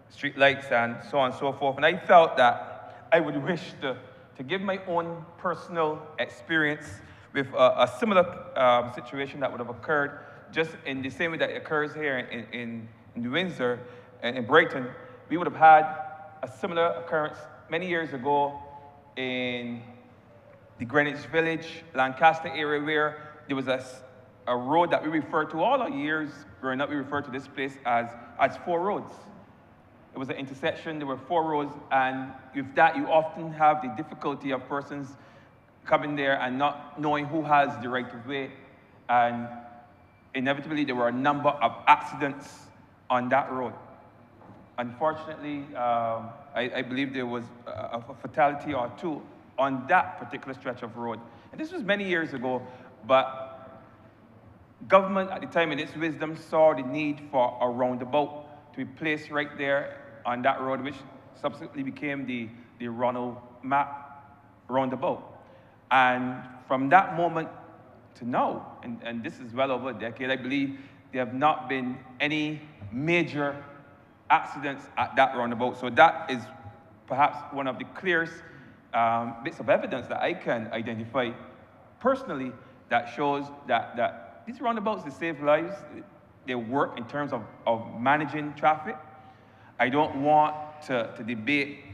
street lights and so on and so forth. And I felt that I would wish to give my own personal experience with a similar situation that would have occurred just in the same way that it occurs here in New Windsor and in Brighton. We would have had a similar occurrence many years ago in the Greenwich Village, Lancaster area, where there was a road that we referred to all our years growing up. We referred to this place as 4 roads. It was an intersection, there were 4 roads, and with that you often have the difficulty of persons coming there and not knowing who has the right of way. And inevitably there were a number of accidents on that road. Unfortunately, I believe there was a fatality or 2 on that particular stretch of road. And this was many years ago, but government at the time in its wisdom saw the need for a roundabout to be placed right there on that road, which subsequently became the Ronald Mack roundabout. And from that moment to now, and this is well over a decade, I believe there have not been any major accidents at that roundabout. So that is perhaps one of the clearest bits of evidence that I can identify personally that shows that these roundabouts, they save lives, they work in terms of managing traffic. I don't want to debate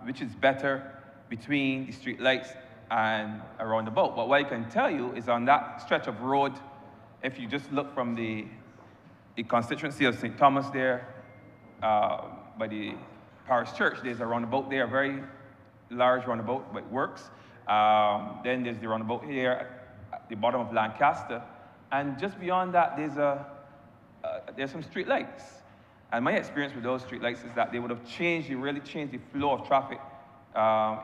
which is better between the street lights and a roundabout. But what I can tell you is on that stretch of road, if you just look from the constituency of St. Thomas there, by the parish church, there's a roundabout there, a very large roundabout, but it works. Then there's the roundabout here at the bottom of Lancaster. And just beyond that, there's some street lights. And my experience with those street lights is that they would have really changed the flow of traffic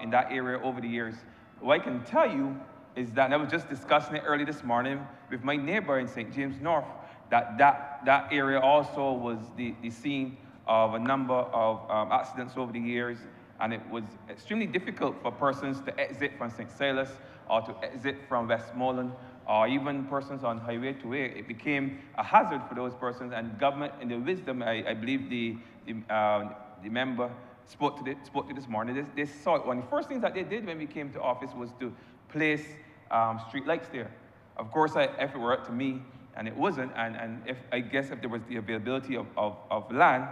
in that area over the years. What I can tell you is that, and I was just discussing it early this morning with my neighbor in St. James North, that area also was the scene of a number of accidents over the years, and it was extremely difficult for persons to exit from St. Silas or to exit from Westmoreland, or even persons on Highway 2A. It became a hazard for those persons, and government, in their wisdom, I believe the member spoke to this morning, they saw it. One of the first things that they did when we came to office was to place street lights there. Of course, if it were up to me, and it wasn't, and I guess if there was the availability of land,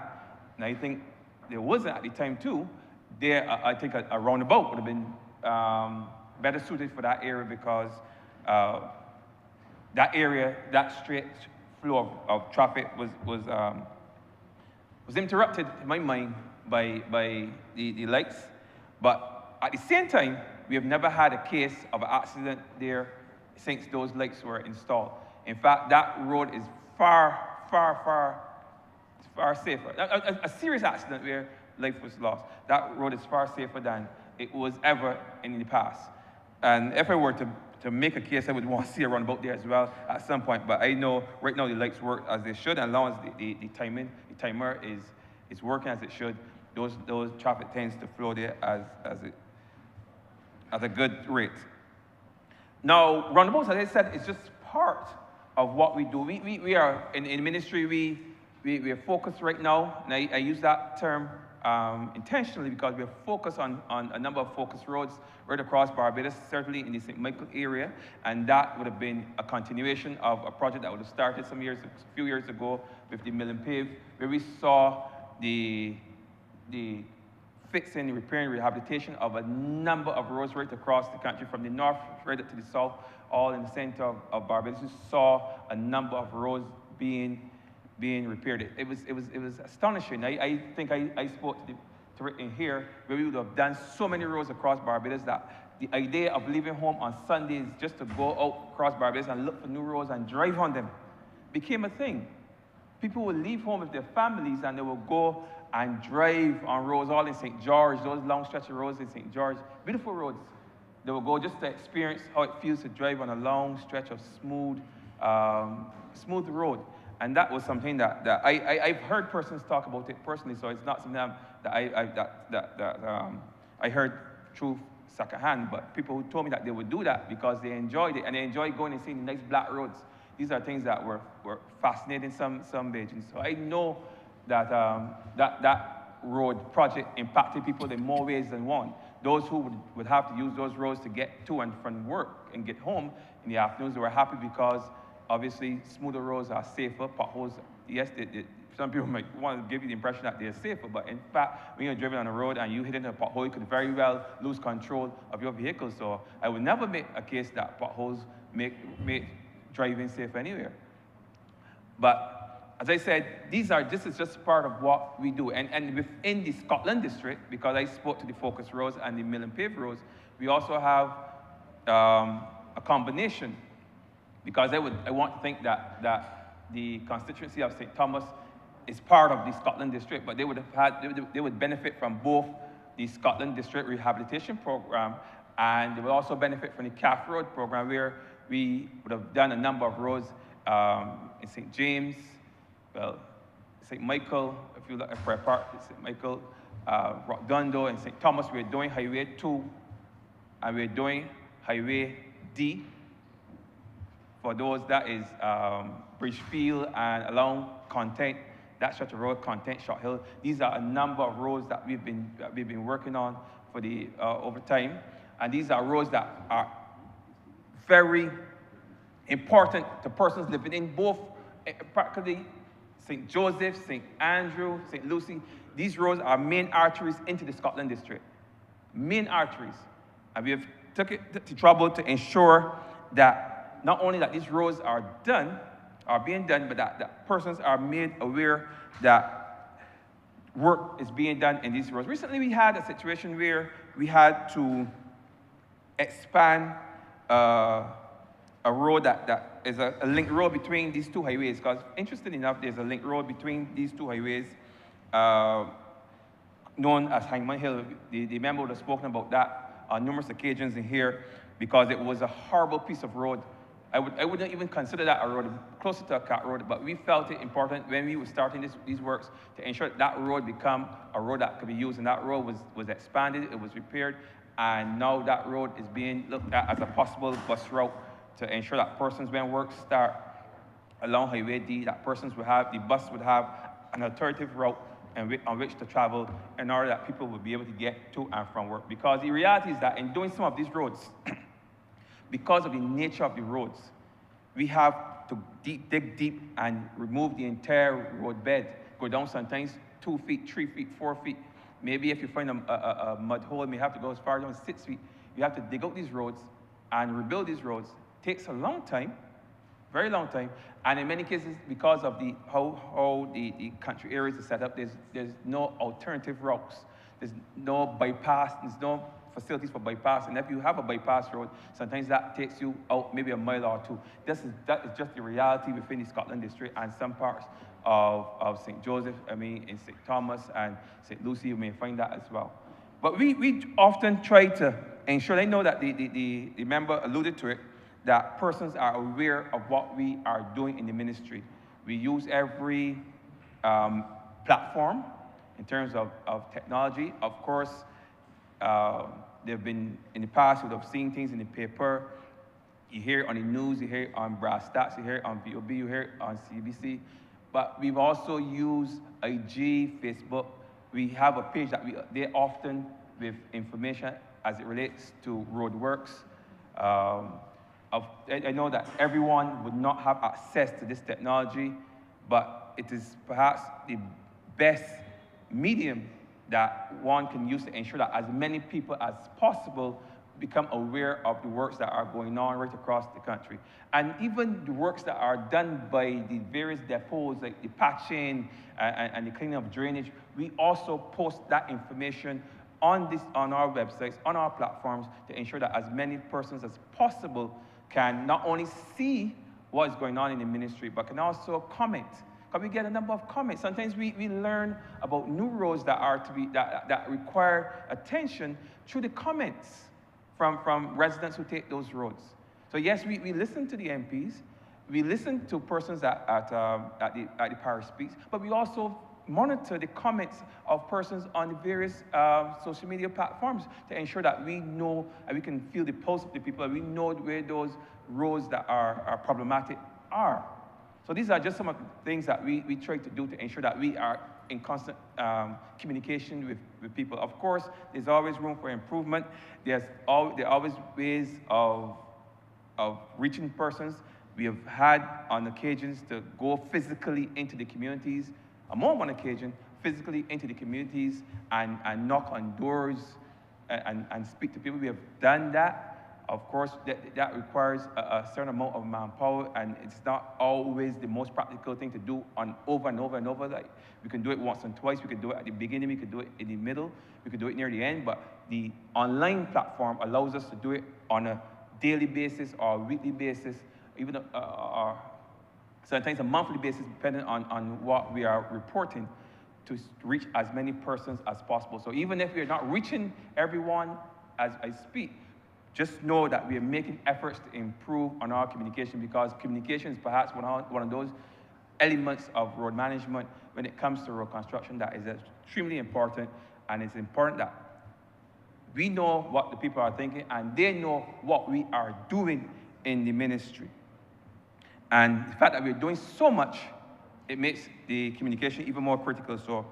and I think there wasn't at the time too, I think a roundabout would have been better suited for that area, because that area, that straight flow of traffic was interrupted, in my mind, by the lights. But at the same time, we have never had a case of an accident there since those lights were installed. In fact, that road is far safer. A serious accident where life was lost, that road is far safer than it was ever in the past. And if I were to make a case, I would want to see a roundabout there as well at some point. But I know right now the lights work as they should, and as long as the timer is working as it should, those traffic tends to flow there at a good rate. Now, roundabouts, as I said, is just part of what we do. We are, in ministry, we are focused right now, and I use that term intentionally because we're focused on a number of focus roads right across Barbados, certainly in the St. Michael area, and that would have been a continuation of a project that would have started a few years ago with the Mill and Pave, where we saw the fixing, repairing, rehabilitation of a number of roads right across the country, from the north right up to the south, all in the center of Barbados. We saw a number of roads being repaired. It was astonishing. I think I spoke to Rick in here, where we would have done so many roads across Barbados that the idea of leaving home on Sundays just to go out across Barbados and look for new roads and drive on them became a thing. People would leave home with their families and they would go and drive on roads all in St. George, those long stretch of roads in St. George, beautiful roads. They would go just to experience how it feels to drive on a long stretch of smooth road. And that was something that I've heard persons talk about it personally, so it's not something that I heard through secondhand, but people who told me that they would do that because they enjoyed it, and they enjoyed going and seeing the nice black roads. These are things that were fascinating some Bajans. So I know that that road project impacted people in more ways than one. Those who would have to use those roads to get to and from work and get home in the afternoons, they were happy because obviously smoother roads are safer. Potholes, yes, some people might want to give you the impression that they're safer, but in fact, when you're driving on a road and you hit into a pothole, you could very well lose control of your vehicle. So I would never make a case that potholes make driving safe anywhere. But as I said, this is just part of what we do. And within the Scotland district, because I spoke to the focus roads and the mill and pave roads, we also have a combination, because I want to think that the constituency of St. Thomas is part of the Scotland district, but they would benefit from both the Scotland district rehabilitation program, and they would also benefit from the CAF road program, where we would have done a number of roads in St. James, St. Michael, if you look at Prayer Park, St. Michael, Rockdundo, and St. Thomas. We're doing Highway 2, and we're doing Highway D. For those, that is Bridgefield and along Content, that stretch of road, Content, Short Hill. These are a number of roads that we've been working on for the over time, and these are roads that are very important to persons living in both, practically St. Joseph, St. Andrew, St. Lucy. These roads are main arteries into the Scotland district, main arteries, and we have took it to trouble to ensure that not only that these roads are being done, but that persons are made aware that work is being done in these roads. Recently, we had a situation where we had to expand a road that is a link road between these two highways, because interestingly enough, there's a link road between these two highways known as Hangman Hill. The member would have spoken about that on numerous occasions in here, because it was a horrible piece of road. I wouldn't even consider that a road, closer to a cat road, but we felt it important when we were starting these works to ensure that road become a road that could be used, and that road was expanded, it was repaired, and now that road is being looked at as a possible bus route to ensure that persons, when work start along Highway D, that the bus would have an alternative route on which to travel in order that people would be able to get to and from work. Because the reality is that in doing some of these roads, because of the nature of the roads, we have to dig deep and remove the entire road bed, go down sometimes 2 feet, 3 feet, 4 feet. Maybe if you find a mud hole, you may have to go as far down as 6 feet. You have to dig out these roads and rebuild these roads. It takes a long time, very long time, and in many cases, because of how the country areas are set up, there's no alternative routes. There's no bypass, there's no facilities for bypass, and if you have a bypass road, sometimes that takes you out maybe a mile or two. That is just the reality within the Scotland district and some parts of St. Joseph, in St. Thomas and St. Lucy, you may find that as well. But we often try to ensure, I know that the member alluded to it, that persons are aware of what we are doing in the ministry. We use every platform in terms of technology. Of course, they've been, in the past, you would have seen things in the paper. You hear it on the news, you hear it on Brass Stats, you hear it on VOB, you hear it on CBC. But we've also used IG, Facebook. We have a page that they often with information as it relates to roadworks. I know that everyone would not have access to this technology, but it is perhaps the best medium that one can use to ensure that as many people as possible become aware of the works that are going on right across the country. And even the works that are done by the various depots, like the patching and the cleaning of drainage, we also post that information on our websites, on our platforms, to ensure that as many persons as possible can not only see what is going on in the ministry, but can also comment. Because we get a number of comments. Sometimes we learn about new roads that require attention through the comments from residents who take those roads. So yes, we listen to the MPs, we listen to persons at the parish speaks, but we also monitor the comments of persons on the various social media platforms to ensure that we know and we can feel the pulse of the people, and we know where those roads that are problematic are. So these are just some of the things that we try to do to ensure that we are in constant communication with people. Of course, there's always room for improvement. There are always ways of reaching persons. We have had on occasions to go physically into the communities, more on one occasion, physically into the communities and knock on doors and speak to people. We have done that. Of course, that requires a certain amount of manpower, and it's not always the most practical thing to do over and over and over. Like, we can do it once and twice. We can do it at the beginning. We can do it in the middle. We can do it near the end. But the online platform allows us to do it on a daily basis or a weekly basis, even or sometimes a monthly basis, depending on what we are reporting, to reach as many persons as possible. So even if we are not reaching everyone as I speak, just know that we are making efforts to improve on our communication, because communication is perhaps one of those elements of road management when it comes to road construction that is extremely important, and it's important that we know what the people are thinking and they know what we are doing in the ministry. And the fact that we're doing so much, it makes the communication even more critical. So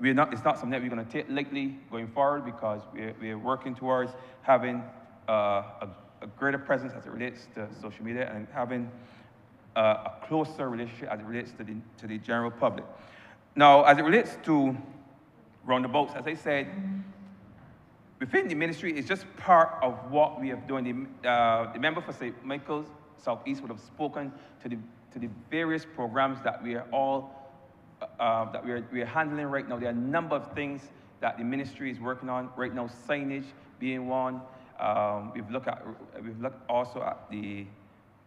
it's not something that we're going to take lightly going forward, because we're working towards having a greater presence as it relates to social media and having a closer relationship as it relates to the general public. Now, as it relates to roundabouts, as I said, within the ministry, it's just part of what we have done. The member for St. Michael's Southeast would have spoken to the various programs that we are all we are handling right now. There are a number of things that the ministry is working on right now, signage being one. We've looked also at the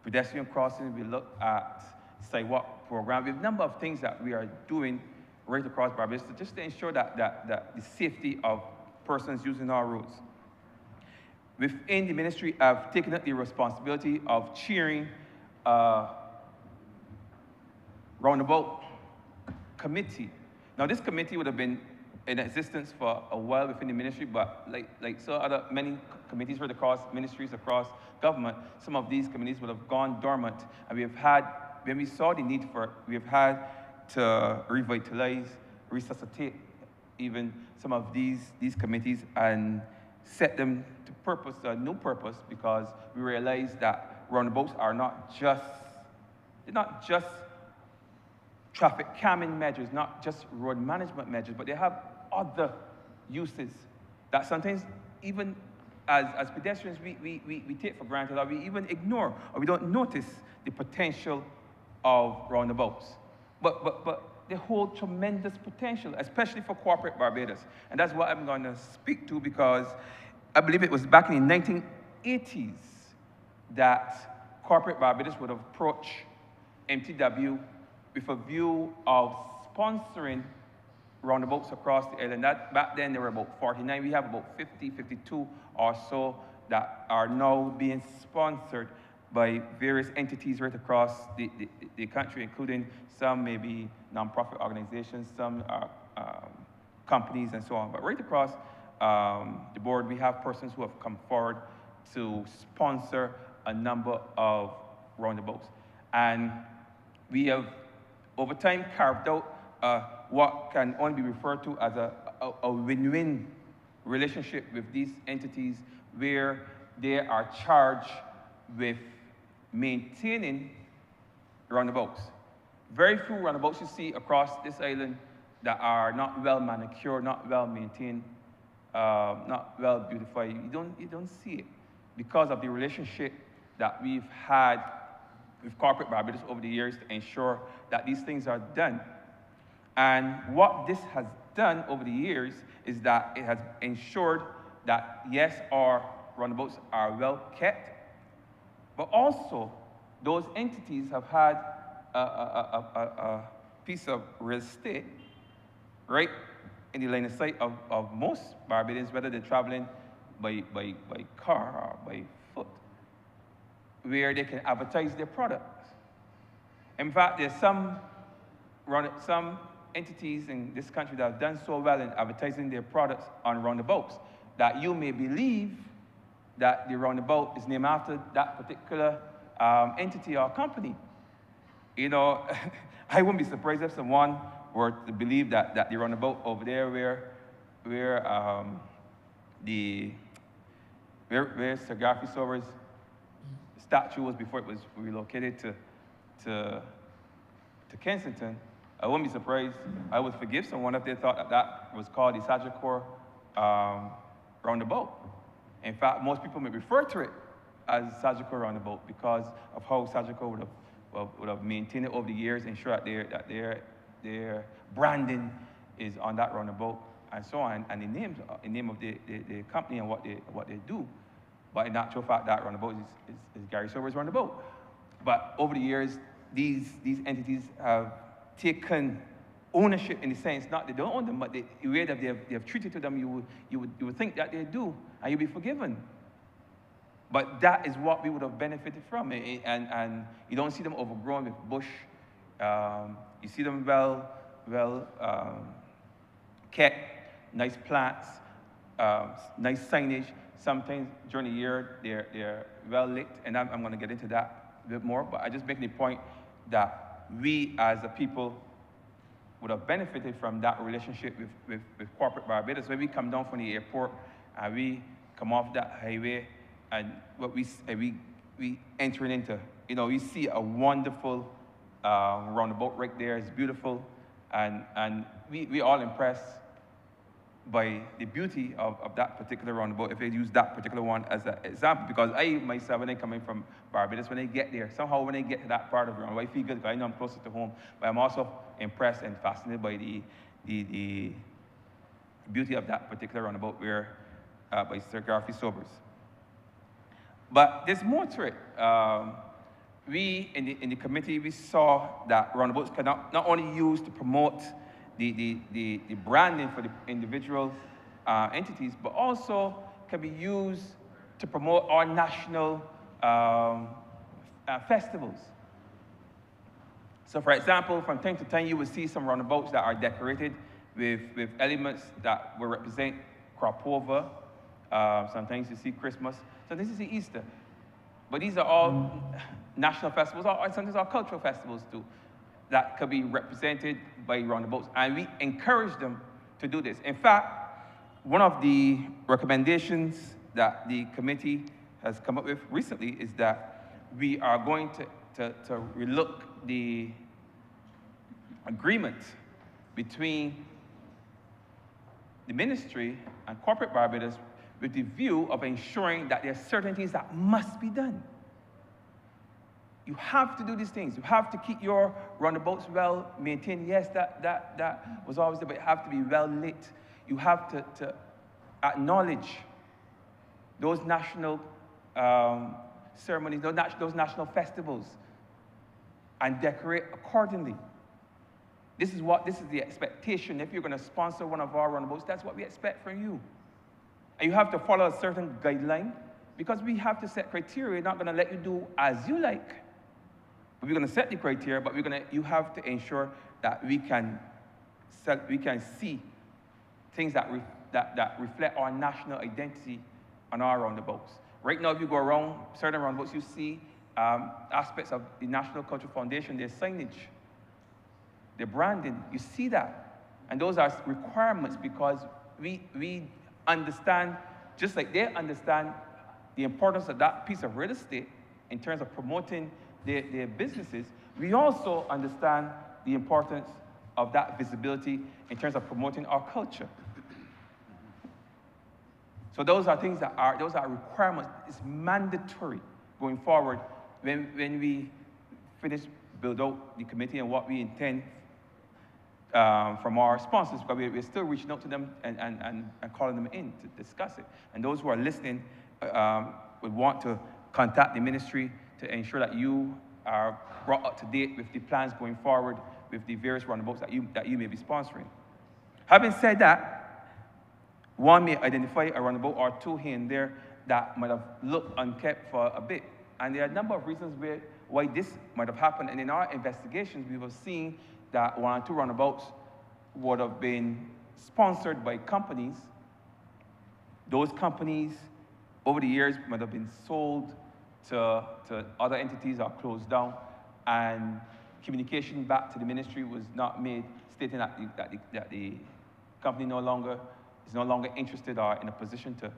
pedestrian crossing. We looked at sidewalk program. We have a number of things that we are doing right across Barbados just to ensure that the safety of persons using our roads. Within the ministry, I've taken up the responsibility of chairing a roundabout committee. Now, this committee would have been in existence for a while within the ministry, but like so many committees right across ministries across government, some of these committees would have gone dormant, and when we saw the need for it, we have had to revitalize, resuscitate even some of these committees and set them to a new purpose, because we realized that roundabouts are not just traffic calming measures, not just road management measures, but they have other uses that sometimes even as pedestrians we take for granted, or we even ignore, or we don't notice the potential of roundabouts. But they hold tremendous potential, especially for corporate Barbados. And that's what I'm going to speak to, because I believe it was back in the 1980s that corporate Barbados would approach MTW with a view of sponsoring roundabouts across the island. Back then there were about 49. We have about 50, 52 or so that are now being sponsored by various entities right across the country, including some maybe nonprofit organizations, some are companies and so on. But right across the board, we have persons who have come forward to sponsor a number of roundabouts. And we have, over time, carved out what can only be referred to as a win-win relationship with these entities where they are charged with maintaining roundabouts. Very few roundabouts you see across this island that are not well manicured, not well maintained, not well beautified. You don't see it because of the relationship that we've had with corporate Barbados over the years to ensure that these things are done. And what this has done over the years is that it has ensured that, yes, our roundabouts are well kept, but also those entities have had a piece of real estate right in the line of sight of most Barbadians, whether they're traveling by car or by foot, where they can advertise their products. In fact, there's some entities in this country that have done so well in advertising their products on roundabouts that you may believe that the roundabout is named after that particular entity or company. You know, I wouldn't be surprised if someone were to believe that the roundabout over there where Sir Garfield Sober's statue was before it was relocated to Kensington, I wouldn't be surprised. I would forgive someone if they thought that was called the Sagicor roundabout. In fact, most people may refer to it as Sagicor roundabout because of how Sagicor would have maintained it over the years, ensure that their branding is on that roundabout and so on, and the name of the company and what they do. But in actual fact, that roundabout is Gary Sober's roundabout. But over the years, these entities have taken ownership in the sense, not they don't own them, but the way that they have treated to them, you would think that they do, and you'll be forgiven. But that is what we would have benefited from, and you don't see them overgrown with bush. You see them well kept, nice plants, nice signage. Sometimes during the year they're well lit, and I'm going to get into that a bit more. But I just making the point that we as a people would have benefited from that relationship with corporate Barbados. When we come down from the airport and we come off that highway, and what we entering into, you know, you see a wonderful roundabout right there. It's beautiful, and we all impressed by the beauty of that particular roundabout, if I use that particular one as an example, because I myself, when I come in from Barbados, when I get there, somehow when I get to that part of the roundabout, I feel good because I know I'm closer to home, but I'm also impressed and fascinated by the beauty of that particular roundabout where by Sir Garfield Sobers. But there's more to it. We, in the committee, we saw that roundabouts can not only used to promote the branding for the individual entities, but also can be used to promote our national festivals. So, for example, from time to time, you will see some roundabouts that are decorated with elements that will represent crop over. Sometimes you see Christmas, sometimes you see Easter. But these are all national festivals, or sometimes are cultural festivals too, that could be represented by roundabouts. And we encourage them to do this. In fact, one of the recommendations that the committee has come up with recently is that we are going to relook the agreement between the ministry and corporate Barbados with the view of ensuring that there are certain things that must be done. You have to do these things. You have to keep your roundabouts well maintained. Yes, that was always there, but it have to be well lit. You have to acknowledge those national ceremonies, those national festivals, and decorate accordingly. This is the expectation. If you're going to sponsor one of our roundabouts, that's what we expect from you. And you have to follow a certain guideline, because we have to set criteria. We're not going to let you do as you like. We're going to set the criteria, but you have to ensure that we can see things that reflect our national identity on our roundabouts. Right now, if you go around certain roundabouts, you see aspects of the National Cultural Foundation, their signage, their branding, you see that. And those are requirements because we understand, just like they understand the importance of that piece of real estate in terms of promoting their businesses, we also understand the importance of that visibility in terms of promoting our culture. So those are things those are requirements. It's mandatory going forward when we finish build out the committee and what we intend from our sponsors, because we're still reaching out to them and calling them in to discuss it. And those who are listening would want to contact the ministry to ensure that you are brought up to date with the plans going forward with the various roundabouts that you may be sponsoring. Having said that, one may identify a roundabout or two here and there that might have looked unkept for a bit. And there are a number of reasons why this might have happened. And in our investigations, we have seen that one or two roundabouts would have been sponsored by companies. Those companies, over the years, might have been sold to other entities or closed down, and communication back to the ministry was not made, stating that the company is no longer interested or in a position to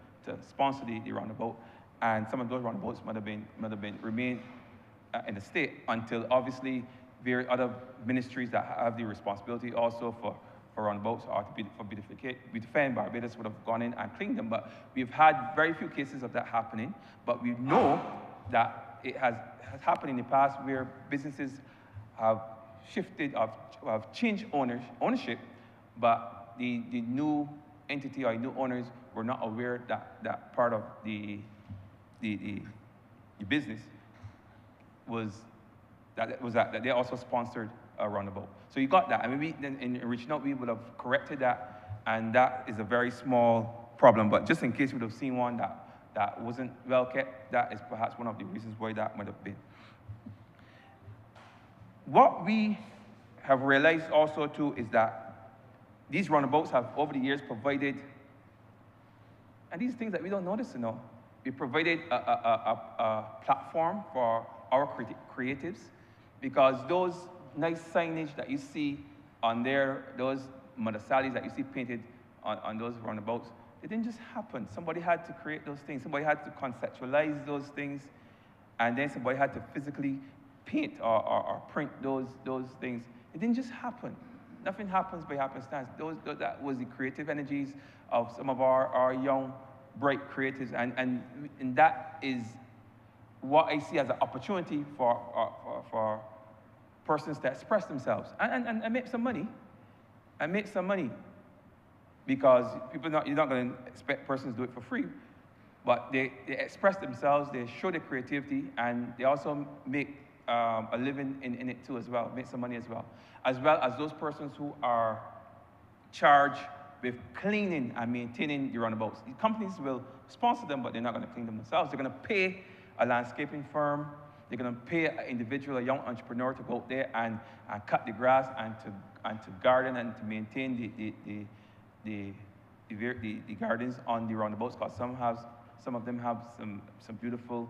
sponsor the roundabout, and some of those roundabouts might have been remain in the state until obviously various other ministries that have the responsibility also for roundabouts or for beautifying Barbados would have gone in and cleaned them. But we've had very few cases of that happening, but we know that it has happened in the past where businesses have shifted, have changed ownership, but the new entity or new owners were not aware that part of the business was that they also sponsored a roundabout. So you got that. I mean, in reaching out, we would have corrected that, and that is a very small problem. But just in case you would have seen one that wasn't well kept, that is perhaps one of the reasons why that might have been. What we have realized also too is that these roundabouts have over the years provided, and these things that we don't notice enough, we provided a platform for our creatives, because those nice signage that you see on there, those madasalis that you see painted on those roundabouts, it didn't just happen. Somebody had to create those things. Somebody had to conceptualize those things, and then somebody had to physically paint or print those things. It didn't just happen. Nothing happens by happenstance. That was the creative energies of some of our young, bright creatives, and that is what I see as an opportunity for persons to express themselves and make some money, because you're not going to expect persons to do it for free, but they express themselves, they show their creativity, and they also make a living in it too as well, make some money as well as those persons who are charged with cleaning and maintaining the roundabouts. The companies will sponsor them, but they're not going to clean them themselves. They're going to pay a landscaping firm, they're going to pay an individual, a young entrepreneur, to go out there and cut the grass and to garden and to maintain the gardens on the roundabouts, because some of them have some beautiful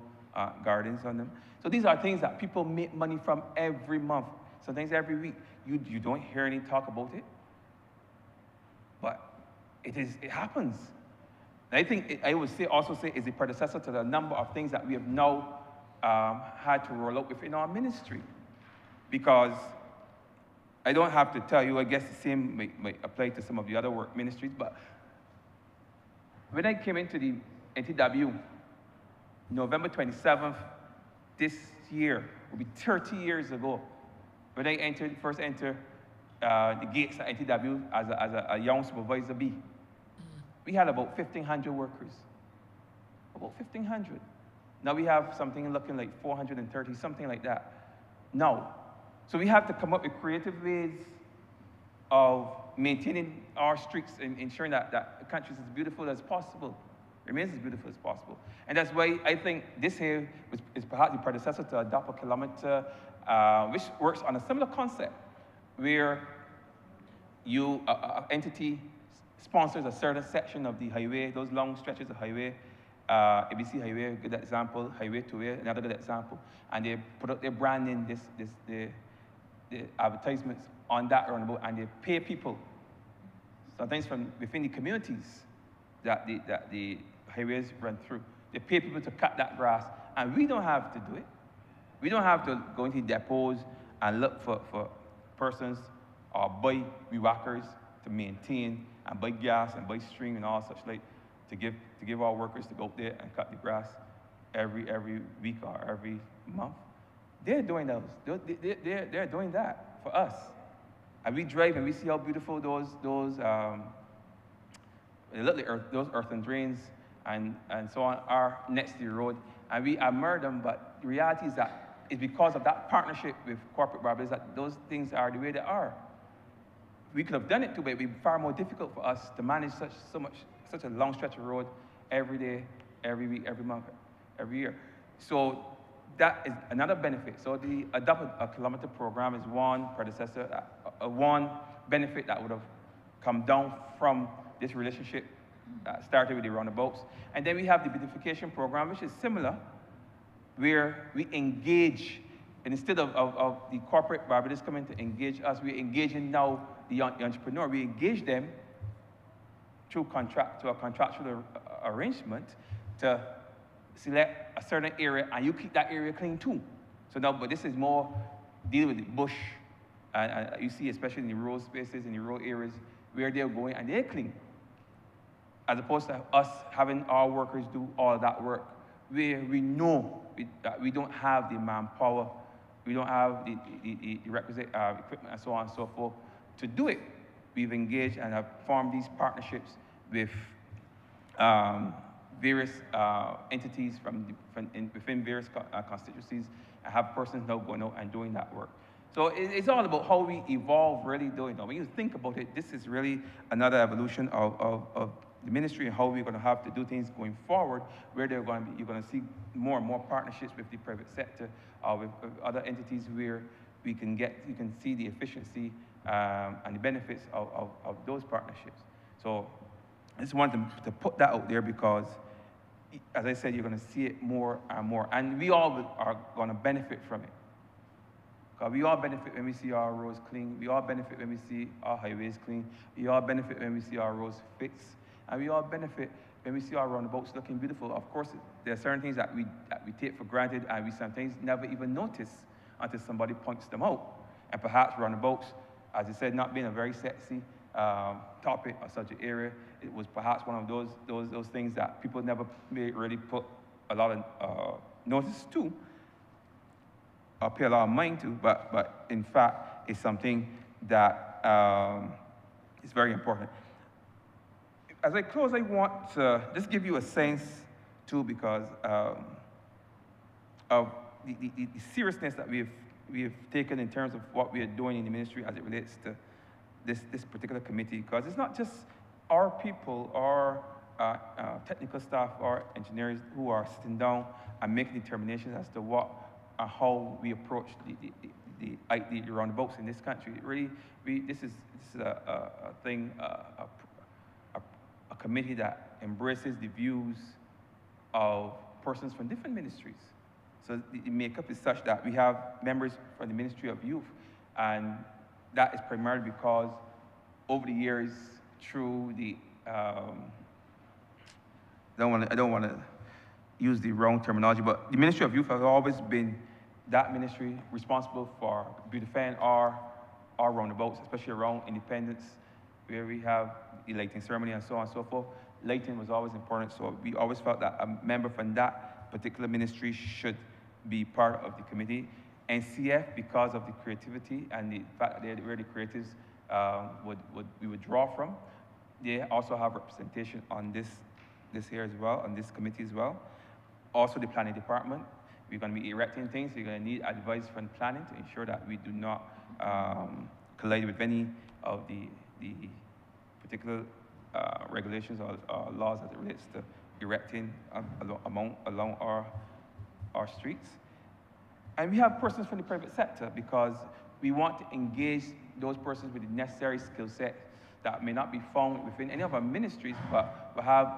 gardens on them. So these are things that people make money from every month, sometimes every week. You don't hear any talk about it, but it happens. And I think I would also say is a predecessor to the number of things that we have now had to roll out within our ministry. Because I don't have to tell you, I guess the same might apply to some of the other work ministries, but when I came into the NTW, November 27th this year, will be 30 years ago, when I first entered the gates at NTW as a young supervisor B. We had about 1,500 workers. About 1,500. Now we have something looking like 430, something like that. Now, so we have to come up with creative ways of maintaining our streets and ensuring that the country is as beautiful as possible, remains as beautiful as possible. And that's why I think this here is perhaps the predecessor to Adopt a Kilometer, which works on a similar concept, where an entity sponsors a certain section of the highway, those long stretches of highway. ABC Highway, a good example. Highway 2A, another good example. And they put up their branding, the advertisements on that roundabout, and they pay people, sometimes from within the communities that the highways run through. They pay people to cut that grass, and we don't have to do it. We don't have to go into depots and look for persons or buy weed whackers to maintain and buy gas and buy string and all such like to give our workers to go out there and cut the grass every week or every month. They're doing those. They're doing that for us. And we drive and we see how beautiful those earthen drains and so on are next to the road. And we admire them, but the reality is that it's because of that partnership with corporate Barbados that those things are the way they are. We could have done it too, but it would be far more difficult for us to manage such a long stretch of road every day, every week, every month, every year. So that is another benefit. So the Adopt a Kilometer program is one predecessor, one benefit that would have come down from this relationship that started with the roundabouts. And then we have the beautification program, which is similar, where we engage, and instead of the corporate Barbados coming to engage us, we're engaging now the entrepreneur. We engage them through a contractual arrangement to select a certain area, and you keep that area clean too. So now, but this is more dealing with the bush, and you see, especially in the rural spaces, in the rural areas, where they're going and they're clean, as opposed to us having our workers do all that work, where we know that we don't have the manpower, we don't have the requisite equipment and so on and so forth to do it. We've engaged and have formed these partnerships with various entities within various constituencies, and have persons now going out and doing that work. So it's all about how we evolve really doing that. When you think about it, this is really another evolution of the ministry and how we're going to have to do things going forward, where you're going to see more and more partnerships with the private sector or with other entities where you can see the efficiency and the benefits of those partnerships. So I just wanted to put that out there because, as I said, you're going to see it more and more, and we all are going to benefit from it. Because we all benefit when we see our roads clean. We all benefit when we see our highways clean. We all benefit when we see our roads fixed. And we all benefit when we see our roundabouts looking beautiful. Of course, there are certain things that we take for granted and we sometimes never even notice until somebody points them out. And perhaps roundabouts, as I said, not being a very sexy topic or subject area, it was perhaps one of those things that people never really put a lot of notice to or pay a lot of mind to, but in fact, it's something that is very important. As I close, I want to just give you a sense, too, because of the seriousness that we have taken in terms of what we are doing in the ministry as it relates to this particular committee, because it's not just our people, our technical staff, our engineers who are sitting down and making determinations as to what and how we approach the roundabouts in this country. Really, this is a thing, a committee that embraces the views of persons from different ministries. So the makeup is such that we have members from the Ministry of Youth, and that is primarily because over the years, through the I don't want to use the wrong terminology, but the Ministry of Youth has always been that ministry responsible for beautifying our roundabouts, especially around Independence, where we have the lighting ceremony and so on and so forth. Lighting was always important, so we always felt that a member from that particular ministry should be part of the committee. NCF, because of the creativity and the fact that they're where the creatives we would draw from, they also have representation on this here as well, on this committee as well. Also the planning department, we're going to be erecting things, so you're going to need advice from planning to ensure that we do not collide with any of the particular regulations or laws as it relates to erecting along our streets. And we have persons from the private sector because we want to engage those persons with the necessary skill set that may not be found within any of our ministries, but will have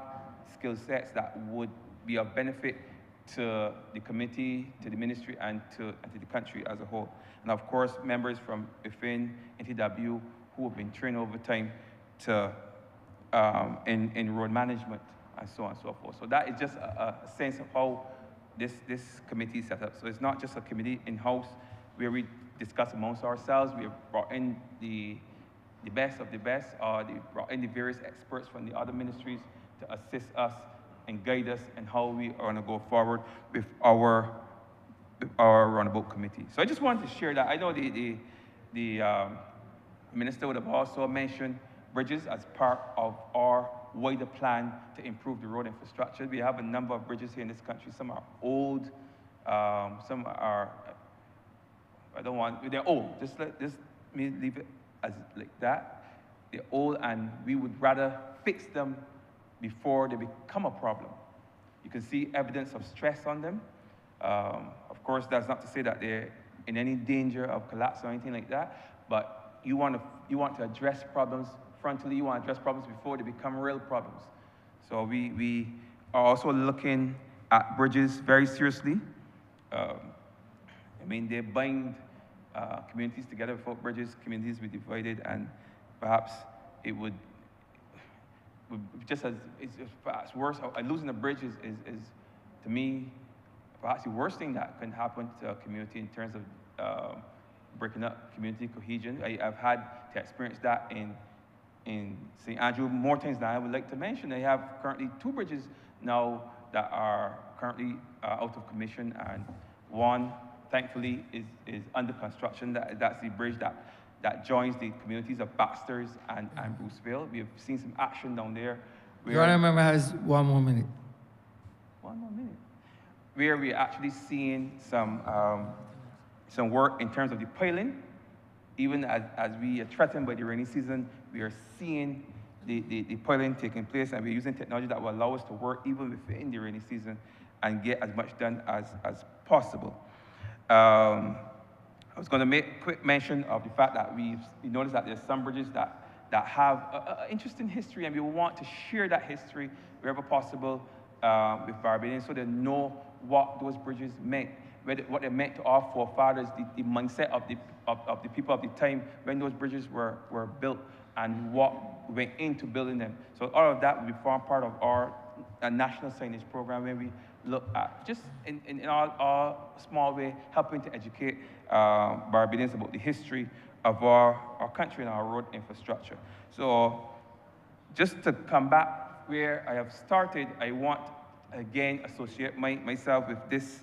skill sets that would be of benefit to the committee, to the ministry, and to the country as a whole. And of course, members from within NTW who have been trained over time to in road management and so on and so forth. So that is just a sense of how this committee is set up. So it's not just a committee in-house where we discuss amongst ourselves. We have brought in the best of the best, or they brought in the various experts from the other ministries to assist us and guide us in how we are going to go forward with our runabout committee. So I just wanted to share that. I know the minister would have also mentioned bridges as part of our wider plan to improve the road infrastructure. We have a number of bridges here in this country. Some are old, some are, they're old. Just me leave it as like that. They're old, and we would rather fix them before they become a problem. You can see evidence of stress on them. Of course, that's not to say that they're in any danger of collapse or anything like that, but you want to address problems frontally. You want to address problems before they become real problems. So we are also looking at bridges very seriously. I mean, they bind communities together. Without bridges, communities will be divided, and perhaps it would just as it's perhaps worse. Losing a bridge is to me perhaps the worst thing that can happen to a community in terms of breaking up community cohesion. I've had to experience that in St. Andrew more times than I would like to mention. They have currently 2 bridges now that are currently out of commission, and one, thankfully, is under construction. That's the bridge that joins the communities of Baxter's and Bruceville. We have seen some action down there. Your Honourable Member has 1 more minute. 1 more minute. Where we're actually seeing some work in terms of the piling. Even as we are threatened by the rainy season, we are seeing the piling taking place, and we're using technology that will allow us to work even within the rainy season and get as much done as possible. I was going to make a quick mention of the fact that we noticed that there's some bridges that have an interesting history, and we want to share that history wherever possible with Barbadians so they know what those bridges meant, what they meant to our forefathers, the mindset of the people of the time when those bridges were built, and what went into building them. So all of that will form part of our national signage program, where we look at, just in our small way, helping to educate Barbadians about the history of our country and our road infrastructure. So just to come back where I have started, I want, again, associate myself with this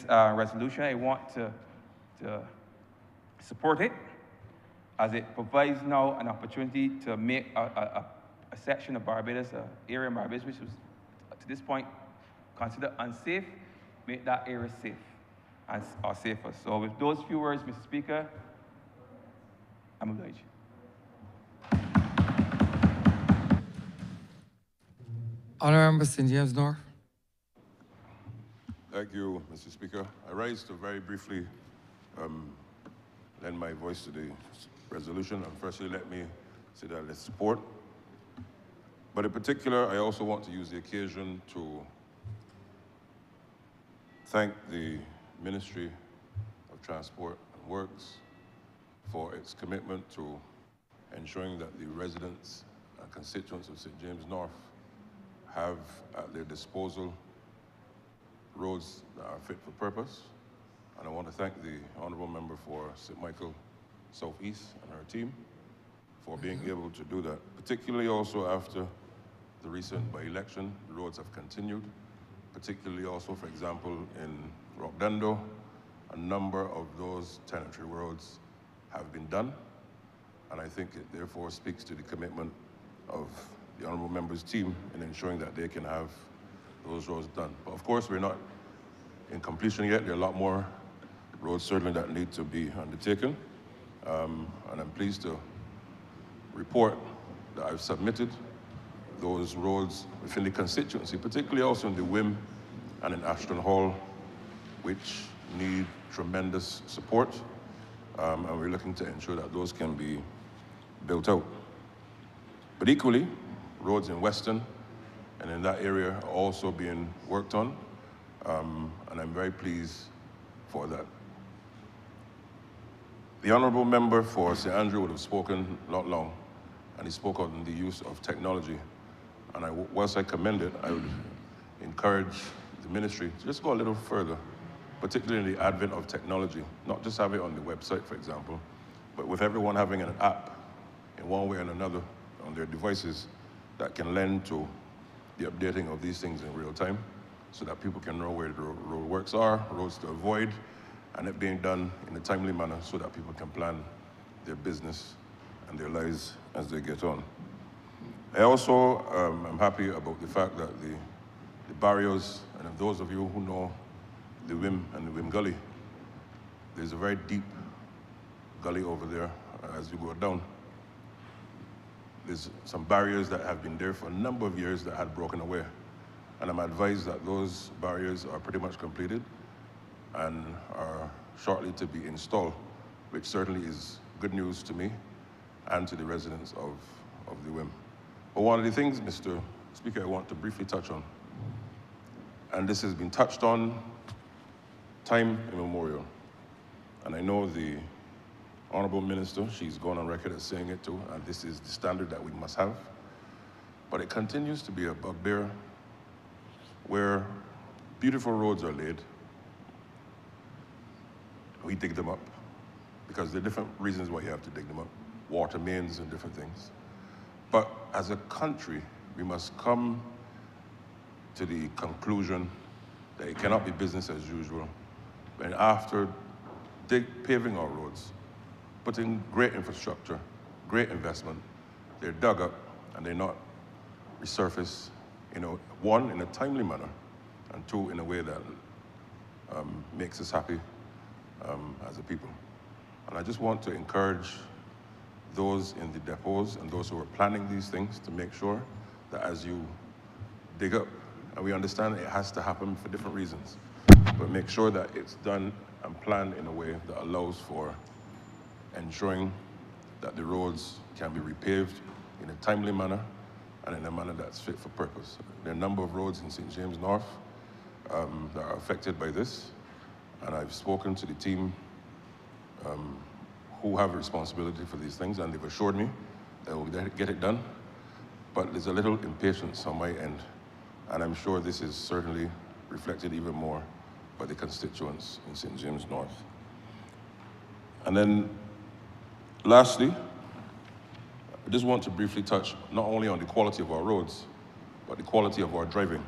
resolution. I want to support it, as it provides now an opportunity to make a section of Barbados, an area in Barbados which was to this point considered unsafe, make that area safe and or safer. So with those few words, Mr. Speaker, I'm obliged. Honourable St. James North. Thank you, Mr. Speaker. I rise to very briefly lend my voice to the resolution, and firstly let me say that I support. But in particular, I also want to use the occasion to thank the Ministry of Transport and Works for its commitment to ensuring that the residents and constituents of St. James North have at their disposal roads that are fit for purpose. And I want to thank the Honourable Member for St. Michael Southeast and her team for being able to do that, particularly also after the recent by-election. The roads have continued, particularly also, for example, in Rockdando, a number of those tenantry roads have been done, and I think it therefore speaks to the commitment of the Honourable Member's team in ensuring that they can have those roads done. But of course, we're not in completion yet. There are a lot more roads certainly that need to be undertaken, and I'm pleased to report that I've submitted those roads within the constituency, particularly also in the Wim and in Ashton Hall, which need tremendous support, and we're looking to ensure that those can be built out. But equally, roads in Western and in that area are also being worked on, and I'm very pleased for that. The Honourable Member for St. Andrew would have spoken not long, and he spoke on the use of technology. And whilst I commend it, I would encourage the ministry to just go a little further, particularly in the advent of technology, not just have it on the website, for example, but with everyone having an app in one way or another on their devices that can lend to the updating of these things in real time so that people can know where the road works are, roads to avoid, and it being done in a timely manner so that people can plan their business and their lives as they get on. I also am happy about the fact that the barriers, and if those of you who know the Wim and the Wim Gully, there's a very deep gully over there as you go down. There's some barriers that have been there for a number of years that had broken away. And I'm advised that those barriers are pretty much completed and are shortly to be installed, which certainly is good news to me and to the residents of the WIM. But one of the things, Mr. Speaker, I want to briefly touch on, and this has been touched on time immemorial, and I know the Honourable Minister, she's gone on record as saying it too, and this is the standard that we must have, but it continues to be a bugbear where beautiful roads are laid, we dig them up, because there are different reasons why you have to dig them up, water mains and different things. But as a country, we must come to the conclusion that it cannot be business as usual when after paving our roads, putting great infrastructure, great investment, they're dug up and they're not resurfaced, one, in a timely manner, and two, in a way that makes us happy as a people. And I just want to encourage those in the depots and those who are planning these things to make sure that as you dig up, and we understand it has to happen for different reasons, but make sure that it's done and planned in a way that allows for ensuring that the roads can be repaved in a timely manner and in a manner that's fit for purpose. There are a number of roads in St. James North that are affected by this, and I've spoken to the team who have responsibility for these things, and they've assured me that we'll get it done. But there's a little impatience on my end, and I'm sure this is certainly reflected even more by the constituents in St. James North. And then, lastly, I just want to briefly touch not only on the quality of our roads, but the quality of our driving.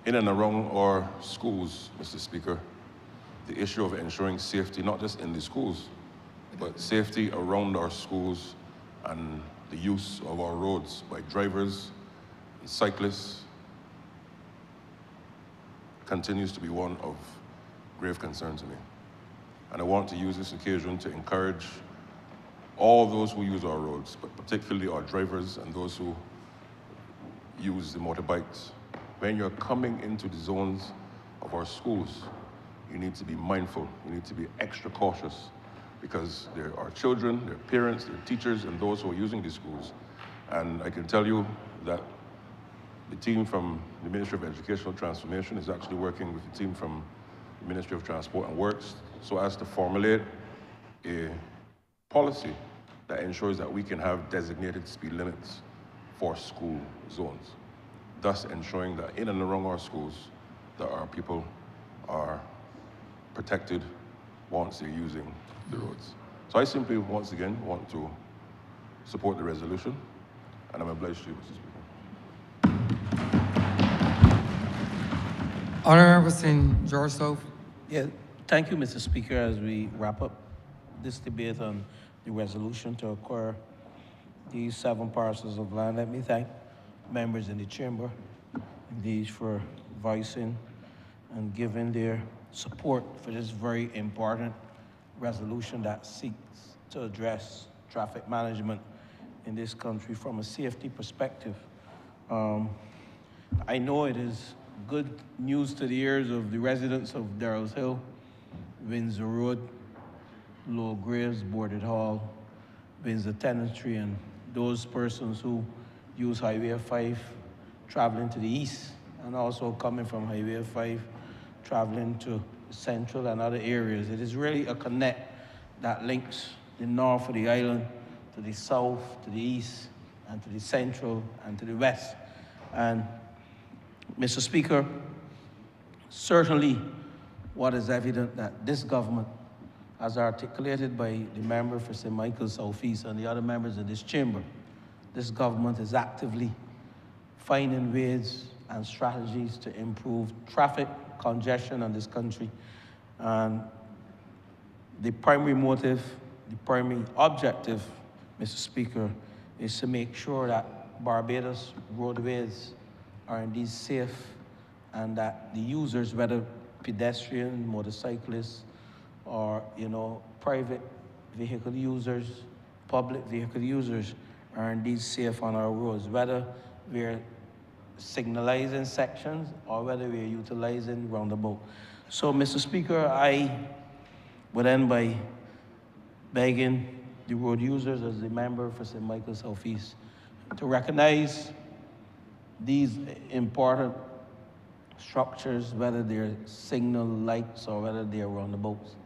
In and around our schools, Mr. Speaker, the issue of ensuring safety, not just in the schools, but safety around our schools and the use of our roads by drivers and cyclists continues to be one of grave concern to me. And I want to use this occasion to encourage all those who use our roads, but particularly our drivers and those who use the motorbikes. When you're coming into the zones of our schools, you need to be mindful, you need to be extra cautious, because there are children, there are parents, there are teachers, and those who are using these schools. And I can tell you that the team from the Ministry of Educational Transformation is actually working with the team from the Ministry of Transport and Works so as to formulate a policy that ensures that we can have designated speed limits for school zones, thus ensuring that in and around our schools that our people are protected once they're using the roads. So I simply, once again, want to support the resolution, and I'm obliged to you, Mr. Speaker. Honourable St. George South. Yeah, thank you, Mr. Speaker. As we wrap up this debate on the resolution to acquire these 7 parcels of land, let me thank members in the chamber, indeed, for voicing and giving their support for this very important resolution that seeks to address traffic management in this country from a safety perspective. I know it is good news to the ears of the residents of Darrell's Hill, Windsor Road, Low Graves, Boarded Hall, Windsor Tenantry, and those persons who use Highway 5 traveling to the east, and also coming from Highway 5 traveling to Central and other areas. It is really a connect that links the north of the island to the south, to the east, and to the central, and to the west. And Mr. Speaker, certainly what is evident that this government, as articulated by the member for St. Michael's Southeast and the other members of this chamber, this government is actively finding ways and strategies to improve traffic congestion in this country. And the primary motive, the primary objective, Mr. Speaker, is to make sure that Barbados roadways are indeed safe and that the users, whether pedestrian, motorcyclists, or private vehicle users, public vehicle users, are indeed safe on our roads, whether we're signalizing sections or whether we're utilizing roundabout. So, Mr. Speaker, I would end by begging the road users, as the member for St. Michael's Southeast, to recognize these important structures, whether they're signal lights or whether they're roundabouts,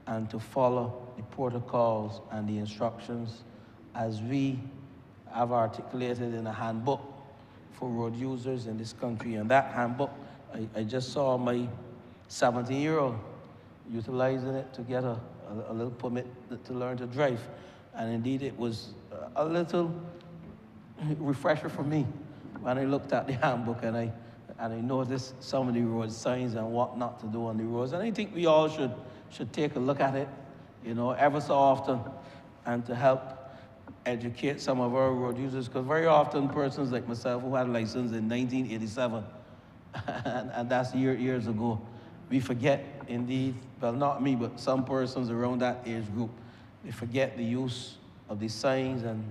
and to follow the protocols and the instructions as we have articulated in a handbook for road users in this country. And that handbook, I just saw my 17-year-old utilizing it to get a little permit to learn to drive. And indeed, it was a little refresher for me when I looked at the handbook and I noticed some of the road signs and what not to do on the roads. And I think we all should take a look at it, ever so often, and to help educate some of our road users, because very often persons like myself who had a license in 1987, and that's years ago, we forget indeed, well, not me, but some persons around that age group, they forget the use of the signs and,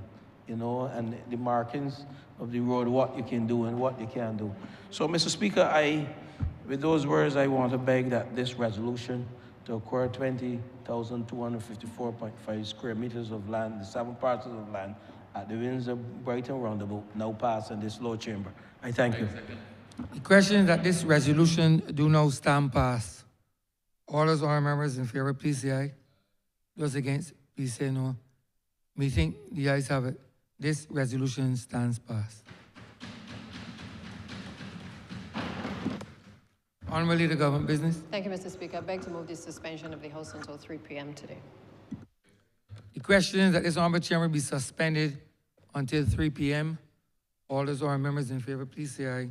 and the markings of the road, what you can do and what you can't do. So, Mr. Speaker, with those words, I want to beg that this resolution to acquire 20,254.5 square meters of land, the 7 parcels of land at the Windsor Brighton Roundabout, now pass in this lower chamber. I thank you. The question is that this resolution do now stand pass. All those honourable members in favor, please say aye. Those against, please say no. We think the ayes have it. This resolution stands passed. Honourable Leader, Government Business. Thank you, Mr. Speaker. I beg to move the suspension of the House until 3 p.m. today. The question is that this honourable chamber be suspended until 3 p.m. All those honourable members in favor, please say aye.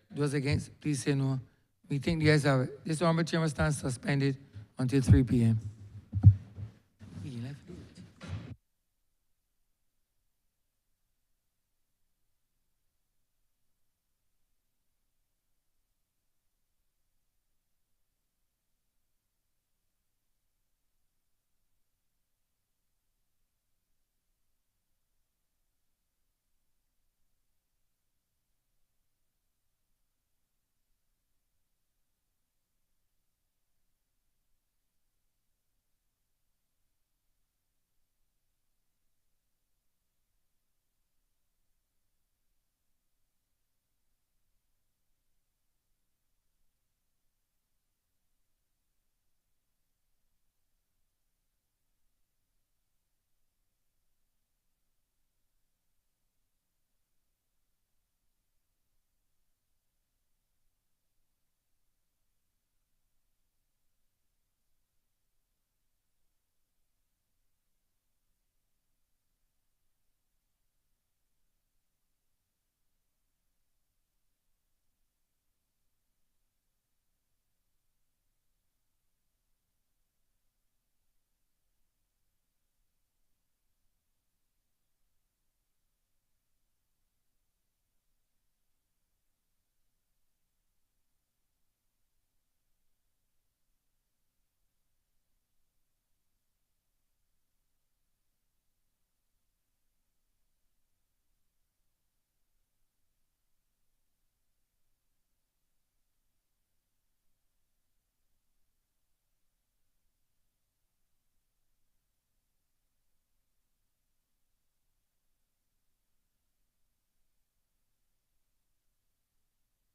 Those against, please say no. We think the ayes have it. This honourable chamber stands suspended until 3 p.m.